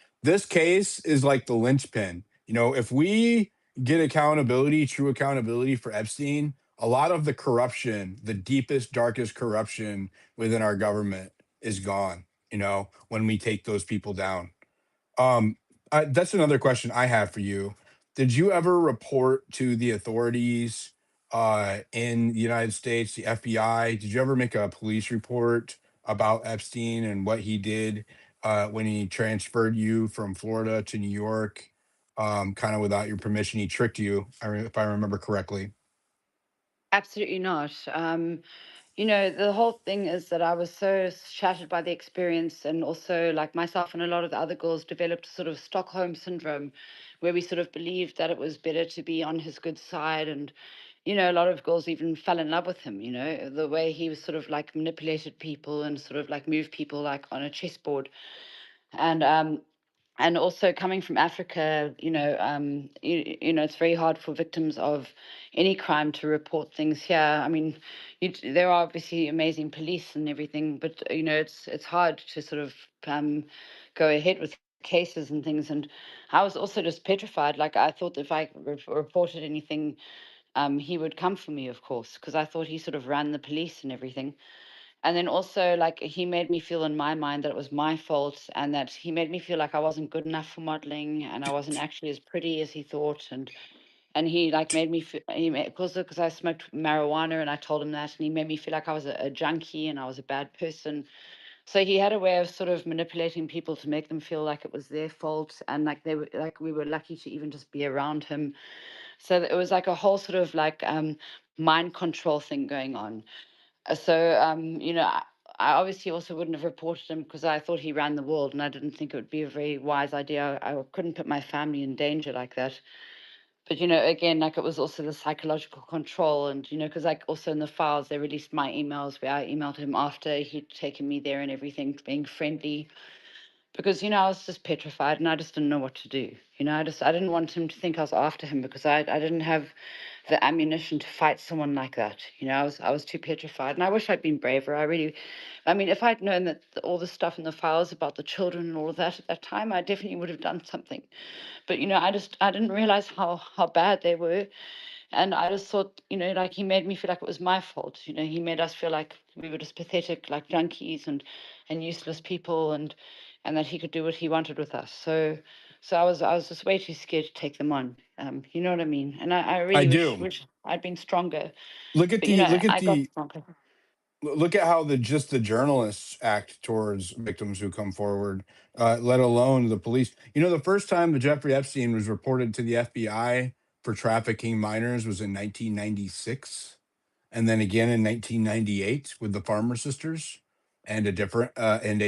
case is like the linchpin. If we get accountability, true accountability for Epstein, a lot of the corruption, the deepest, darkest corruption within our government is gone. When we take those people down. Um, that's another question I have for you. Did you ever report to the authorities in the United States, the FBI? Did you ever make a police report about Epstein and what he did when he transferred you from Florida to New York, kind of without your permission? He tricked you, if I remember correctly. Absolutely not. The whole thing is that I was so shattered by the experience, and also, like myself and a lot of the other girls, developed sort of Stockholm syndrome, where we sort of believed that it was better to be on his good side. And, a lot of girls even fell in love with him, the way he was sort of like manipulated people and sort of like moved people like on a chessboard. And also coming from Africa, it's very hard for victims of any crime to report things here. I mean, there are obviously amazing police and everything, but it's hard to sort of go ahead with cases and things. And I was also just petrified. Like I thought if I reported anything, he would come for me, of course, because I thought he sort of ran the police and everything. And then also, like, he made me feel in my mind that it was my fault, and that he made me feel like I wasn't good enough for modeling, and I wasn't actually as pretty as he thought. And he like made me feel, because I smoked marijuana, and I told him that, and he made me feel like I was a junkie and I was a bad person. So he had a way of sort of manipulating people to make them feel like it was their fault, and like they were like we were lucky to even just be around him. So it was like a whole sort of like mind control thing going on. I obviously also wouldn't have reported him because I thought he ran the world, and I didn't think it would be a very wise idea. I couldn't put my family in danger like that. But again, like it was also the psychological control, and because like also in the files they released my emails where I emailed him after he'd taken me there and everything, being friendly, because I was just petrified and I just didn't know what to do. I didn't want him to think I was after him because I didn't have the ammunition to fight someone like that. I was too petrified, and I wish I'd been braver. I mean, if I'd known that all the stuff in the files about the children and all of that at that time, I definitely would have done something. But I didn't realize how bad they were, and I just thought, like he made me feel like it was my fault. He made us feel like we were just pathetic, like junkies and useless people, and that he could do what he wanted with us. So I was just way too scared to take them on. You know what I mean? And I I really do. wish I'd been stronger. Look at But the look at I got the stronger. look at how the journalists act towards victims who come forward, let alone the police. The first time that Jeffrey Epstein was reported to the FBI for trafficking minors was in 1996, and then again in 1998 with the Farmer Sisters, and a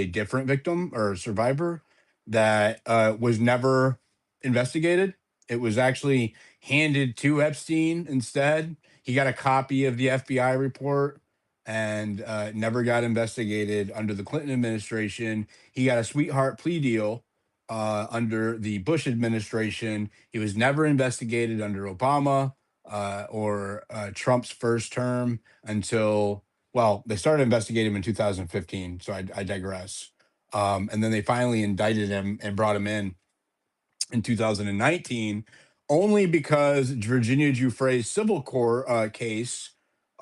different victim or survivor that was never investigated. It was actually handed to Epstein instead. He got a copy of the FBI report and never got investigated under the Clinton administration. He got a sweetheart plea deal under the Bush administration. He was never investigated under Obama or Trump's first term until, well, they started investigating him in 2015. So I digress. And then they finally indicted him and brought him in 2019, only because Virginia Giuffre's civil court case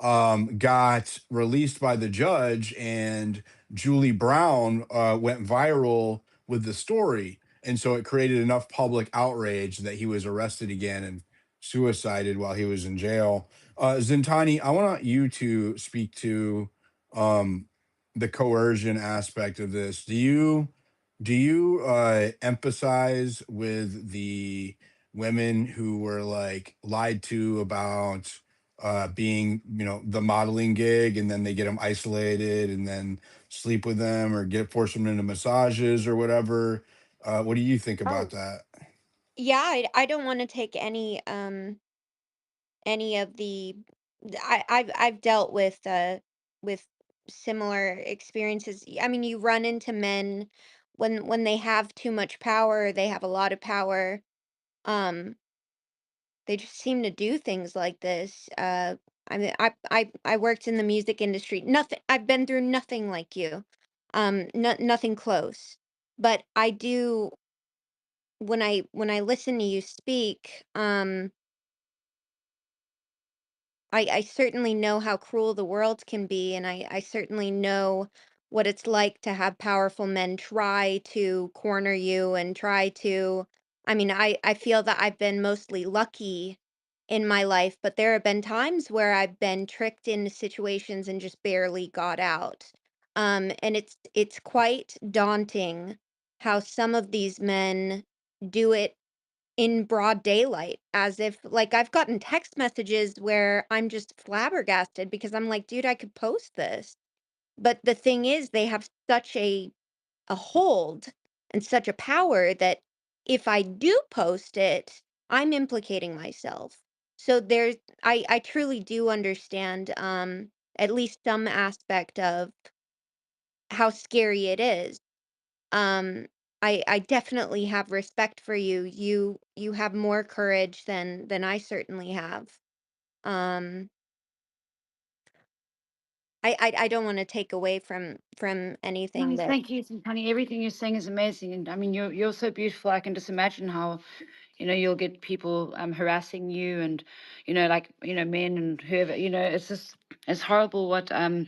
got released by the judge, and Julie Brown went viral with the story. And so it created enough public outrage that he was arrested again and suicided while he was in jail. Zintani, I want you to speak to um, the coercion aspect of this. Do you empathize with the women who were like lied to about being, the modeling gig, and then they get them isolated and then sleep with them or get force them into massages or whatever? What do you think about Oh, that? yeah, I don't want to take any of the I've dealt with similar experiences. I mean, you run into men when they have too much power, they have a lot of power. Um, they just seem to do things like this. I mean, I worked in the music industry. Nothing. I've been through nothing like you. Nothing close. But I do when I listen to you speak. I certainly know how cruel the world can be, and I certainly know what it's like to have powerful men try to corner you and try to. I mean, I feel that I've been mostly lucky in my life, but there have been times where I've been tricked into situations and just barely got out. And it's quite daunting how some of these men do it in broad daylight, as if like I've gotten text messages where I'm just flabbergasted because I'm like, dude, I could post this. But the thing is, they have such a hold and such a power that if I do post it, I'm implicating myself. So I truly do understand at least some aspect of how scary it is. um I definitely have respect for you. You have more courage than I certainly have. um I don't want to take away from anything No, that. thank you, honey. Everything you're saying is amazing, and I mean, you're so beautiful. I can just imagine how, you'll get people harassing you, and like men and whoever. It's just it's horrible what a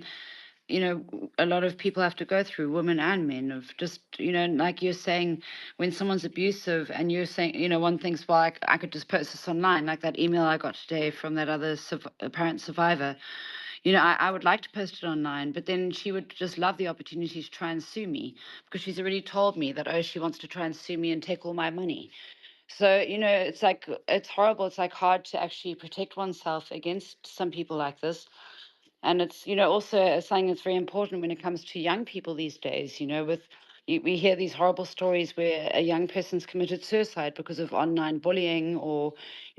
lot of people have to go through, women and men, of just like you're saying, when someone's abusive, and you're saying, one thinks, well, I could just post this online, like that email I got today from that other apparent survivor. I would like to post it online, but then she would just love the opportunity to try and sue me, because she's already told me that, oh, she wants to try and sue me and take all my money. So, it's like, it's horrible. It's like hard to actually protect oneself against some people like this. And it's, also something that's very important when it comes to young people these days, we hear these horrible stories where a young person's committed suicide because of online bullying, or,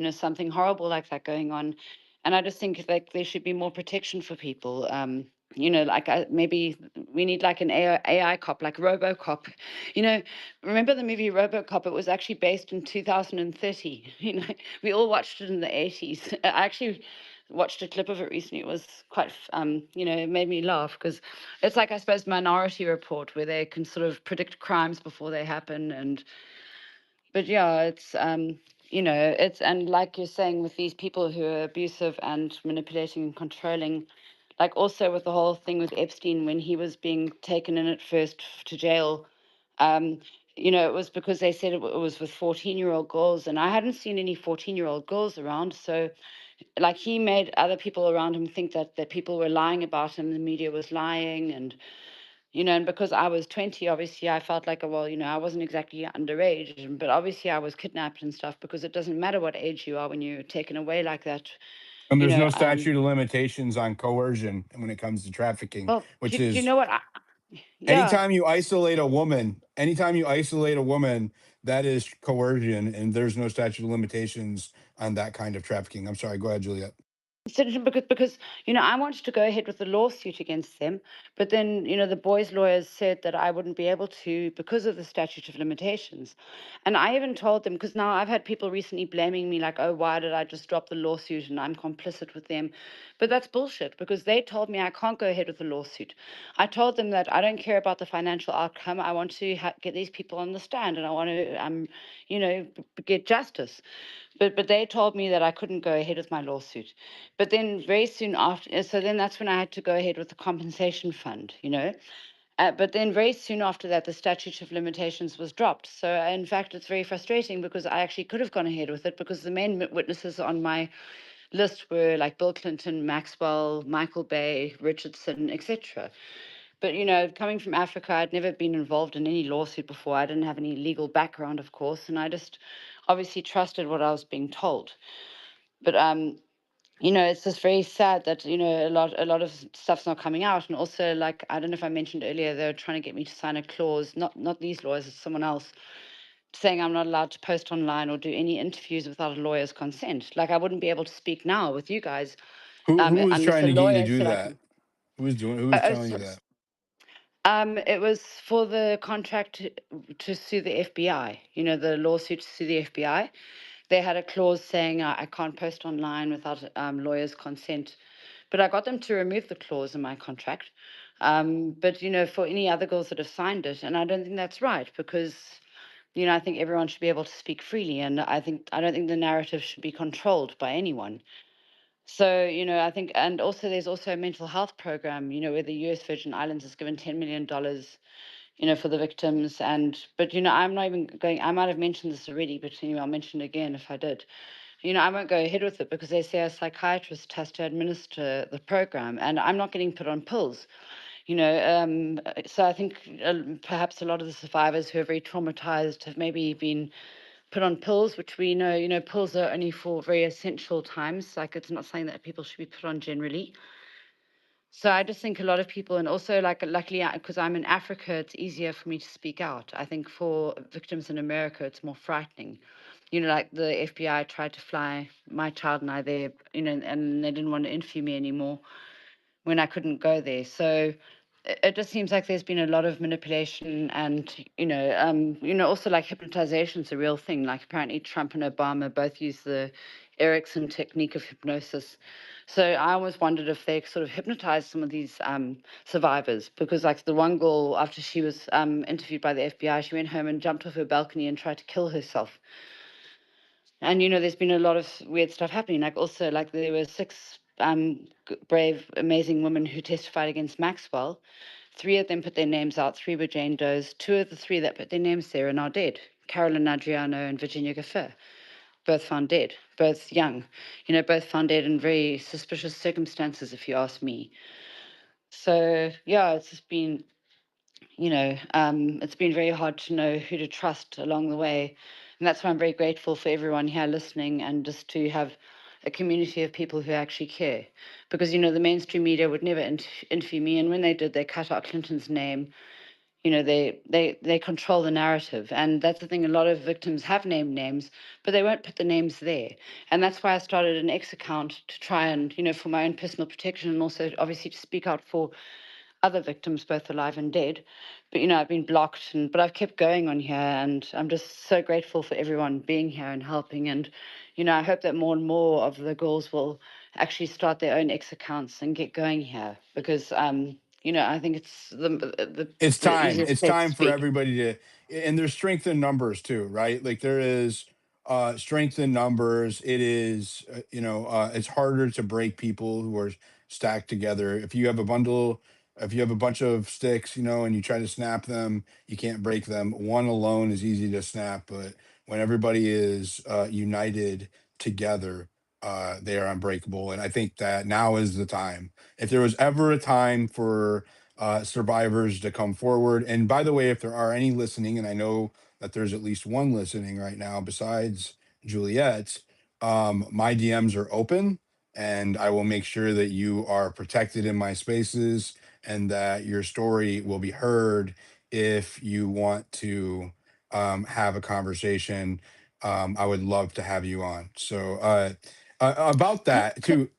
something horrible like that going on. And I just think like there should be more protection for people. Like maybe we need like an AI cop, like RoboCop. You know, remember the movie RoboCop? It was actually based in 2030. We all watched it in the 80s. I actually watched a clip of it recently. It was quite, it made me laugh, because it's like, I suppose, Minority Report, where they can sort of predict crimes before they happen. And but yeah, it's it's, and like you're saying, with these people who are abusive and manipulating and controlling, like also with the whole thing with Epstein when he was being taken in at first to jail. um it was because they said it was with 14-year-old girls, and I hadn't seen any 14-year-old girls around. So like he made other people around him think that people were lying about him, the media was lying. And and because I was 20, obviously I felt like, well, I wasn't exactly underage, but obviously I was kidnapped and stuff, because it doesn't matter what age you are when you're taken away like that. And you there's know no um statute of limitations on coercion when it comes to trafficking, well, which do you is know what yeah. anytime you isolate a woman, that is coercion, and there's no statute of limitations on that kind of trafficking. I'm sorry, go ahead, Juliet. Because I wanted to go ahead with the lawsuit against them, but then the boys' lawyers said that I wouldn't be able to because of the statute of limitations. And I even told them, because now I've had people recently blaming me like, oh, why did I just drop the lawsuit and I'm complicit with them? But that's bullshit, because they told me I can't go ahead with the lawsuit. I told them that I don't care about the financial outcome. I want to get these people on the stand, and I want to get justice. But they told me that I couldn't go ahead with my lawsuit. But then very soon after, so then that's when I had to go ahead with the compensation fund. But then very soon after that, the statute of limitations was dropped. So in fact, it's very frustrating because I actually could have gone ahead with it, because the main witnesses on my list were like Bill Clinton, Maxwell, Michael Bay, Richardson, etc. But coming from Africa, I'd never been involved in any lawsuit before. I didn't have any legal background, of course, and I just obviously trusted what I was being told. But it's just very sad that a lot of stuff's not coming out. And also, like, I don't know if I mentioned earlier, they were trying to get me to sign a clause, not these lawyers, it's someone else, saying I'm not allowed to post online or do any interviews without a lawyer's consent. Like, I wouldn't be able to speak now with you guys Who was unless trying a to get you to lawyer do said I that? can. Who was telling you that? It was for the contract to sue the FBI, the lawsuit to sue the FBI. They had a clause saying I can't post online without lawyer's consent. But I got them to remove the clause in my contract. But, for any other girls that have signed it, and I don't think that's right, because, I think everyone should be able to speak freely. And I don't think the narrative should be controlled by anyone. So, I think, and also there's also a mental health program, where the US Virgin Islands has given $10 million, for the victims. But, I'm not even going, I might have mentioned this already, but anyway, I'll mention it again if I did. I won't go ahead with it because they say a psychiatrist has to administer the program, and I'm not getting put on pills. So I think perhaps a lot of the survivors who are very traumatized have maybe been put on pills, which we know, pills are only for very essential times. Like, it's not something that people should be put on generally. So I just think a lot of people, and also, like, luckily, because I'm in Africa, it's easier for me to speak out. I think for victims in America, it's more frightening. Like the FBI tried to fly my child and I there, and they didn't want to interview me anymore when I couldn't go there. So it just seems like there's been a lot of manipulation, and also, like, hypnotization is a real thing. Like, apparently Trump and Obama both use the Erickson technique of hypnosis. So I always wondered if they sort of hypnotized some of these survivors, because, like, the one girl, after she was interviewed by the FBI, she went home and jumped off her balcony and tried to kill herself. And there's been a lot of weird stuff happening. Like, also, like, there were 6 brave, amazing women who testified against Maxwell. 3 of them put their names out. 3 were Jane Does. 2 of the 3 that put their names there are now dead. Carolyn Adriano and Virginia Gaffer, both found dead, both young. Both found dead in very suspicious circumstances, if you ask me. So yeah, it's just been it's been very hard to know who to trust along the way. And that's why I'm very grateful for everyone here listening, and just to have a community of people who actually care. Because, the mainstream media would never interview me. And when they did, they cut out Clinton's name. They control the narrative. And that's the thing. A lot of victims have named names, but they won't put the names there. And that's why I started an X account, to try and, for my own personal protection, and also obviously to speak out for other victims, both alive and dead. But I've been blocked, but I've kept going on here, and I'm just so grateful for everyone being here and helping. And I hope that more and more of the girls will actually start their own X accounts and get going here, because I think it's It's the time. easiest It's place to time for speak. everybody to, and there's strength in numbers too, right? Like, there is strength in numbers. It is, it's harder to break people who are stacked together. If you have a bunch of sticks, and you try to snap them, you can't break them. One alone is easy to snap, but when everybody is united together, they are unbreakable. And I think that now is the time. If there was ever a time for survivors to come forward. And by the way, if there are any listening, and I know that there's at least one listening right now besides Juliette, my DMs are open, and I will make sure that you are protected in my spaces, and that your story will be heard if you want to have a conversation. I would love to have you on. So about Can, that can, too.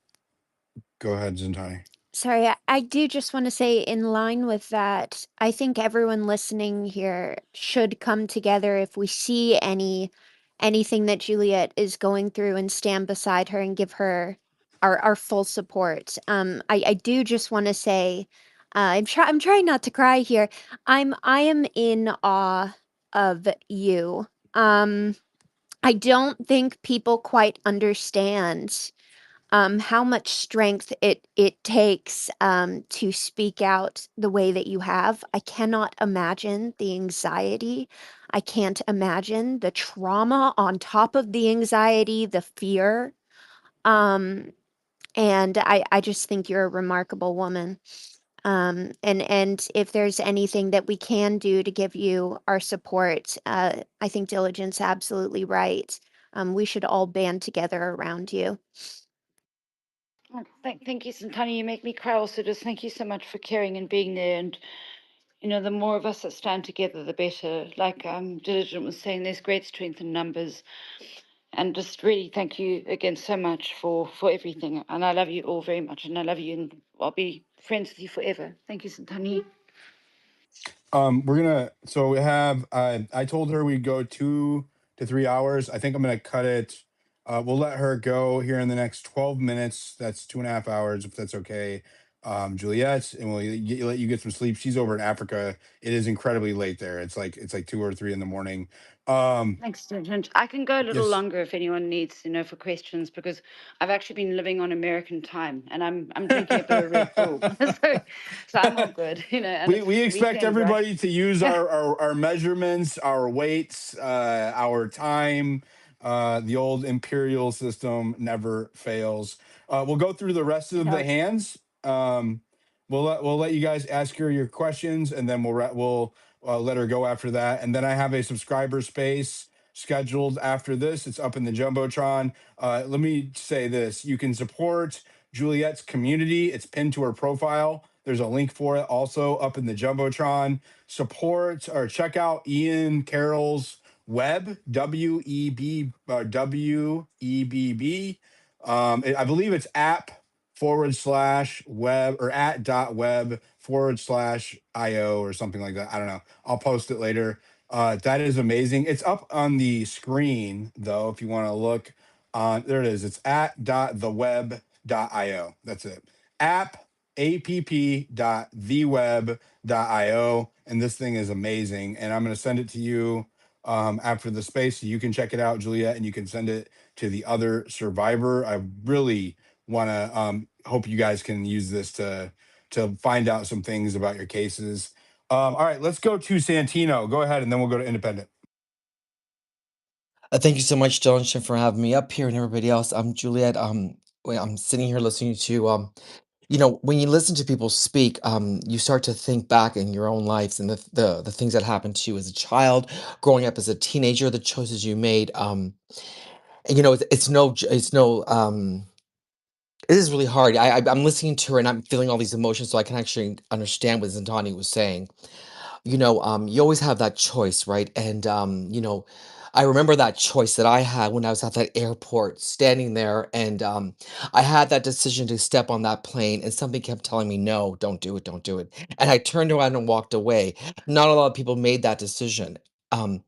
Go ahead, Zintani. Sorry, I do just want to say, in line with that, I think everyone listening here should come together if we see anything that Juliet is going through and stand beside her and give her our full support. I do just want to say, I'm trying not to cry here. I am in awe of you. I don't think people quite understand how much strength it takes to speak out the way that you have. I cannot imagine the anxiety. I can't imagine the trauma on top of the anxiety, the fear. Um, and I just think you're a remarkable woman. And if there's anything that we can do to give you our support, I think Diligent's absolutely right. We should all band together around you. Oh, thank you, Santani. You make me cry also. Just thank you so much for caring and being there. And, you know, the more of us that stand together, the better. Like Diligent was saying, there's great strength in numbers. And just really thank you again so much for everything. And I love you all very much. And I love you, and I'll be friends with you forever. Thank you, Santani. We're gonna. So we have. I told her we'd go 2 to 3 hours. I think I'm gonna cut it. We'll let her go here in the next 12 minutes. That's 2.5 hours, if that's okay. Juliet, and let you get some sleep. She's over in Africa. It is incredibly late there. It's like 2 or 3 in the morning. Thanks, Diligent. I can go a little Yes. longer if anyone needs, for questions, because I've actually been living on American time, and I'm drinking a bit of Red Bull. So I'm all good, and we it's we expect weekend, right? everybody to use our measurements, our weights, our time. The old imperial system never fails. We'll go through the rest of the No. hands. We'll let you guys ask her your questions, and then we'll let her go after that. And then I have a subscriber space scheduled after this. It's up in the jumbotron. Let me say this: you can support Juliet's community. It's pinned to her profile. There's a link for it also up in the jumbotron. Support or check out Ian Carroll's web, WEBB. I believe it's app/web or @web/IO or something like that. I don't know. I'll post it later. That is amazing. It's up on the screen though. If you want to look on, there it is. It's @theweb.io. That's it. app.theweb.io. And this thing is amazing. And I'm going to send it to you after the space so you can check it out, Juliet, and you can send it to the other survivor. I really want to hope you guys can use this to find out some things about your cases. All right, let's go to Santino. Go ahead, and then we'll go to Independent. Thank you so much, Jonathan, for having me up here and everybody else. I'm Juliet. I'm sitting here listening to, when you listen to people speak, you start to think back in your own lives and the things that happened to you as a child, growing up as a teenager, the choices you made. And it is really hard. I'm listening to her and I'm feeling all these emotions, so I can actually understand what Zintani was saying. You always have that choice, right? And I remember that choice that I had when I was at that airport, standing there, and I had that decision to step on that plane, and something kept telling me, "No, don't do it, don't do it." And I turned around and walked away. Not a lot of people made that decision. Um,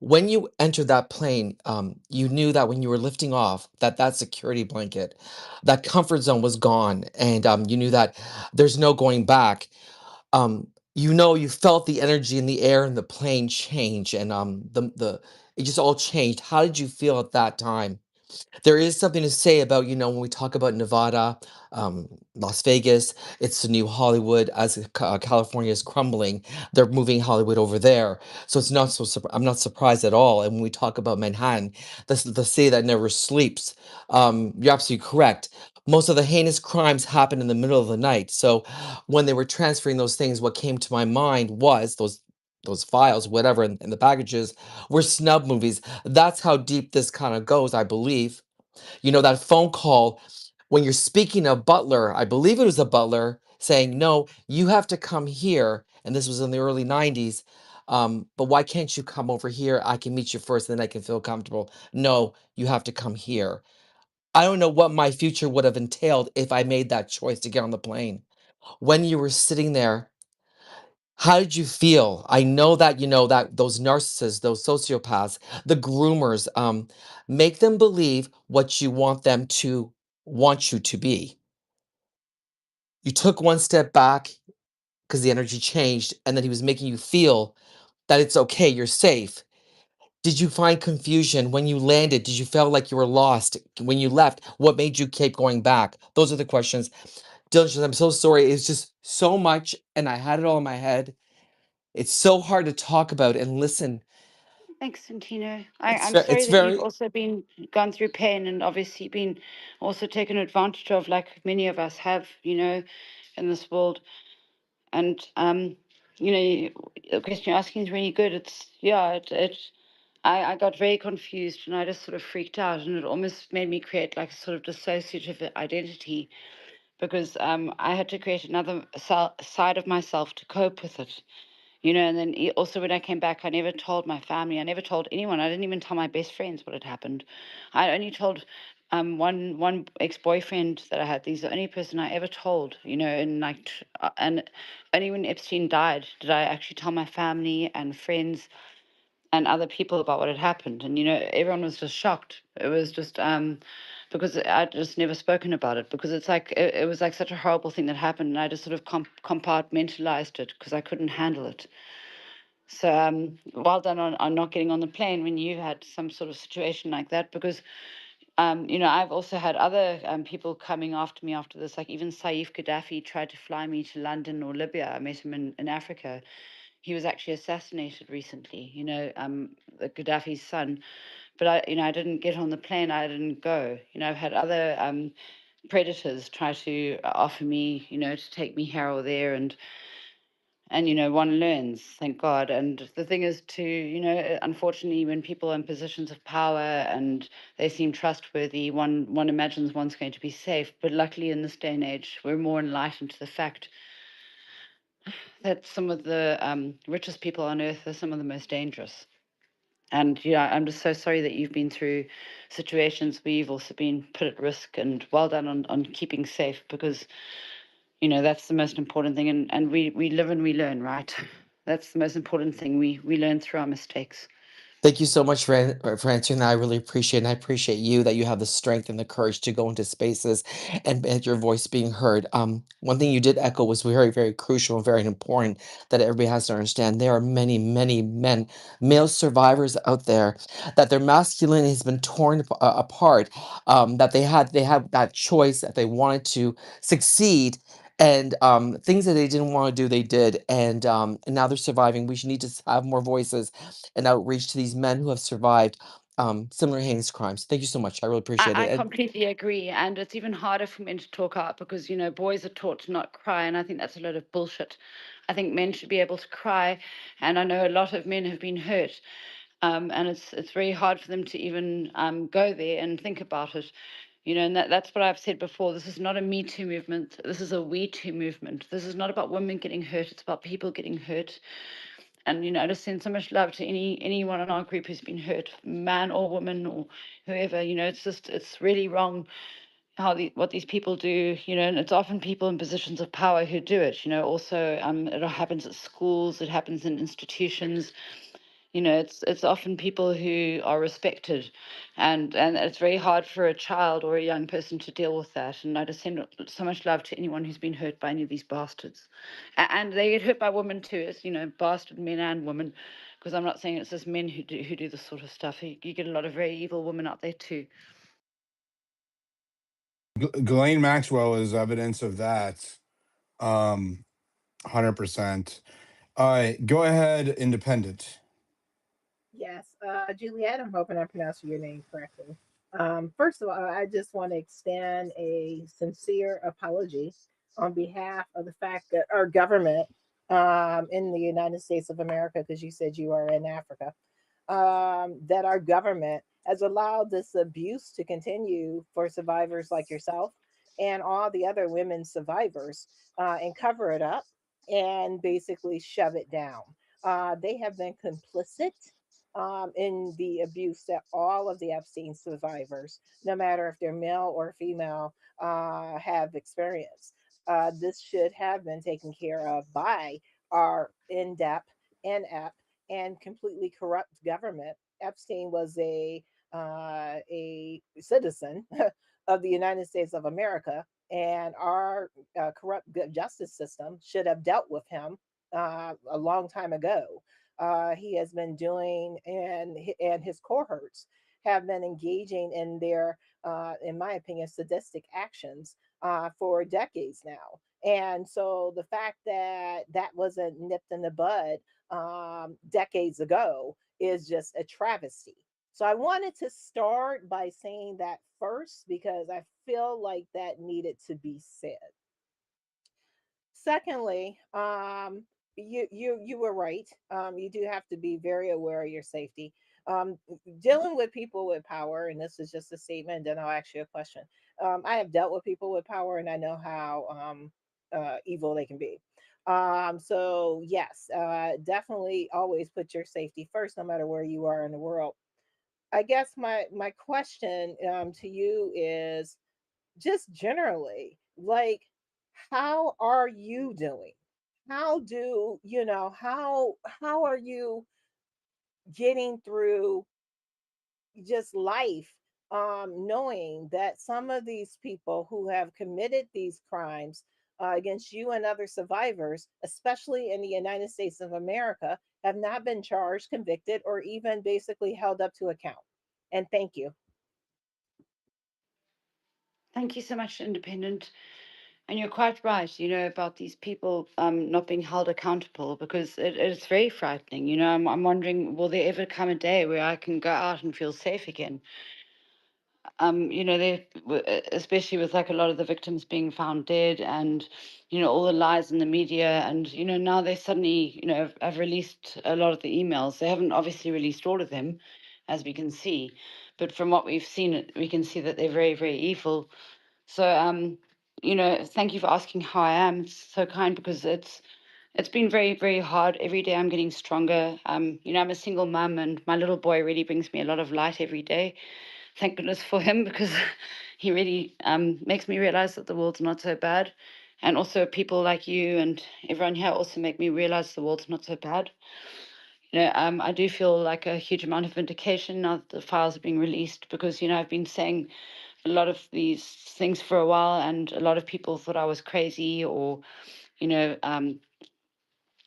when you entered that plane, you knew that when you were lifting off, that security blanket, that comfort zone was gone, and you knew that there's no going back. You felt the energy in the air and the plane change, and the it just all changed. How did you feel at that time? There is something to say about, when we talk about Nevada, Las Vegas, it's the new Hollywood. As California is crumbling, they're moving Hollywood over there. So it's not I'm not surprised at all. And when we talk about Manhattan, the city that never sleeps, you're absolutely correct. Most of the heinous crimes happen in the middle of the night. So when they were transferring those things, what came to my mind was those files, whatever, in the packages were snub movies. That's how deep this kind of goes, I believe. That phone call when you're speaking of Butler, I believe it was a Butler saying, "No, you have to come here." And this was in the early 90s. But why can't you come over here? I can meet you first, and then I can feel comfortable. No, you have to come here. I don't know what my future would have entailed if I made that choice to get on the plane. When you were sitting there, how did you feel? I know that that those narcissists, those sociopaths, the groomers, make them believe what you want them to want you to be. You took one step back because the energy changed, and then he was making you feel that it's okay, you're safe. Did you find confusion when you landed? Did you feel like you were lost when you left? What made you keep going back? Those are the questions. Diligence, I'm so sorry. It's just so much, and I had it all in my head. It's so hard to talk about and listen. Thanks, Santino. It's I'm ve- sorry it's that you've very. also been gone through pain and obviously been also taken advantage of, like many of us have, in this world. And the question you're asking is really good. It's yeah, I got very confused and I just sort of freaked out, and it almost made me create like a sort of dissociative identity because I had to create another side of myself to cope with it. And then also when I came back, I never told my family. I never told anyone. I didn't even tell my best friends what had happened. I only told one ex-boyfriend that I had. He's the only person I ever told, and like and only when Epstein died did I actually tell my family and friends and other people about what had happened. And everyone was just shocked. It was just because I'd just never spoken about it, because it's like it was like such a horrible thing that happened, and I just sort of compartmentalized it because I couldn't handle it. So well done on not getting on the plane when you had some sort of situation like that, because I've also had other people coming after me after this, like even Saif Gaddafi tried to fly me to London or Libya. I met him in Africa. He was actually assassinated recently, the Gaddafi's son. But I didn't get on the plane. I didn't go. I've had other predators try to offer me, to take me here or there, and one learns, thank God. And the thing is to, unfortunately, when people are in positions of power and they seem trustworthy, one imagines one's going to be safe. But luckily, in this day and age, we're more enlightened to the fact that some of the richest people on earth are some of the most dangerous. And I'm just so sorry that you've been through situations where you've also been put at risk. And well done on keeping safe, because that's the most important thing. And we live and we learn, right? That's the most important thing. We learn through our mistakes. Thank you so much for answering that. I really appreciate it. And I appreciate you that you have the strength and the courage to go into spaces and your voice being heard. One thing you did echo was very, very crucial and very important that everybody has to understand. There are many, many men, male survivors out there, that their masculinity has been torn apart. That they had that choice that they wanted to succeed. And things that they didn't want to do, they did, and now they're surviving. We should need to have more voices and outreach to these men who have survived similar heinous crimes. Thank you so much. I really appreciate I it. And completely agree. And it's even harder for men to talk out because, boys are taught to not cry. And I think that's a load of bullshit. I think men should be able to cry. And I know a lot of men have been hurt. And it's very hard for them to even go there and think about it. And that's what I've said before. This is not a Me Too movement. This is a We Too movement. This is not about women getting hurt. It's about people getting hurt. And I just send so much love to anyone in our group who's been hurt, man or woman or whoever. It's really wrong what these people do. And it's often people in positions of power who do it. Also it happens at schools, it happens in institutions. It's often people who are respected, and it's very hard for a child or a young person to deal with that. And I just send so much love to anyone who's been hurt by any of these bastards. And they get hurt by women too, as bastard men and women, because I'm not saying it's just men who do this sort of stuff. You get a lot of very evil women out there too. Ghislaine Maxwell is evidence of that. 100%. Go ahead, Independent. Yes, Juliette, I'm hoping I'm pronouncing your name correctly. First of all, I just want to extend a sincere apology on behalf of the fact that our government in the United States of America, because you said you are in Africa, that our government has allowed this abuse to continue for survivors like yourself and all the other women survivors and cover it up and basically shove it down. They have been complicit in the abuse that all of the Epstein survivors, no matter if they're male or female, have experienced. This should have been taken care of by our in-depth, inept, and completely corrupt government. Epstein was a citizen of the United States of America, and our corrupt justice system should have dealt with him a long time ago. He has been doing, and his cohorts have been engaging in their, in my opinion, sadistic actions for decades now. And so the fact that that wasn't nipped in the bud decades ago is just a travesty. So I wanted to start by saying that first because I feel like that needed to be said. Secondly, you were right. You do have to be very aware of your safety. Um, Dealing with people with power, and this is just a statement, then I'll ask you a question. I have dealt with people with power, and I know how evil they can be. So yes, definitely always put your safety first, no matter where you are in the world. I guess my question to you is just generally, like, how are you doing? How do you know how are you getting through just life, knowing that some of these people who have committed these crimes against you and other survivors, especially in the United States of America, have not been charged, convicted, or even basically held up to account? And thank you. Thank you so much, Independent. And you're quite right, about these people not being held accountable because it's very frightening. I'm wondering, will there ever come a day where I can go out and feel safe again? Especially with like a lot of the victims being found dead and, all the lies in the media. And, now they suddenly, have released a lot of the emails. They haven't obviously released all of them, as we can see. But from what we've seen, we can see that they're very, very evil. So, thank you for asking how I am. It's so kind because it's been very, very hard. Every day I'm getting stronger. I'm a single mum and my little boy really brings me a lot of light every day. Thank goodness for him because he really makes me realize that the world's not so bad. And also people like you and everyone here also make me realize the world's not so bad. I do feel like a huge amount of vindication now that the files are being released because, I've been saying a lot of these things for a while, and a lot of people thought I was crazy, or you know, um,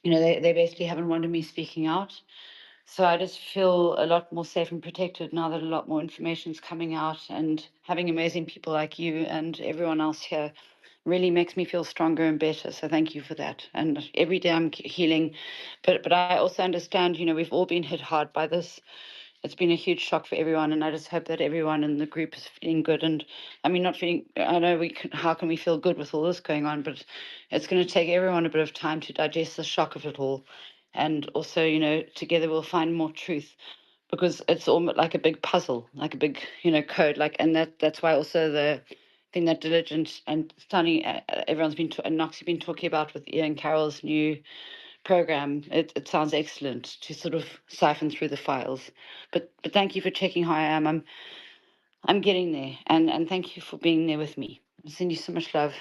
they basically haven't wanted me speaking out. So I just feel a lot more safe and protected now that a lot more information is coming out, and having amazing people like you and everyone else here really makes me feel stronger and better. So thank you for that. And every day I'm healing, but I also understand, we've all been hit hard by this. It's been a huge shock for everyone, and I just hope that everyone in the group is feeling good. And I mean, not feeling, I know how can we feel good with all this going on, but it's going to take everyone a bit of time to digest the shock of it all. And also, together we'll find more truth because it's almost like a big puzzle, like a big, code. Like, and that's why also the thing that Diligent and Sunny, everyone's been, and Noxie been talking about with Ian Carroll's new program. It sounds excellent to sort of siphon through the files. But thank you for checking how I am. I'm getting there, and thank you for being there with me. I send you so much love.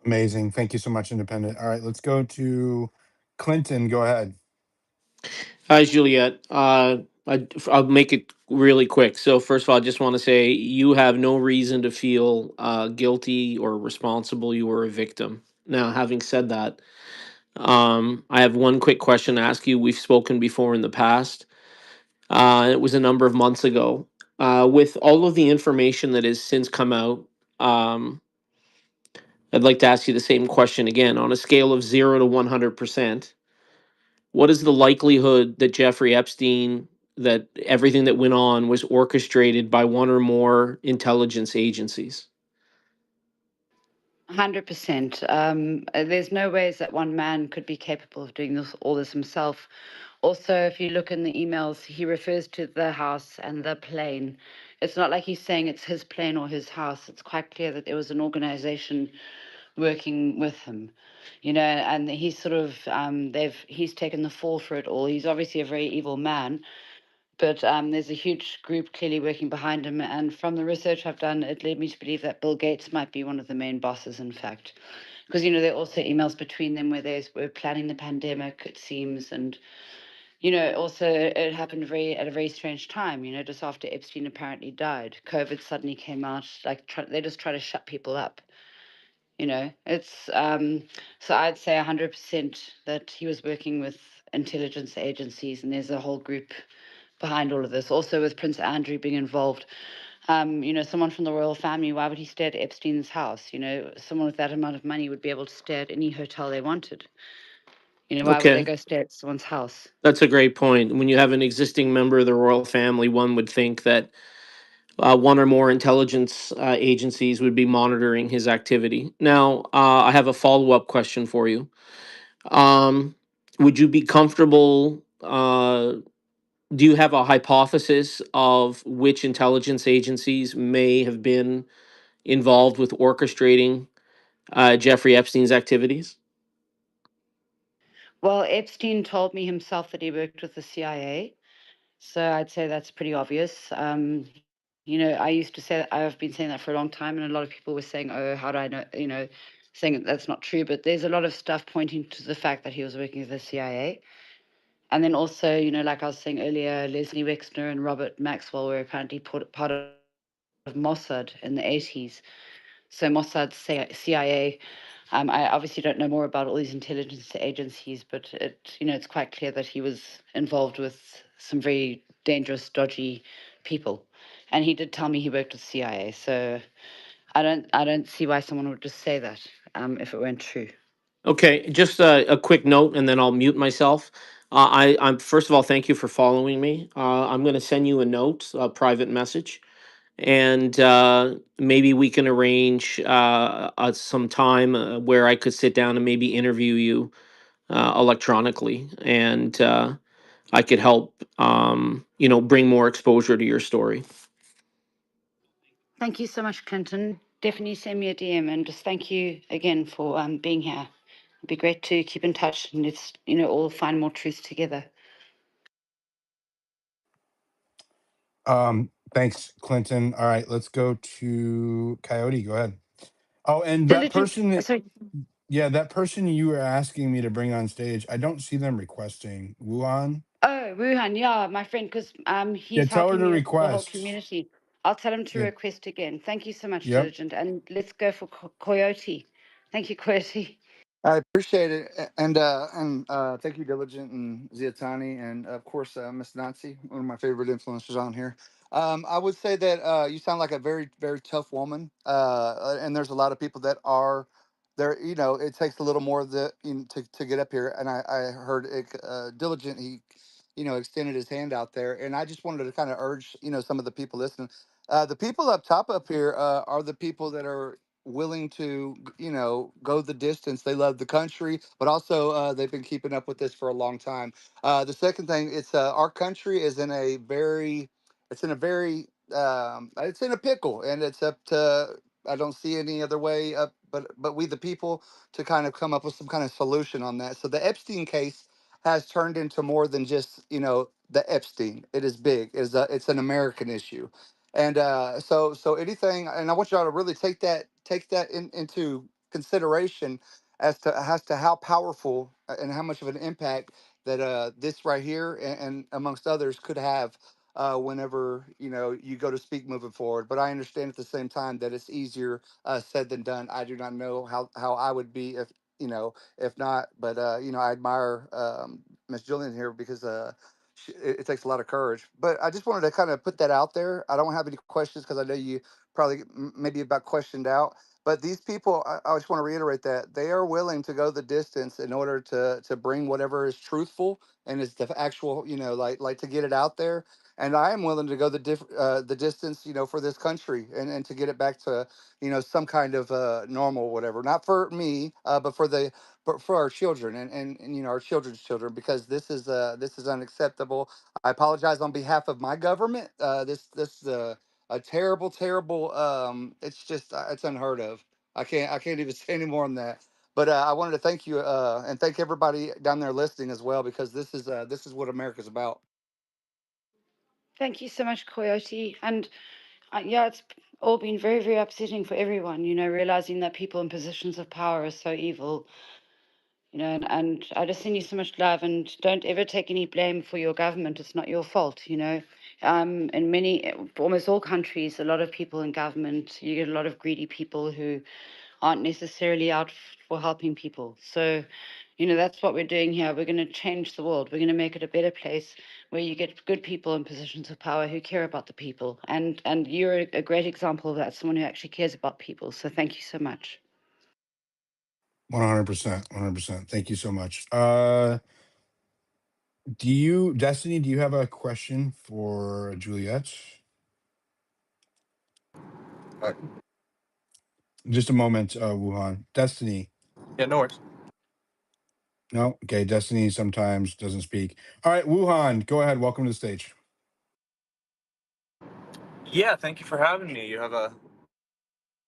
Amazing. Thank you so much, Independent. All right, let's go to Clinton. Go ahead. Hi, Juliette. I'll make it really quick. So, first of all, I just want to say you have no reason to feel guilty or responsible. You were a victim. Now, having said that, I have one quick question to ask you. We've spoken before in the past. It was a number of months ago. With all of the information that has since come out, um, I'd like to ask you the same question again. On a scale of 0 to 100%, what is the likelihood that Jeffrey Epstein, that everything that went on was orchestrated by one or more intelligence agencies? 100%. There's no ways that one man could be capable of doing all this himself. Also, if you look in the emails, he refers to the house and the plane. It's not like he's saying it's his plane or his house. It's quite clear that there was an organization working with him, and he's sort of he's taken the fall for it all. He's obviously a very evil man, but there's a huge group clearly working behind him. And from the research I've done, it led me to believe that Bill Gates might be one of the main bosses, in fact, because there are also emails between them where they were planning the pandemic, it seems, and also it happened at a very strange time. Just after Epstein apparently died, COVID suddenly came out. Like they just try to shut people up. It's so I'd say 100% that he was working with intelligence agencies, and there's a whole group behind all of this. Also, with Prince Andrew being involved, someone from the royal family. Why would he stay at Epstein's house? Someone with that amount of money would be able to stay at any hotel they wanted. Why would they Okay, go stay at someone's house? that's a great point. When you have an existing member of the royal family, one would think that one or more intelligence agencies would be monitoring his activity. Now, I have a follow up question for you. Um, would you be comfortable? Do you have a hypothesis of which intelligence agencies may have been involved with orchestrating Jeffrey Epstein's activities? Well, Epstein told me himself that he worked with the CIA, so I'd say that's pretty obvious. I used to say that I've been saying that for a long time, and a lot of people were saying, "Oh, how do I know?" Saying that that's not true. But there's a lot of stuff pointing to the fact that he was working with the CIA. And then also, like I was saying earlier, Leslie Wexner and Robert Maxwell were apparently part of Mossad in the 80s. So Mossad, CIA. I obviously don't know more about all these intelligence agencies, but it's quite clear that he was involved with some very dangerous, dodgy people. And he did tell me he worked with CIA. So I don't see why someone would just say that if it weren't true. Okay, just a quick note, and then I'll mute myself. I'm first of all, thank you for following me. I'm going to send you a note, a private message, and maybe we can arrange some time where I could sit down and maybe interview you electronically, and I could help, bring more exposure to your story. Thank you so much, Clinton. Definitely send me a DM, and just thank you again for being here. It'd be great to keep in touch, and let's all find more truth together. Thanks, Clinton. All right, let's go to Coyote. Go ahead. Oh, and that Diligent. person, Sorry. yeah, that person you were asking me to bring on stage, I don't see them requesting. Wuhan? Oh, Wuhan, yeah, my friend, because Yeah, he's tell her helping to me with the whole request. community. I'll tell him to Yeah. request again. Thank you so much, Yep. Diligent, and let's go for Coyote. Thank you, Coyote. I appreciate it, and thank you, Diligent and Ziatani, and of course, Miss Nazi, one of my favorite influencers on here. I would say that you sound like a very, very tough woman, and there's a lot of people that are there. It takes a little more to get up here. And I heard it, Diligent. He, extended his hand out there, and I just wanted to kind of urge, some of the people listening. The people up top up here are the people that are willing to go the distance. They love the country, but also they've been keeping up with this for a long time. The second thing, it's our country is in a very it's in a very it's in a pickle, and it's up to, I don't see any other way up but we the people to kind of come up with some kind of solution on that. So the Epstein case has turned into more than just the Epstein. It is big. It's an American issue. And so anything, and I want y'all to really take that into consideration as to how powerful and how much of an impact that this right here and amongst others could have whenever you go to speak moving forward. But I understand at the same time that it's easier said than done. I do not know how I would be if not. But I admire Miss Julian here because it takes a lot of courage. But I just wanted to kind of put that out there. I don't have any questions because I know you probably maybe about questioned out. But these people, I just want to reiterate that they are willing to go the distance in order to bring whatever is truthful and is the actual, like to get it out there. And I am willing to go the distance, for this country and to get it back to, some kind of normal, whatever. Not for me, but for our children and our children's children, because this is unacceptable. I apologize on behalf of my government. This is a terrible, terrible. It's just it's unheard of. I can't even say any more on that. But I wanted to thank you and thank everybody down there listening as well, because this is what America's about. Thank you so much, Coyote. And yeah, it's all been very, very upsetting for everyone, you know, realizing that people in positions of power are so evil, you know, and I just send you so much love, and don't ever take any blame for your government. It's not your fault, you know. In many, almost all countries, a lot of people in government, you get a lot of greedy people who aren't necessarily out for helping people. So, you know, that's what we're doing here. We're going to change the world. We're going to make it a better place where you get good people in positions of power who care about the people. And you're a great example of that, someone who actually cares about people. So thank you so much. 100%. 100%. Thank you so much. Destiny, do you have a question for Juliette? Uh, Just a moment, Wuhan. Destiny. yeah, no worries. No? Okay, Destiny sometimes doesn't speak. All right, Wuhan, go ahead. Welcome to the stage. Yeah, thank you for having me. You have a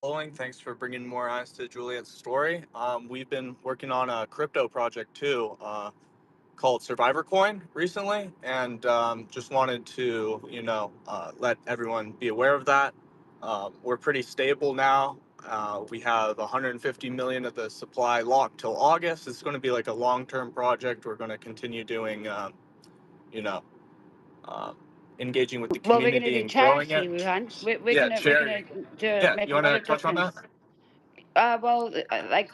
following. Thanks for bringing more eyes to Juliet's story. We've been working on a crypto project too, called Survivor Coin recently, and just wanted to, let everyone be aware of that. We're pretty stable now. We have 150 million of the supply locked till August. It's going to be like a long-term project. We're going to continue doing, you know, um, engaging with the Well, we're going to community do and growing charity, it. Wuhan. We're Yeah, going to we're charity. going to do Yeah, make you a want lot to of touch on that? difference. Well, like,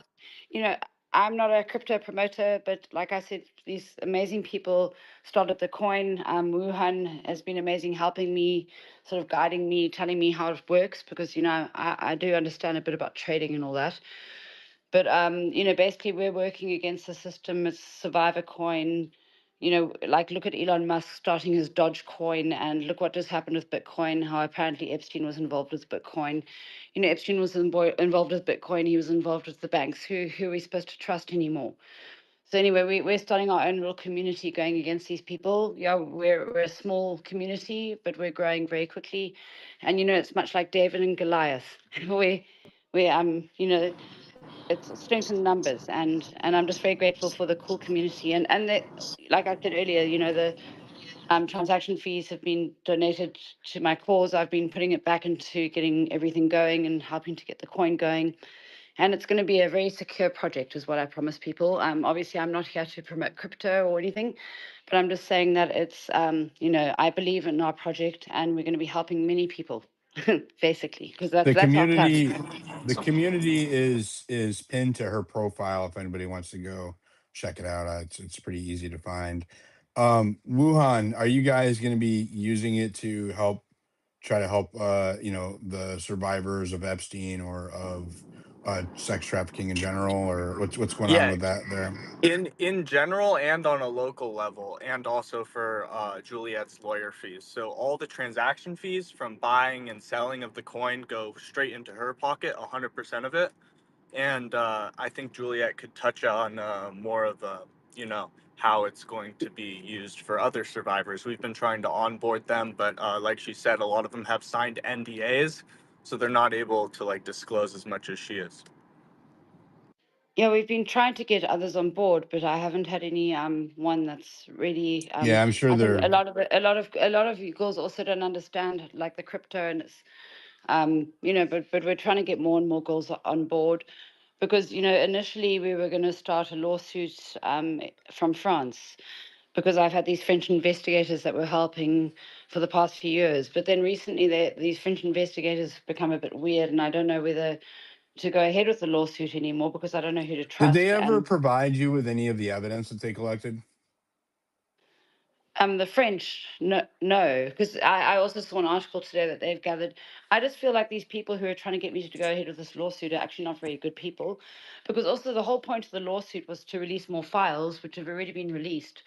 you know, I'm not a crypto promoter, but like I said, these amazing people started the coin. Wuhan has been amazing, helping me, sort of guiding me, telling me how it works, because, you know, I do understand a bit about trading and all that. But you know, basically we're working against the system. It's Survivor Coin. You know, like look at Elon Musk starting his Dogecoin, and look what just happened with Bitcoin. How apparently Epstein was involved with Bitcoin. You know, Epstein was involved with Bitcoin. He was involved with the banks. Who are we supposed to trust anymore? So anyway, we're starting our own little community going against these people. Yeah, we're a small community, but we're growing very quickly. And you know, it's much like David and Goliath. We you know, it's strength in numbers, and I'm just very grateful for the cool community, and the, like I said earlier, you know, the transaction fees have been donated to my cause. I've been putting it back into getting everything going and helping to get the coin going, and it's going to be a very secure project is what I promise people. Obviously I'm not here to promote crypto or anything, but I'm just saying that it's you know, I believe in our project and we're going to be helping many people basically, because The that's our plan. community is pinned to her profile if anybody wants to go check it out. It's pretty easy to find. Wuhan, are you guys going to be using it to try to help you know, the survivors of Epstein or of sex trafficking in general, or what's going on Yeah, with that there? in general and on a local level, and also for Juliet's lawyer fees. So all the transaction fees from buying and selling of the coin go straight into her pocket, 100% of it. And I think Juliet could touch on more of how it's going to be used for other survivors. We've been trying to onboard them, but like she said, a lot of them have signed NDAs, so they're not able to like disclose as much as she is. Yeah, we've been trying to get others on board, but I haven't had any one that's really Yeah, I'm sure I think they're a lot of you girls also don't understand like the crypto, and it's you know, but we're trying to get more and more girls on board, because you know, initially we were going to start a lawsuit from France, because I've had these French investigators that were helping for the past few years, but then recently these French investigators have become a bit weird, and I don't know whether to go ahead with the lawsuit anymore, because I don't know who to did they trust. ever And provide you with any of the evidence that they collected? the French, no, no, because I also saw an article today that they've gathered. I just feel like these people who are trying to get me to go ahead with this lawsuit are actually not very good people, because also the whole point of the lawsuit was to release more files, which have already been released.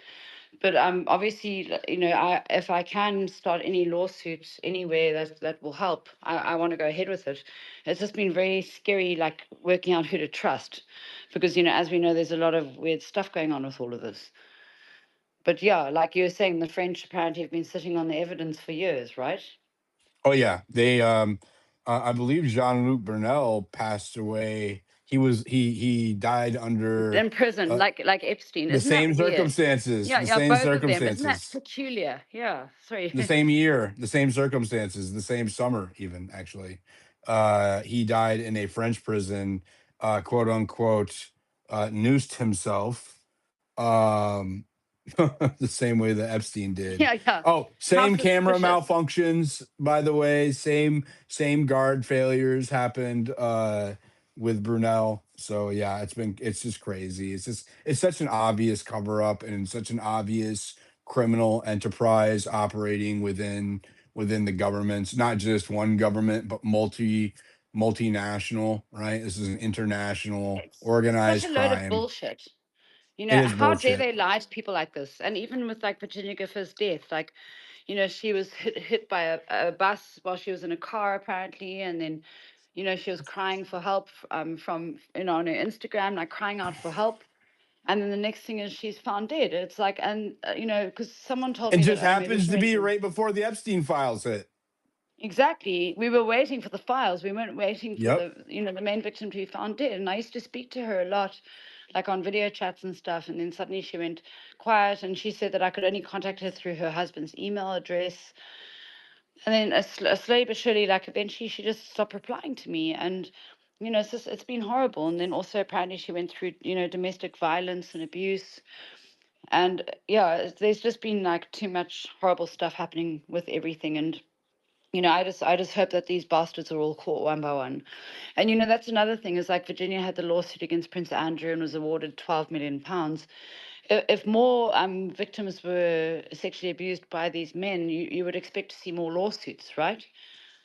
But obviously, you know, if I can start any lawsuits anywhere that will help, I want to go ahead with it. It's just been very scary, like working out who to trust, because you know, as we know, there's a lot of weird stuff going on with all of this. But yeah, like you were saying, the French apparently have been sitting on the evidence for years, right? Oh yeah, I believe Jean-Luc Brunel passed away. He died under In prison, uh, like Epstein. the Isn't that same weird? circumstances. Yeah, The yeah, same both of them. Isn't that circumstances. peculiar? Yeah. The Sorry. same year, the same circumstances, the same summer, even actually. He died in a French prison, quote unquote, noosed himself, um, the same way that Epstein did. Yeah, yeah. Oh, How same camera suspicious. malfunctions, by the way. Same guard failures happened with Brunel. So yeah, it's just crazy. It's such an obvious cover up and such an obvious criminal enterprise operating within the governments, not just one government, but multinational, right? This is an international It's such a organized load of crime. bullshit. It is How dare bullshit. they lie to people like this? And even with like Virginia Gifford's death, like, she was hit by a bus while she was in a car apparently, and then, she was crying for help from, on her Instagram, like crying out for help. And then the next thing is she's found dead. It's like, and because someone told It me that just Omid was happens to be waiting. right before the Epstein files hit. Exactly. We were waiting for the files. We weren't waiting for Yep. the main victim to be found dead. And I used to speak to her a lot, like on video chats and stuff. And then suddenly she went quiet, and she said that I could only contact her through her husband's email address. And then slowly but surely, like eventually she just stopped replying to me. And, it's been horrible. And then also apparently she went through, domestic violence and abuse. And yeah, there's just been like too much horrible stuff happening with everything. And I just hope that these bastards are all caught one by one. And that's another thing is like Virginia had the lawsuit against Prince Andrew and was awarded £12 million. If more victims were sexually abused by these men, you would expect to see more lawsuits, right?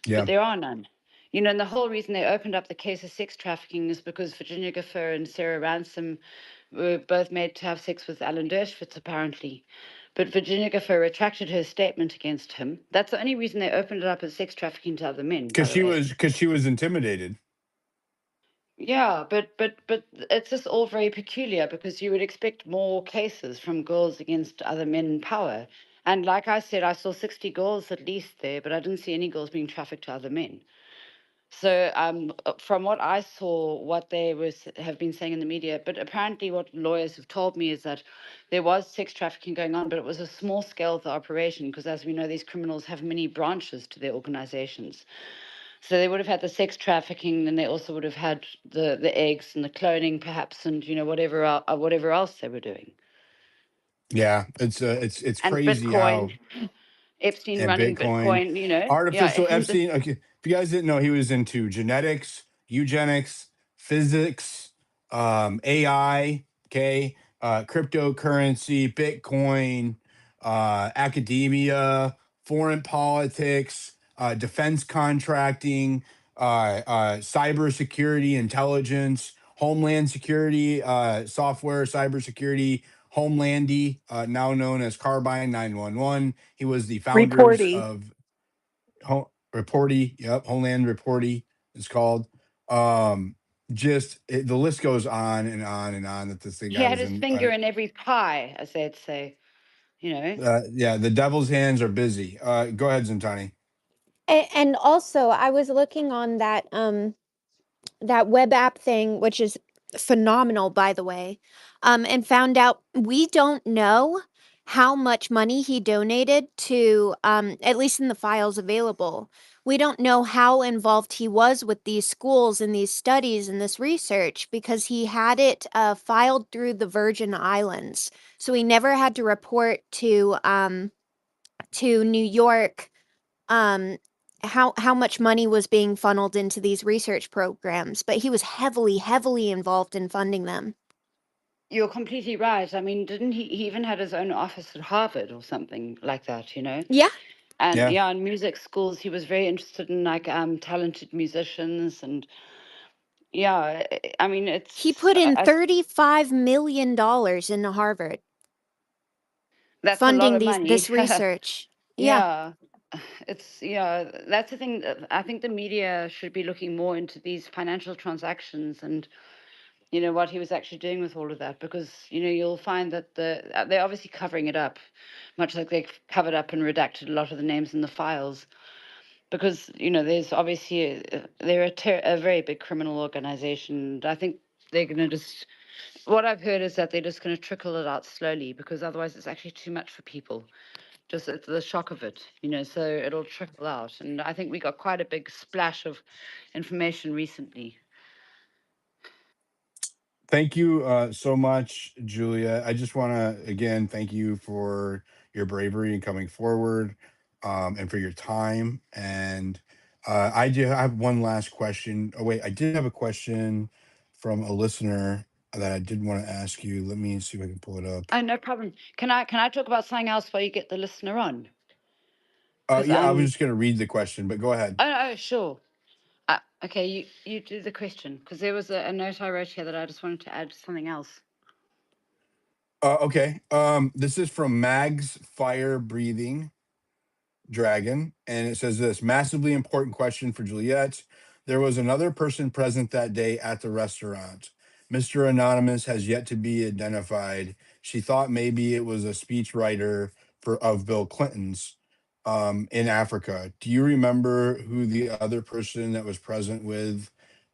But Yeah. there are none. And the whole reason they opened up the case of sex trafficking is because Virginia Gifford and Sarah Ransom were both made to have sex with Alan Dershowitz, apparently. But Virginia Gifford retracted her statement against him. That's the only reason they opened it up as sex trafficking to other men, by Because the way. she was intimidated. Yeah, but it's just all very peculiar because you would expect more cases from girls against other men in power. And like I said, I saw 60 girls at least there, but I didn't see any girls being trafficked to other men. So from what I saw, what they have been saying in the media, but apparently what lawyers have told me is that there was sex trafficking going on, but it was a small scale of the operation because, as we know, these criminals have many branches to their organizations. So they would have had the sex trafficking, then they also would have had the eggs and the cloning, perhaps, and whatever else they were doing, Yeah, it's and crazy how. Bitcoin, Epstein And running Bitcoin, Bitcoin. Yeah, artificial Epstein. Okay, if you guys didn't know, he was into genetics, eugenics, physics, AI, okay, cryptocurrency, Bitcoin, academia, foreign politics, defense contracting, cybersecurity, intelligence, homeland security, software, cybersecurity, Homelandy, now known as Carbine 911. He was the founders Reporty. of Reporty. Yep, Homeland Reporty is called. Um, the list goes on and on and on that this thing he guy had was his in. finger in every pie, as they'd say. Yeah, the devil's hands are busy. Go ahead, Zintani. And also, I was looking on that web app thing, which is phenomenal, by the way, and found out we don't know how much money he donated to, at least in the files available. We don't know how involved he was with these schools and these studies and this research because he had it filed through the Virgin Islands. So he never had to report to New York, how much money was being funneled into these research programs, but he was heavily involved in funding them. You're completely right. I mean, didn't he even had his own office at Harvard or something like that, Yeah, And Yeah, yeah, in music schools, he was very interested in like talented musicians, and yeah, I mean, he put in I, $35 million into Harvard that's a lot funding of these money. this research. Yeah, Yeah, that's the thing. I think the media should be looking more into these financial transactions and what he was actually doing with all of that, because you'll find that they're obviously covering it up, much like they've covered up and redacted a lot of the names in the files. because there's obviously they're a very big criminal organization. I think they're going to just. What I've heard is that they're just going to trickle it out slowly because otherwise it's actually too much for people. Just it's the shock of it, so it'll trickle out. And I think we got quite a big splash of information recently. Thank you so much, Julia. I just want to again thank you for your bravery in coming forward, and for your time. And I do have one last question. Oh wait, I did have a question from a listener that I did want to ask you. Let me see if I can pull it up. Oh, no problem. Can I talk about something else while you get the listener on? Because Yeah, I was just going to read the question, but go ahead. oh sure. Okay, you do the question because there was a note I wrote here that I just wanted to add something else. Okay. This is from Mags Fire Breathing Dragon, and it says this massively important question for Juliette. There was another person present that day at the restaurant. Mr. Anonymous has yet to be identified. She thought maybe it was a speechwriter of Bill Clinton's in Africa. Do you remember who the other person that was present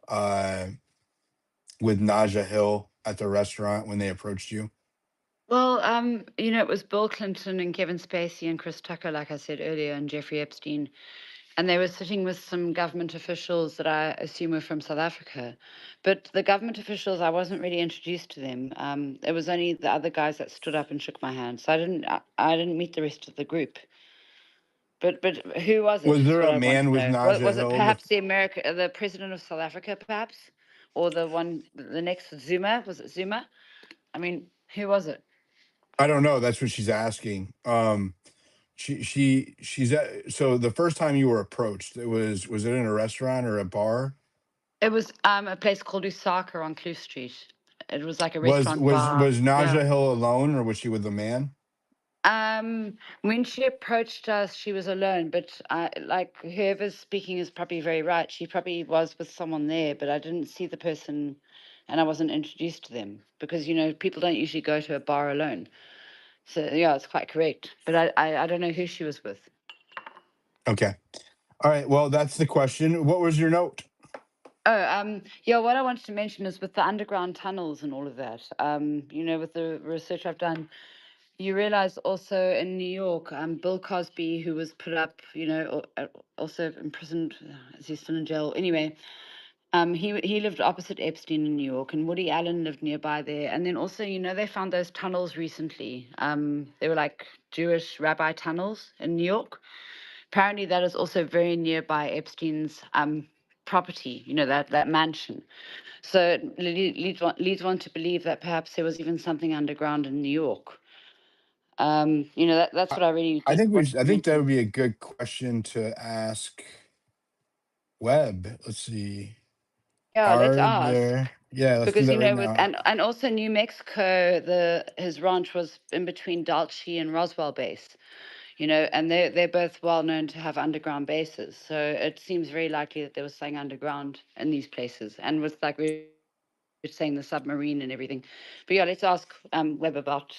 uh, with Naja Hill at the restaurant when they approached you? Well, it was Bill Clinton and Kevin Spacey and Chris Tucker, like I said earlier, and Jeffrey Epstein. And they were sitting with some government officials that I assume were from South Africa. But the government officials, I wasn't really introduced to them. It was only the other guys that stood up and shook my hand. So I didn't meet the rest of the group. But who was it? Was Is there what a I want man to with know. Naja Was it Hill? perhaps the president of South Africa, perhaps, or the next Zuma? Was it Zuma? I mean, who was it? I don't know. That's what she's asking. She's at, so the first time you were approached, was it in a restaurant or a bar? It was a place called Usaka on Kloof Street. It was like a Was restaurant was bar. was Yeah. Naja Hill alone or was she with a man? When she approached us, she was alone, but like whoever's speaking is probably very right. She probably was with someone there, but I didn't see the person and I wasn't introduced to them because, people don't usually go to a bar alone. So yeah, it's quite correct. But I don't know who she was with. Okay. All right. Well, that's the question. What was your note? Oh, yeah, what I wanted to mention is with the underground tunnels and all of that, with the research I've done, you realize also in New York, Bill Cosby, who was put up, also imprisoned, is he still in jail? Anyway, he lived opposite Epstein in New York, and Woody Allen lived nearby there. And then also, they found those tunnels recently. They were like Jewish rabbi tunnels in New York. Apparently, that is also very nearby Epstein's property. That mansion. So it leads one to believe that perhaps there was even something underground in New York. That's I, what I really I think wanted I to think that would mention. be a good question to ask Webb. Let's see. Yeah, let's Are ask. there? Yeah, let's do Because that right with now. and also New Mexico, his ranch was in between Dulce and Roswell base, and they're both well known to have underground bases. So it seems very likely that there was something underground in these places, and with like we're saying the submarine and everything. But yeah, let's ask Webb about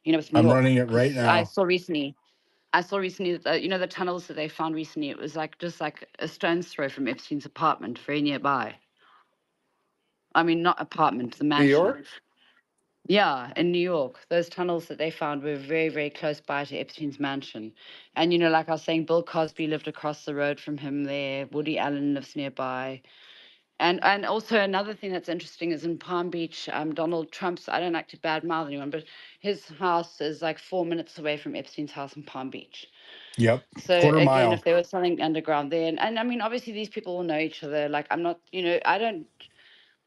with New I'm York running it right because I now. saw recently. I saw recently that the tunnels that they found recently. It was like just like a stone's throw from Epstein's apartment, very nearby. I mean, not apartment, the New mansion. York? Yeah, in New York, those tunnels that they found were very, very close by to Epstein's mansion. And, like I was saying, Bill Cosby lived across the road from him there. Woody Allen lives nearby. And also another thing that's interesting is in Palm Beach, Donald Trump's, I don't like to badmouth anyone, but his house is like 4 minutes away from Epstein's house in Palm Beach. Yep. So Quarter again, if mile. there was something underground there, and I mean, obviously these people will know each other. Like I'm not, I don't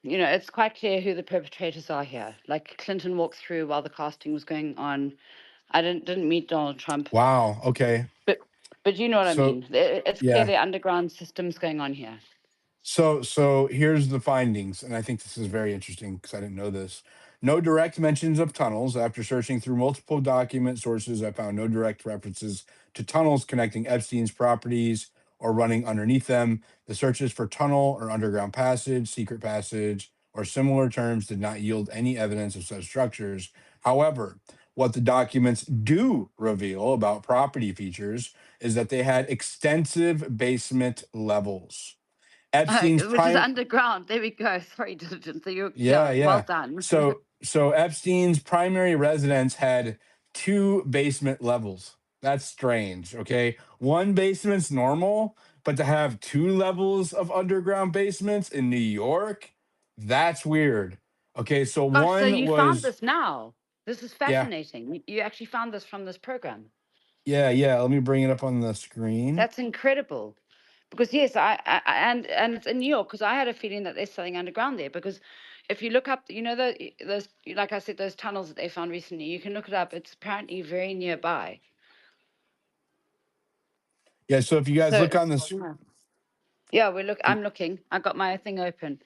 it's quite clear who the perpetrators are here. Like Clinton walked through while the casting was going on. I didn't meet Donald Trump, Wow. Okay. but you know what I So mean. It's clear yeah. there are underground systems going on here. So here's the findings, and I think this is very interesting because I didn't know this. No direct mentions of tunnels. After searching through multiple document sources, I found no direct references to tunnels connecting Epstein's properties or running underneath them. The searches for tunnel or underground passage, secret passage, or similar terms did not yield any evidence of such structures. However, What the documents do reveal about property features is that they had extensive basement levels. Epstein's Which is prime underground. There we go. Sorry, Diligent. So you're, Yeah, yeah, well yeah. done. So Epstein's primary residence had two basement levels. That's strange, okay? One basement's normal, but to have two levels of underground basements in New York, that's weird. Okay, so Gosh, so one you found was this now. This is yeah, fascinating. You actually found this from this program. yeah. Let me bring it up on the screen. That's incredible. Because yes, and it's in New York because I had a feeling that they're selling underground there. Because if you look up, you know those like I said, those tunnels that they found recently, you can look it up. It's apparently very nearby. Yeah, so if you guys So look on this, yeah, I'm looking. I got my thing open.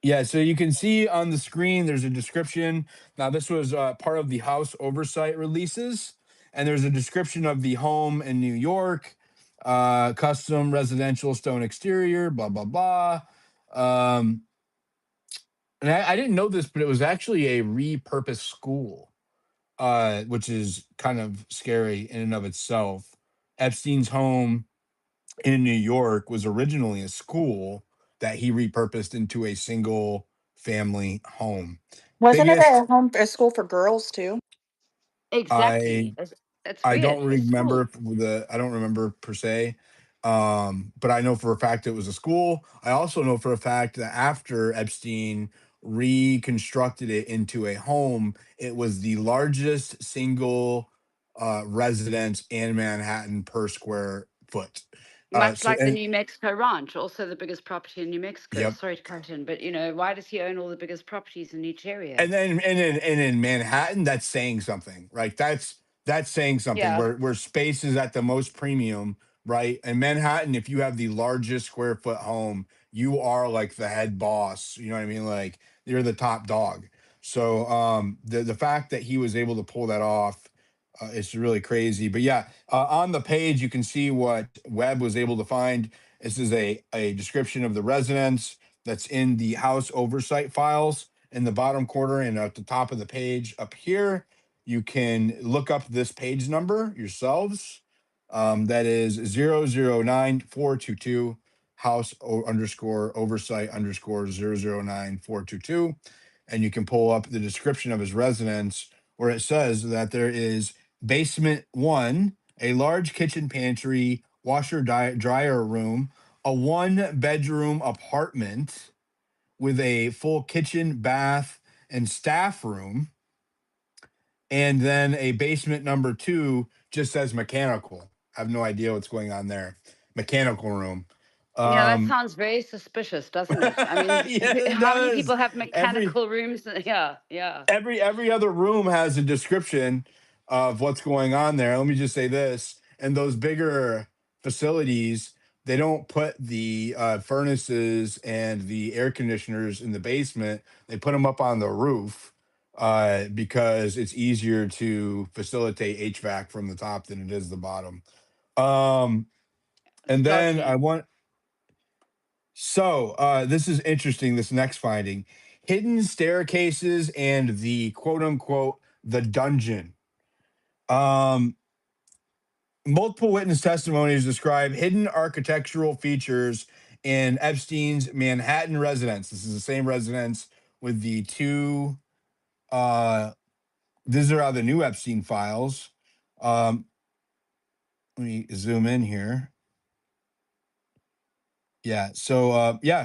yeah, so you can see on the screen there's a description. Now, this was part of the House oversight releases, and there's a description of the home in New York, custom residential stone exterior, blah, blah, blah. Um, and I didn't know this, but it was actually a repurposed school, which is kind of scary in and of itself. Epstein's home in New York was originally a school that he repurposed into a single family home. Wasn't it Biggest, a school for girls too? I Exactly. It's I weird. don't A school. remember I don't remember per se. But I know for a fact it was a school. I also know for a fact that after Epstein reconstructed it into a home, it was the largest single residence in Manhattan per square foot. Much So like the and New Mexico Ranch, also the biggest property in New Mexico. Yep. Sorry to cut in, but why does he own all the biggest properties in each area? And in Manhattan, that's saying something, right? That's saying something Yeah. where space is at the most premium, right? In Manhattan, if you have the largest square foot home, you are like the head boss. You know what I mean? Like you're the top dog. So the fact that he was able to pull that off is really crazy. But yeah, on the page you can see what Webb was able to find. This is a description of the residence that's in the house oversight files in the bottom corner and at the top of the page up here. You can look up this page number yourselves. That is 009422 house underscore oversight underscore 009422. And you can pull up the description of his residence where it says that there is basement one, a large kitchen pantry, washer dryer room, a one bedroom apartment with a full kitchen, bath, and staff room. And then a basement number two just says mechanical. I have no idea what's going on there. Mechanical room. Yeah, that Um, sounds very suspicious, doesn't it? I mean, yeah, it how many does. people have Every mechanical rooms? Yeah, yeah. every other room has a description of what's going on there. Let me just say this: and those bigger facilities, they don't put the furnaces and the air conditioners in the basement. They put them up on the roof because it's easier to facilitate HVAC from the top than it is the bottom. Um, and then Dodgy. this is interesting. This next finding: hidden staircases and the quote unquote the dungeon. Um, Multiple witness testimonies describe hidden architectural features in Epstein's Manhattan residence. This is the same residence with the two. These are the new Epstein files. Um, Let me zoom in here. Yeah.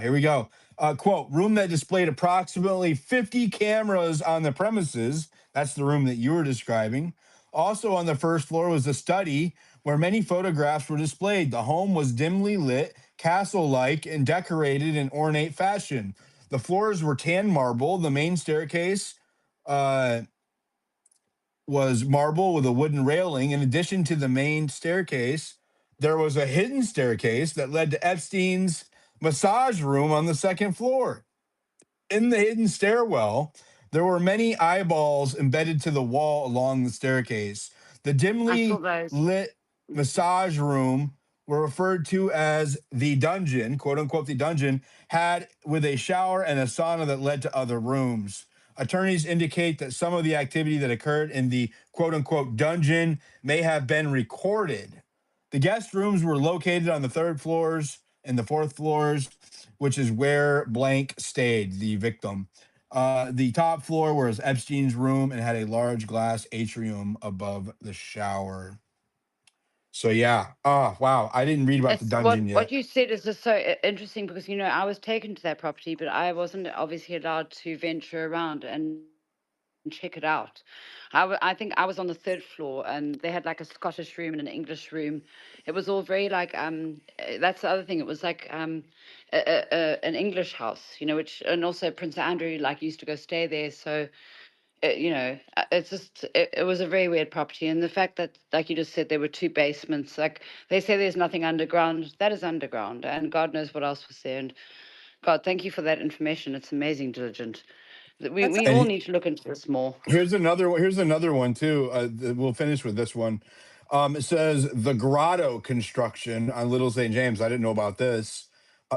Here we go. Quote, room that displayed approximately 50 cameras on the premises. That's the room that you were describing. Also on the first floor was a study where many photographs were displayed. The home was dimly lit, castle-like, and decorated in ornate fashion. The floors were tan marble. The main staircase was marble with a wooden railing. In addition to the main staircase, there was a hidden staircase that led to Epstein's massage room on the second floor. In the hidden stairwell, there were many eyeballs embedded to the wall along the staircase. The I saw dimly those. lit massage room were referred to as the dungeon, quote unquote, the dungeon, had with a shower and a sauna that led to other rooms. Attorneys indicate that some of the activity that occurred in the quote unquote dungeon may have been recorded. The guest rooms were located on the third floors and the fourth floors, which is where blank stayed, the victim. The top floor was Epstein's room and had a large glass atrium above the shower. So yeah. Oh wow. I didn't read about the It's what dungeon what yet. you said is just so interesting because I was taken to that property, but I wasn't obviously allowed to venture around and check it out. I think I was on the third floor, and they had like a Scottish room and an English room. It was all very like that's the other thing. It was like an English house, which, and also Prince Andrew like used to go stay there. So it's just it was a very weird property, and the fact that, like you just said, there were two basements. Like they say, there's nothing underground. That is underground, and God knows what else was there. And God, thank you for that information. It's amazing, Diligent. That's We all And need to look into this more. here's another one too. We'll finish with this one. It says the grotto construction on Little St. James. I didn't know about this.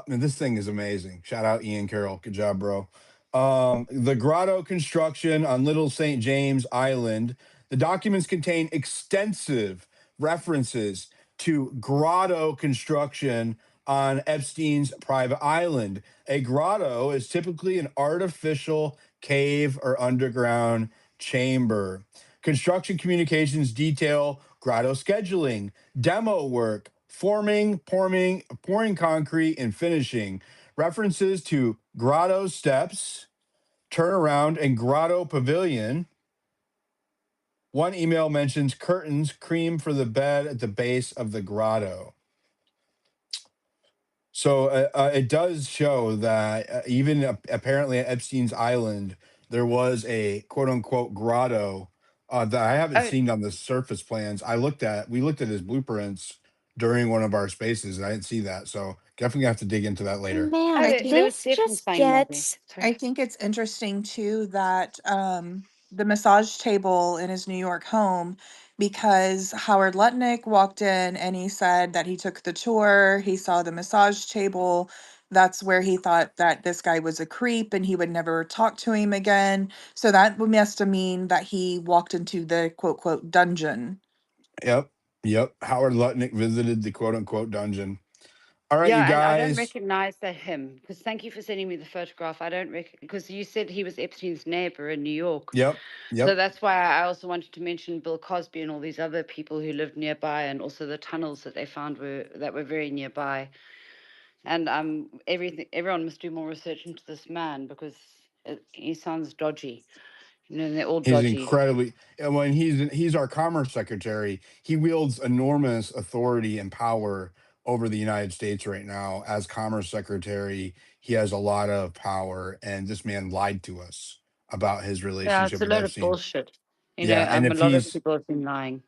And this thing is amazing. Shout out Ian Carroll. Good job, bro. The grotto construction on Little St. James Island. The documents contain extensive references to grotto construction on Epstein's private island. A grotto is typically an artificial cave or underground chamber. Construction communications detail grotto scheduling, demo work, forming, pouring concrete, and finishing. References to grotto steps, turnaround, and grotto pavilion. One email mentions curtains, cream for the bed at the base of the grotto. So it does show that even apparently at Epstein's Island, there was a quote unquote grotto that I haven't Oh, seen on the surface plans. We looked at his blueprints during one of our spaces, and I didn't see that. So definitely have to dig into that later. oh, I Man, think there was this definitely just something more there. gets Sorry. I think it's interesting too that the massage table in his New York home, because Howard Lutnick walked in and he said that he took the tour, he saw the massage table. That's where he thought that this guy was a creep and he would never talk to him again. So that must have mean that he walked into the quote quote dungeon. Yep, yep. Howard Lutnick visited the quote unquote dungeon. All right, you Yeah, and I don't guys. recognize that him, because thank you for sending me the photograph. I don't because you said he was Epstein's neighbor in New York. Yep, So yep. that's why I also wanted to mention Bill Cosby and all these other people who lived nearby, and also the tunnels that they found were very nearby. And everyone must do more research into this man because he sounds dodgy. And they're all He's dodgy. incredibly, and when he's our commerce secretary, he wields enormous authority and power over the United States right now. As commerce secretary, he has a lot of power, and this man lied to us about his Yeah, relationship it's a with load of Epstein. bullshit. Yeah, and A lot of people have been lying.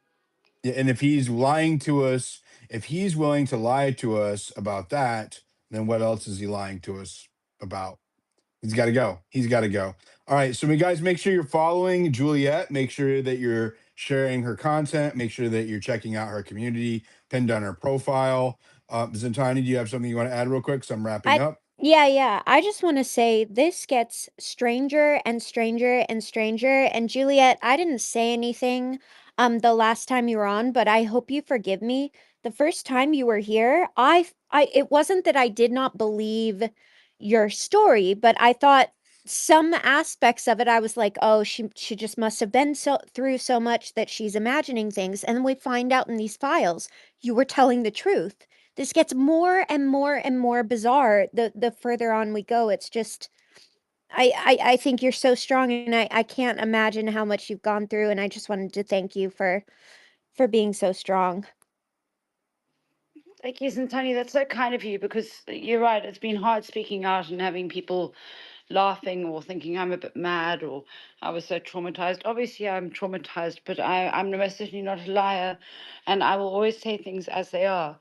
if he's lying to us, if he's willing to lie to us about that, then what else is he lying to us about? He's got to go. He's got to go. All right. So, you guys, make sure you're following Juliette. Make sure that you're sharing her content. Make sure that you're checking out her community pinned on her profile. Zintani, do you have something you want to add real quick? So I'm wrapping I up. yeah. I just want to say this gets stranger and stranger and stranger. And Juliet, I didn't say anything the last time you were on, but I hope you forgive me. The first time you were here, it wasn't that I did not believe your story, but I thought some aspects of it I was like, "Oh, she just must have been through so much that she's imagining things." And then we find out in these files you were telling the truth. This gets more and more and more bizarre the further on we go. It's just I think you're so strong, and I can't imagine how much you've gone through, and I just wanted to thank you for being so strong. Thank you, Tony. That's so kind of you because you're right. It's been hard speaking out and having people laughing or thinking I'm a bit mad or I was so traumatized. Obviously, I'm traumatized, but I'm most certainly not a liar. And I will always say things as they are.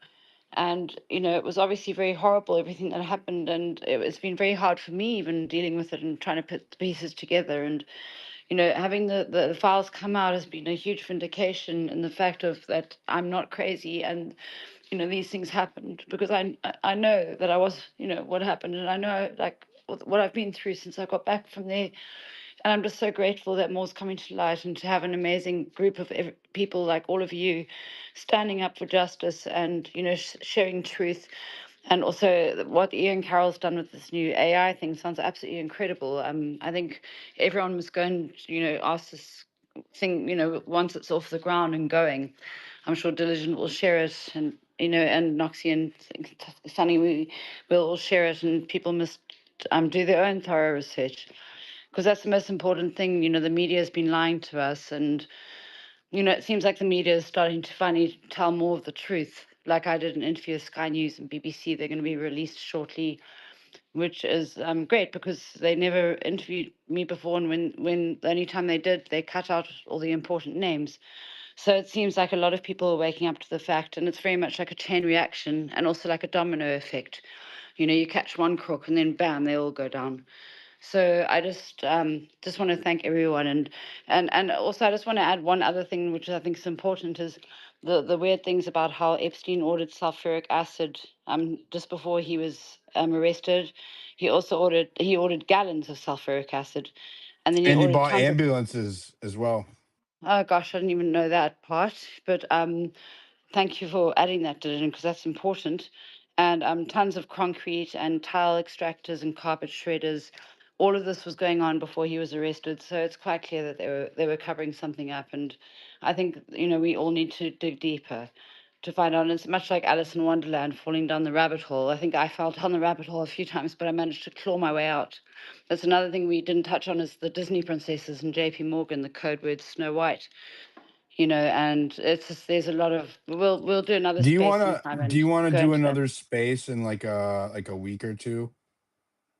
And, it was obviously very horrible, everything that happened. And it's been very hard for me, even dealing with it and trying to put the pieces together. And, having the files come out has been a huge vindication in the fact of that I'm not crazy and these things happened because I know that I was what happened, and I know like what I've been through since I got back from there. And I'm just so grateful that more's coming to light, and to have an amazing group of people like all of you standing up for justice and, you know, sharing truth. And also what Ian Carroll's done with this new AI thing sounds absolutely incredible. I think everyone must go and, you know, ask this thing, you know, once it's off the ground and going. I'm sure Diligent will share it, and, you know, and Noxie and Sunny, we will all share it, and people must do their own thorough research, because that's the most important thing. You know, the media has been lying to us, and, you know, it seems like the media is starting to finally tell more of the truth. Like, I did an interview with Sky News and BBC. They're going to be released shortly, which is great, because they never interviewed me before, and when the only time they did, they cut out all the important names. So it seems like a lot of people are waking up to the fact, and it's very much like a chain reaction, and also like a domino effect. You know, you catch one crook and then bam, they all go down. So I just want to thank everyone, and also I just want to add one other thing, which I think is important, is the weird things about how Epstein ordered sulfuric acid just before he was arrested. He ordered gallons of sulfuric acid, and then he And he ordered bought tons of. ambulances as well. Oh gosh, I didn't even know that part, but thank you for adding that, Dylan, because that's important. And tons of concrete and tile extractors and carpet shredders. All of this was going on before he was arrested, so it's quite clear that they were covering something up. And I think, you know, we all need to dig deeper to find out. And it's much like Alice in Wonderland falling down the rabbit hole. I think I fell down the rabbit hole a few times, but I managed to claw my way out. That's another thing we didn't touch on, is the Disney princesses and J.P. Morgan, the code word Snow White. You know, and it's just, there's a lot of, we'll do another Do you space wanna sometime do and you wanna go do into that. another space in like a week or two?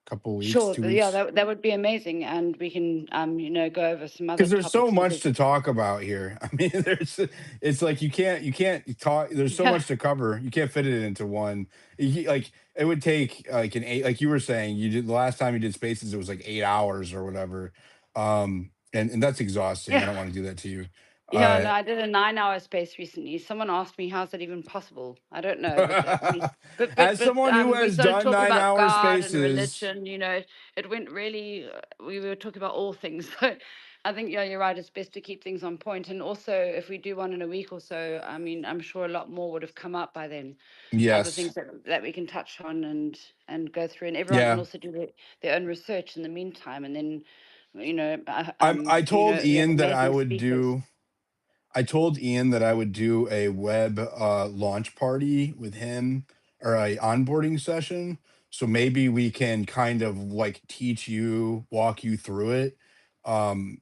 Couple weeks, Sure, 2 yeah, weeks? that would be amazing, and we can you know, go over some other Because there's so topics, much because to talk about here. I mean, it's like you can't talk. There's so yeah, much to cover. You can't fit it into one. Like it would take like an eight. Like you were saying, you did the last time you did spaces, it was like 8 hours or whatever. And that's exhausting. I yeah. don't want to do that to you. Yeah, Uh, no, I did a 9 hour space recently. Someone asked me, how's that even possible? I don't know, but as someone who we has started done talking about 9 hour God and spaces, religion. You know, it went really. We were talking about all things. So I think, yeah, you're right. It's best to keep things on point. And also, if we do one in a week or so, I mean, I'm sure a lot more would have come up by then. Other yes, things that we can touch on and go through, and everyone can yeah. also do their own research in the meantime, and then, you know, I you told know, we have Ian that I amazing would speakers. do. I told Ian that I would do a web launch party with him, or a onboarding session. So maybe we can kind of like teach you, walk you through it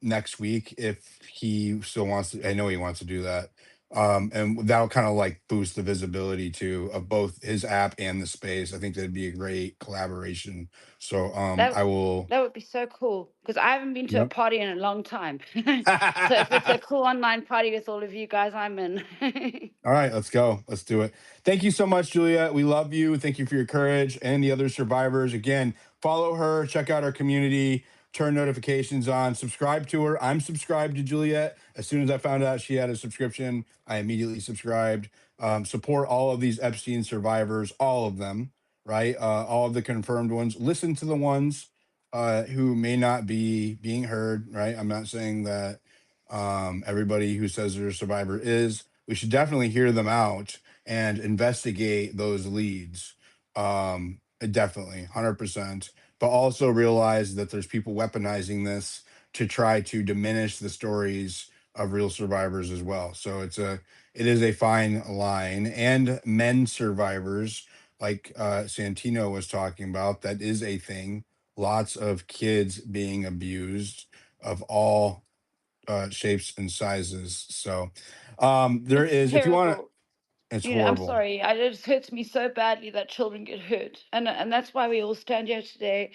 next week if he still wants to. I know he wants to do that. And that'll kind of like boost the visibility too of both his app and the space. I think that'd be a great collaboration. So That I will. that would be so cool, because I haven't been to a Yep. party in a long time. So if it's a cool online party with all of you guys, I'm in. All right, let's go. Let's do it. Thank you so much, Juliette. We love you. Thank you for your courage and the other survivors. Again, follow her, check out our community, turn notifications on, subscribe to her. I'm subscribed to Juliette. As soon as I found out she had a subscription, I immediately subscribed. Support all of these Epstein survivors, all of them, right? All of the confirmed ones. Listen to the ones who may not be being heard, right? I'm not saying that everybody who says they're a survivor is. We should definitely hear them out and investigate those leads. Definitely, 100%. But also realize that there's people weaponizing this to try to diminish the stories of real survivors as well. So it is a fine line. And men survivors, like Santino was talking about, that is a thing. Lots of kids being abused of all shapes and sizes. So there It's is, if you want terrible. to, it's You know, I'm horrible. sorry. It just hurts me so badly that children get hurt, and that's why we all stand here today.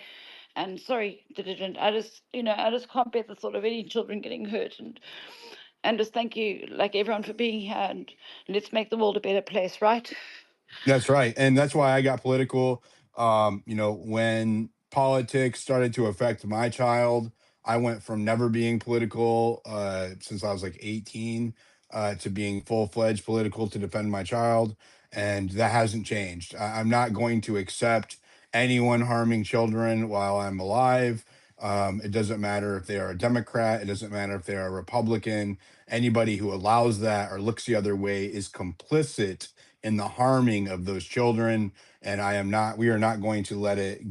And sorry, Diligent. I just can't bear the thought of any children getting hurt, and just thank you, like everyone, for being here, and let's make the world a better place, right? That's right. And that's why I got political. When politics started to affect my child, I went from never being political since I was like 18 to being full fledged political to defend my child. And that hasn't changed. I'm not going to accept anyone harming children while I'm alive. It doesn't matter if they are a Democrat. It doesn't matter if they are a Republican. Anybody who allows that or looks the other way is complicit in the harming of those children. And we are not going to let it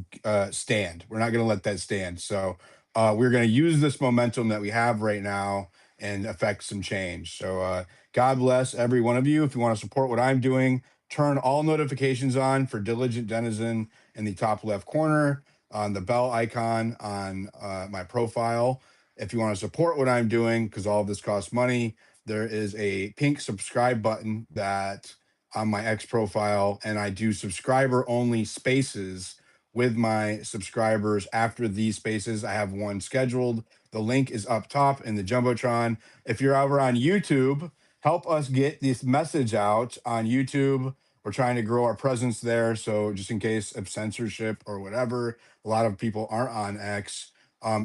stand. We're not going to let that stand. So we're going to use this momentum that we have right now and affect some change. So God bless every one of you. If you want to support what I'm doing, turn all notifications on for Diligent Denizen in the top left corner, on the bell icon on my profile. If you want to support what I'm doing, because all of this costs money, there is a pink subscribe button that on my X profile, and I do subscriber only spaces with my subscribers. After these spaces, I have one scheduled. The link is up top in the Jumbotron. If you're over on YouTube, help us get this message out on YouTube. We're trying to grow our presence there. So just in case of censorship or whatever, a lot of people aren't on X.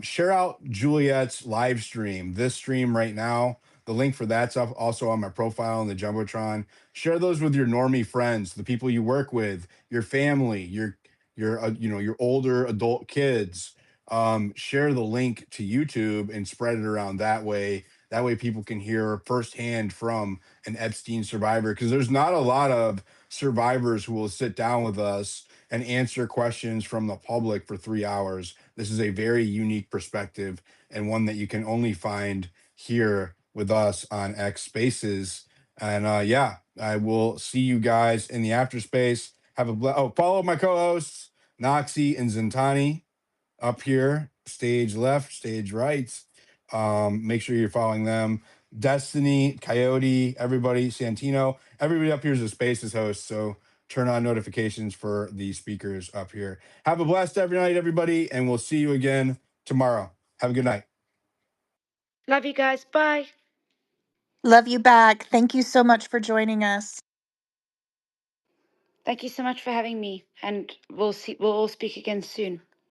Share out Juliette's live stream, this stream right now. The link for that's up also on my profile in the Jumbotron. Share those with your normie friends, the people you work with, your family, your older adult kids. Share the link to YouTube and spread it around that way. That way people can hear firsthand from an Epstein survivor, because there's not a lot of survivors who will sit down with us and answer questions from the public for 3 hours. This is a very unique perspective and one that you can only find here with us on X Spaces. And yeah, I will see you guys in the after space. Follow my co-hosts Noxie and Zintani up here, stage left, stage right. Make sure you're following them. Destiny, Coyote, everybody, Santino, everybody up here is a Spaces host. So turn on notifications for the speakers up here. Have a blessed every night, everybody, and we'll see you again tomorrow. Have a good night. Love you guys. Bye. Love you back. Thank you so much for joining us. Thank you so much for having me, and we'll all speak again soon.